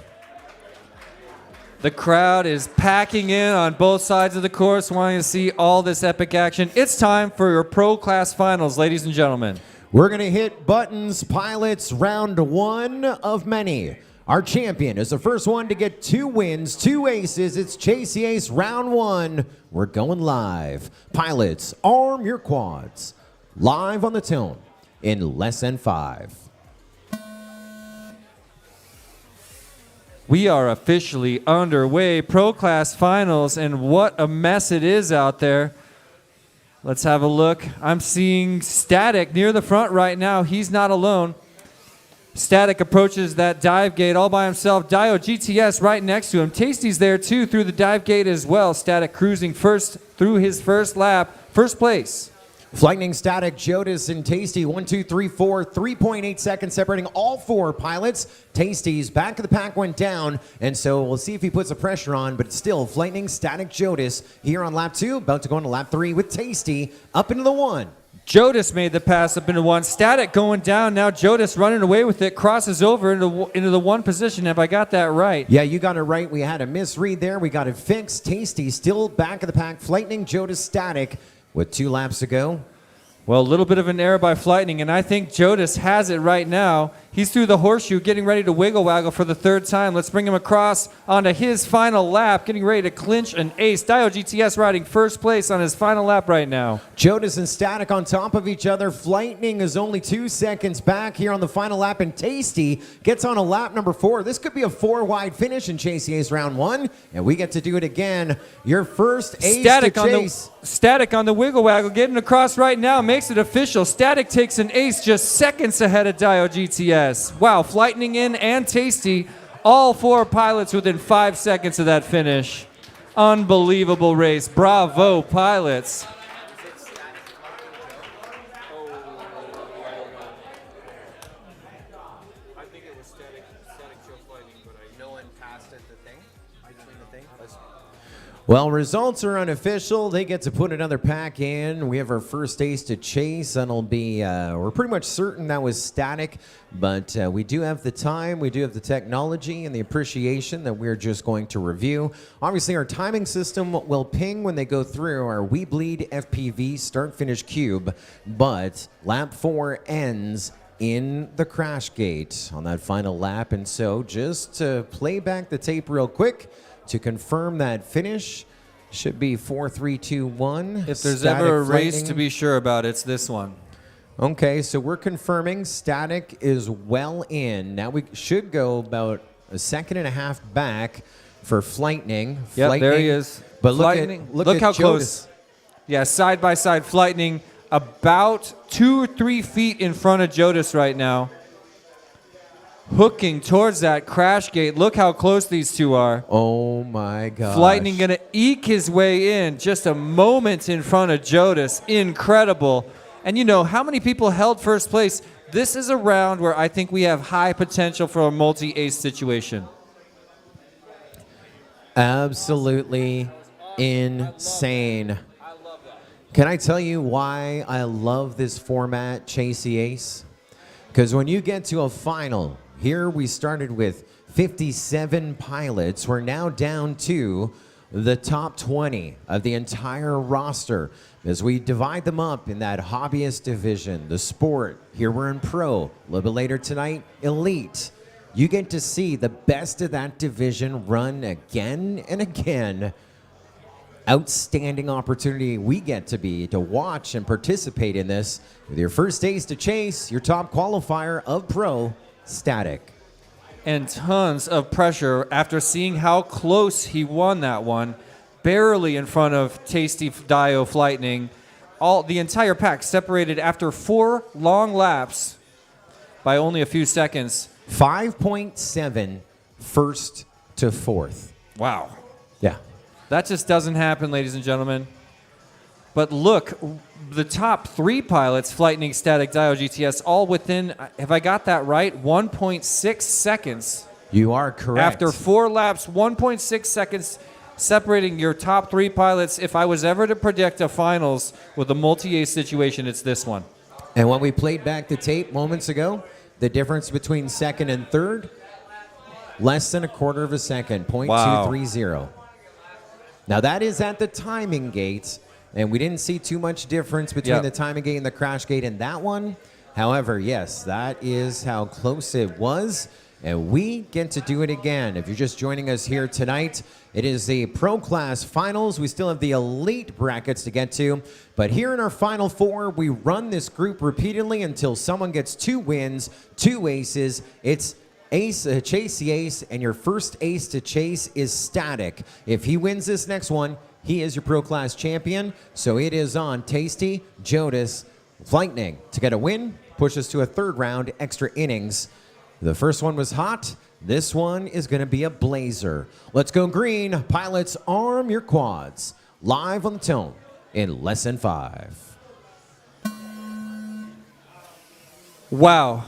The crowd is packing in on both sides of the course, wanting to see all this epic action. It's time for your Pro Class Finals, ladies and gentlemen. We're going to hit buttons, pilots, round one of many. Our champion is the first one to get 2 wins, 2 aces. It's Chase the Ace, round one. We're going live. Pilots, arm your quads. Live on the tone in less than 5. We are officially underway. Pro Class Finals, and what a mess it is out there. Let's have a look. I'm seeing Static near the front right now. He's not alone. Static approaches that dive gate all by himself. Dio GTS right next to him. Tasty's there too through the dive gate as well. Static cruising first through his first lap. First place. Lightning, Static, Jodas, and Tasty. 1, 2, 3, 4. 3.8 seconds separating all 4 pilots. Tasty's back of the pack went down, and so we'll see if he puts the pressure on, but still, Lightning, Static, Jodas here on lap 2. About to go into lap 3 with Tasty up into the 1. Jodas made the pass up into 1. Static going down. Now Jodas running away with it. Crosses over into the 1 position. Have I got that right? Yeah, you got it right. We had a misread there. We got it fixed. Tasty still back of the pack. Lightning, Jodas, Static with 2 laps to go. Well, a little bit of an error by Lightning, and I think Jodas has it right now. He's through the horseshoe, getting ready to wiggle waggle for the 3rd time. Let's bring him across onto his final lap, getting ready to clinch an ace. Dio GTS riding first place on his final lap right now. Jodas and Static on top of each other. Lightning is only 2 seconds back here on the final lap, and Tasty gets on a lap number 4. This could be a 4-wide finish in Chase the Ace round 1, and we get to do it again. Your first ace Static to on Chase. Static on the wiggle waggle, getting across right now, makes it official. Static takes an ace just seconds ahead of Dio GTS. Wow, Lightning in and Tasty, all 4 pilots within 5 seconds of that finish. Unbelievable race. Bravo, pilots. I think it was static choke lightning, but no one passed it the thing between the thing. Well, results are unofficial. They get to put another pack in. We have our first ace to Chase. That'll be, we're pretty much certain that was Static, but we do have the time, we do have the technology and the appreciation that we're just going to review. Obviously, our timing system will ping when they go through our WeBLEED FPV start-finish cube, but lap 4 ends in the crash gate on that final lap. And so just to play back the tape real quick, to confirm that finish, should be 4, 3, 2, 1. If there's ever a race to be sure about, it's this one. Okay, so we're confirming Static is well in. Now we should go about a 1.5 seconds back for Lightning. Yep, there he is. But look at how Jodas. close. Yeah, side by side, Lightning about 2 or 3 feet in front of Jodas right now. Hooking towards that crash gate. Look how close these two are. Oh my God. Lightning gonna eke his way in, just a moment in front of Jodas. Incredible. And you know, how many people held first place? This is a round where I think we have high potential for a multi-ace situation. Absolutely insane. Can I tell you why I love this format, Chase the Ace? Because when you get to a final, here we started with 57 pilots. We're now down to the top 20 of the entire roster as we divide them up in that hobbyist division, the sport. Here we're in pro. A little bit later tonight, elite. You get to see the best of that division run again and again. Outstanding opportunity we get to watch and participate in this with your first ace to Chase, your top qualifier of pro, Static. And tons of pressure after seeing how close he won that one. Barely in front of Tasty Dio Lightning. The entire pack separated after 4 long laps by only a few seconds. 5.7 first to fourth. Wow. Yeah. That just doesn't happen, ladies and gentlemen. But look, the top 3 pilots, Lightning, Static, Dio, GTS, all within, have I got that right? 1.6 seconds. You are correct. After 4 laps, 1.6 seconds separating your top 3 pilots. If I was ever to predict a finals with a multi-ace situation, it's this one. And when we played back the tape moments ago, the difference between second and third, less than 1/4 second, 0.230. Now that is at the timing gate, and we didn't see too much difference between the timing gate and the crash gate in that one. However, yes, that is how close it was, and we get to do it again. If you're just joining us here tonight, it is the Pro Class Finals. We still have the Elite brackets to get to, but here in our Final 4, we run this group repeatedly until someone gets 2 wins, 2 aces. It's Ace, Chase the Ace, and your first ace to Chase is Static. If he wins this next one, he is your Pro Class champion. So it is on Tasty, Jodas, Lightning to get a win, push us to a 3rd round, extra innings. The first one was hot. This one is going to be a blazer. Let's go green. Pilots, arm your quads. Live on the tone in less than 5. Wow.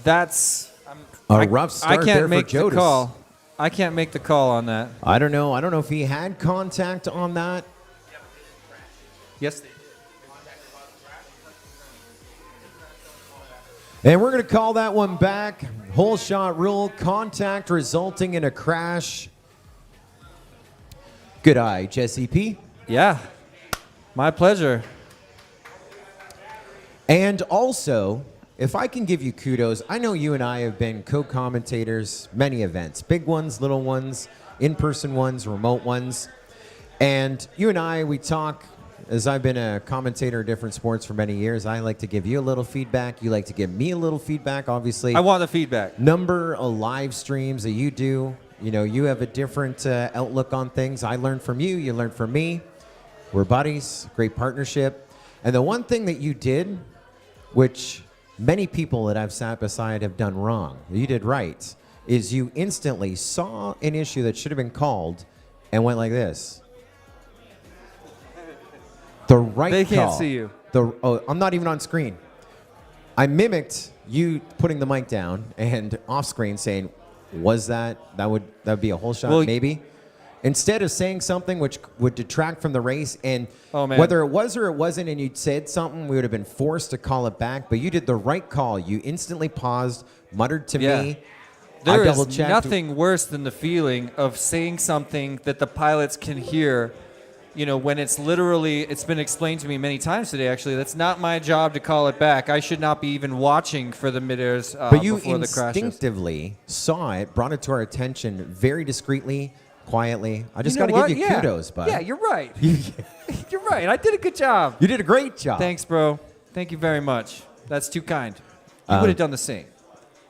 That's A rough start I there can't for make Jodas. the call. I can't make the call on that. I don't know. I don't know if he had contact on that. Yes. And we're going to call that one back. Hole shot rule, contact resulting in a crash. Good eye, Jesse P. Yeah. My pleasure. And also, if I can give you kudos, I know you and I have been co-commentators many events, big ones, little ones, in-person ones, remote ones. And you and I, we talk, as I've been a commentator of different sports for many years, I like to give you a little feedback. You like to give me a little feedback, obviously. I want the feedback. Number of live streams that you do, you know, you have a different outlook on things. I learn from you, you learn from me. We're buddies, great partnership. And the one thing that you did, which many people that I've sat beside have done wrong, you did right, is you instantly saw an issue that should have been called and went like this. The right They can't call. see you. I'm not even on screen. I mimicked you putting the mic down and off screen saying, was that would be a hole shot, Well, maybe? Instead of saying something which would detract from the race, and Oh, man. whether it was or it wasn't, and you'd said something, we would have been forced to call it back. But you did the right call. You instantly paused, muttered to Yeah. me. There I is double-checked. nothing worse than the feeling of saying something that the pilots can hear, you know, when it's been explained to me many times today, actually, that's not my job to call it back. I should not be even watching for the mid-airs But you before the crashes. instinctively saw it, brought it to our attention very discreetly, quietly. I just You know got to what? give you Yeah. kudos, bud. Yeah, you're right. You're right. I did a good job. You did a great job. Thanks, bro. Thank you very much. That's too kind. You would have done the same.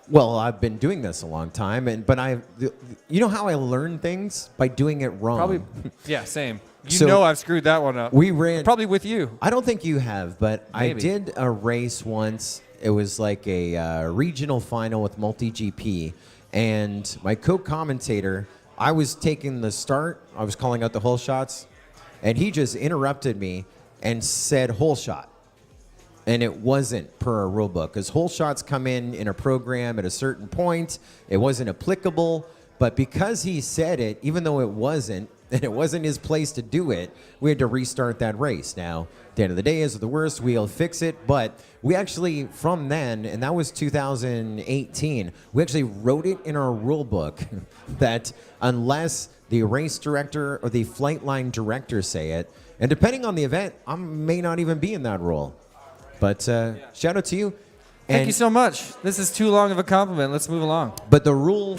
Well, I've been doing this a long time, you know how I learn things? By doing it wrong. Probably. Yeah, same. You So, know I've screwed that one up. we ran- Probably with you. I don't think you have, but I Maybe. did a race once. It was like a regional final with multi-GP, and my co-commentator, I was taking the start. I was calling out the hole shots, and he just interrupted me and said hole shot. And it wasn't per a rule book, because hole shots come in a program at a certain point. It wasn't applicable, but because he said it, even though it wasn't, and it wasn't his place to do it, we had to restart that race. Now, at the end of the day, is the worst, we'll fix it. But we actually, from then, and that was 2018, we actually wrote it in our rule book that unless the race director or the flight line director say it, and depending on the event, I may not even be in that role. But shout out to you. Thank you so much. This is too long of a compliment. Let's move along. But the rule,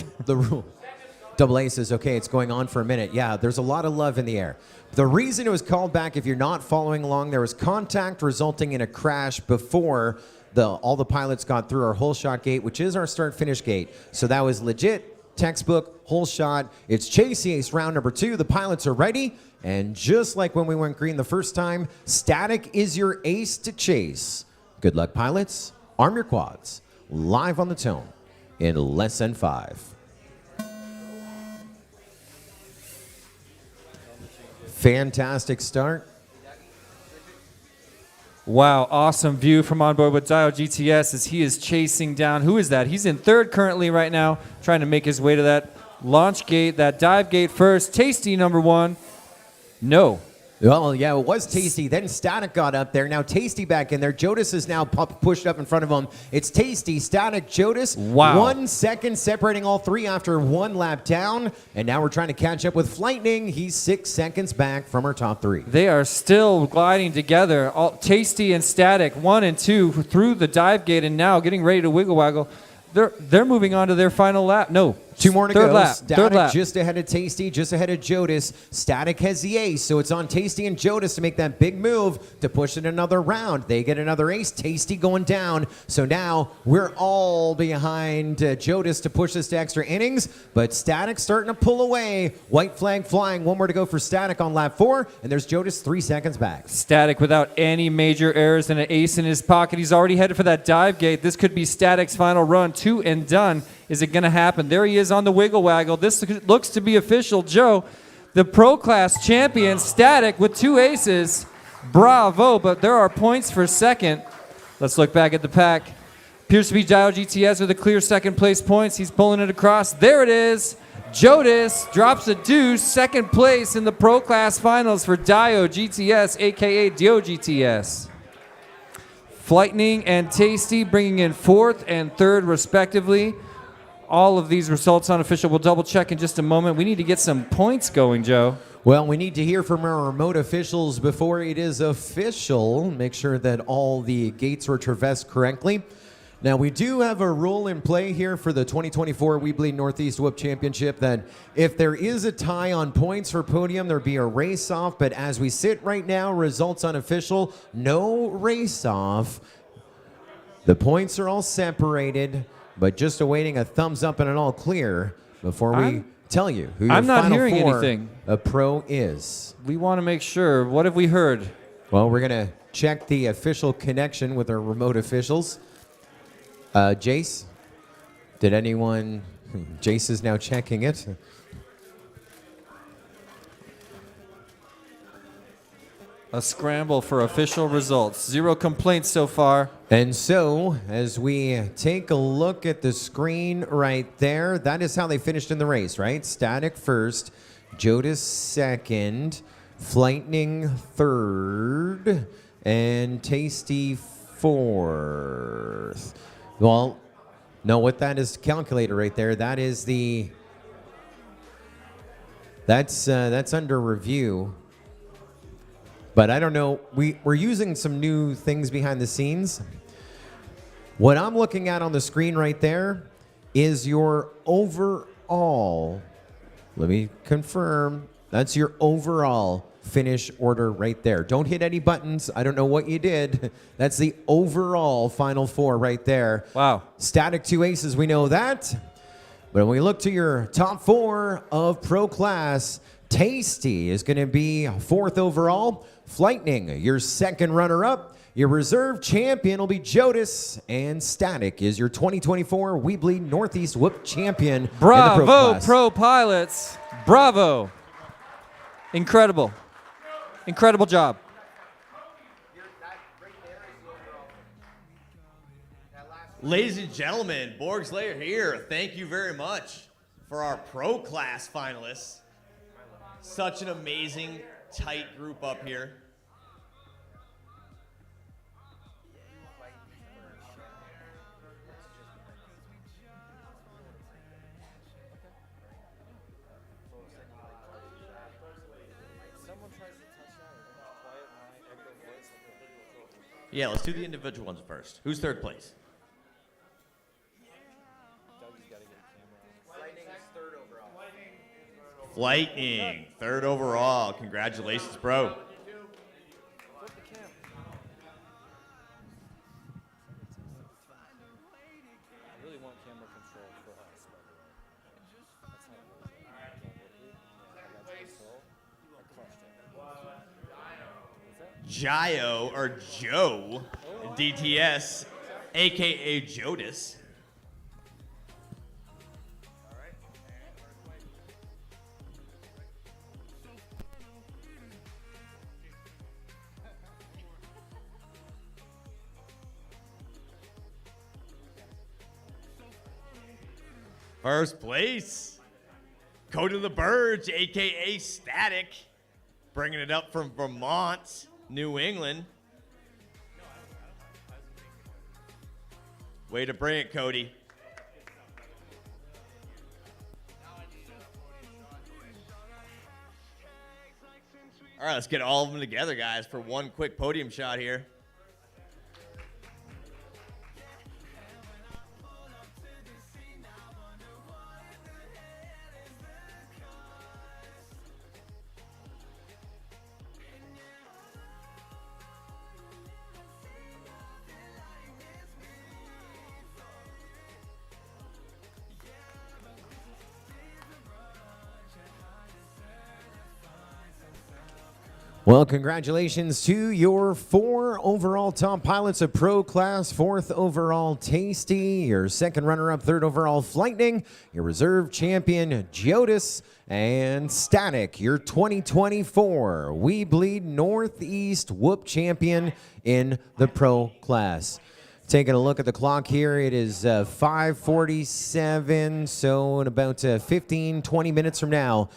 Double A says, okay, it's going on for a minute. Yeah, there's a lot of love in the air. The reason it was called back, if you're not following along, there was contact resulting in a crash before all the pilots got through our hole shot gate, which is our start-finish gate. So that was legit, textbook, hole shot. It's Chase Ace round number 2. The pilots are ready. And just like when we went green the first time, static is your ace to chase. Good luck, pilots. Arm your quads. Live on the tone in less than 5. Fantastic start. Wow, awesome view from on board with Dio GTS as he is chasing down. Who is that? He's in third currently right now, trying to make his way to that launch gate, that dive gate first. Tasty number 1. No. Well, yeah, it was Tasty. Then Static got up there. Now Tasty back in there. Jodas is now pushed up in front of him. It's Tasty, Static, Jodas. Wow. 1 second separating all three after 1 lap down. And now we're trying to catch up with Flightning. He's 6 seconds back from our top 3. They are still gliding together. Tasty and Static, 1 and 2 through the dive gate and now getting ready to wiggle waggle. They're moving on to their final lap. No, 2 more to Third go. lap. Static Third lap. just ahead of Tasty, just ahead of Jodis. Static has the ace, so it's on Tasty and Jodis to make that big move to push it another round. They get another ace. Tasty going down. So now we're all behind Jodis to push this to extra innings, but Static starting to pull away. White flag flying. 1 more to go for Static on lap 4, and there's Jodis 3 seconds back. Static without any major errors and an ace in his pocket. He's already headed for that dive gate. This could be Static's final run. 2 and done. Is it going to happen? There he is on the wiggle waggle. This looks to be official. Joe, the Pro Class champion, Static with 2 aces. Bravo, but there are points for second. Let's look back at the pack. Appears to be Dio GTS with a clear second place points. He's pulling it across. There it is. Jodis drops a deuce. Second place in the Pro Class finals for Dio GTS, a.k.a. Dio GTS. Flightning and Tasty bringing in 4th and 3rd respectively. All of these results unofficial. We'll double check in just a moment. We need to get some points going, Joe. Well, we need to hear from our remote officials before it is official. Make sure that all the gates were traversed correctly. Now, we do have a rule in play here for the 2024 WeBLEED Northeast Whoop Championship that if there is a tie on points for Podium, there'd be a race-off. But as we sit right now, results unofficial, no race-off. The points are all separated, but just awaiting a thumbs up and an all clear before we tell you who your I'm not final hearing 4 anything. a pro is. We want to make sure. What have we heard? Well, we're going to check the official connection with our remote officials. Jace, did anyone... Jace is now checking it. A scramble for official results. 0 complaints so far. And so, as we take a look at the screen right there, that is how they finished in the race, right? Static first, Jodis second, Flightning third, and Tasty fourth. Well, no, what that is calculated right there, that is the... That's under review. But I don't know, we're using some new things behind the scenes. What I'm looking at on the screen right there is your overall, let me confirm, that's your overall finish order right there. Don't hit any buttons. I don't know what you did. That's the overall final 4 right there. Wow. Static 2 aces, we know that. But when we look to your top 4 of Pro Class, Tasty is going to be 4th overall. Flightning, your 2nd runner-up. Your reserve champion will be Jodis. And Static is your 2024 WeBLEED Northeast Whoop champion. Bravo, in the Pro Class. Pro Pilots. Bravo. Incredible. Incredible job. Ladies and gentlemen, Borg Slayer here. Thank you very much for our Pro Class finalists. Such an amazing, tight group up here. Yeah, let's do the individual ones first. Who's 3rd place? Lightning, 3rd overall. Congratulations, bro. Gio, or Joe, DTS, a.k.a. Jodis. First place, Code of the Birds, a.k.a. Static, bringing it up from Vermont, New England. Way to bring it, Cody. All right, let's get all of them together, guys, for one quick podium shot here. Well, congratulations to your 4 overall top pilots of Pro Class, 4th overall Tasty, your 2nd runner-up, 3rd overall Flightning, your reserve champion Jodis, and Static, your 2024 We Bleed Northeast Whoop champion in the Pro Class. Taking a look at the clock here, it is 5:47, so in about 15, 20 minutes from now,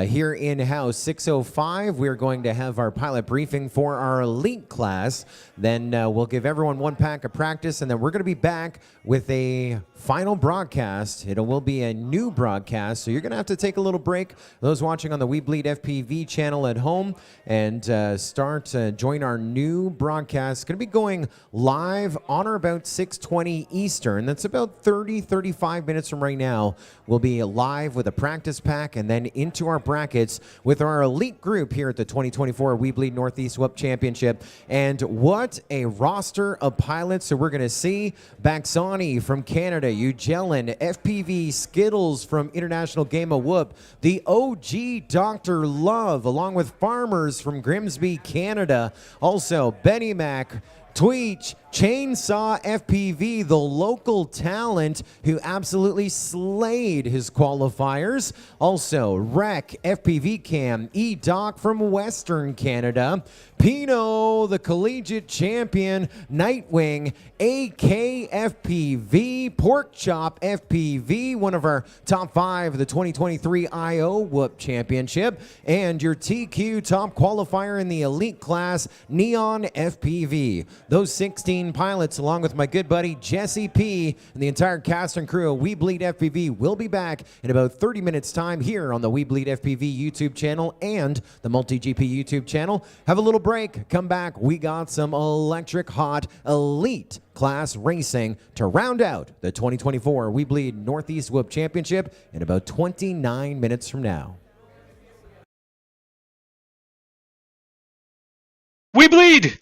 here in-house, 6:05, we're going to have our pilot briefing for our elite class. Then we'll give everyone 1 pack of practice, and then we're going to be back with a final broadcast. It will be a new broadcast, so you're going to have to take a little break. Those watching on the WeBLEED FPV channel at home, and join our new broadcast. It's going to be going live on or about 6:20 Eastern. That's about 30, 35 minutes from right now. We'll be live with a practice pack, and then into our brackets with our elite group here at the 2024 WeBLEED Northeast Whoop Championship. And what a roster of pilots. So we're going to see Baxani from Canada, Ugelin, FPV Skittles from International Game of Whoop, the OG Dr. Love, along with Farmers from Grimsby, Canada. Also, Benny Mac, Tweech, Chainsaw FPV, the local talent who absolutely slayed his qualifiers. Also, Rec, FPV Cam, E-Doc from Western Canada, Pino, the collegiate champion, Nightwing, AK FPV, Pork Chop FPV, one of our top 5 of the 2023 IO Whoop Championship, and your TQ top qualifier in the elite class, Neon FPV. Those 16 pilots, along with my good buddy Jesse P and the entire cast and crew of WeBLEED FPV, will be back in about 30 minutes time here on the WeBLEED FPV YouTube channel and the Multi-GP YouTube channel. Have a little break, come back. We got some electric hot elite class racing to round out the 2024 WeBLEED Northeast Whoop Championship in about 29 minutes from now. We bleed!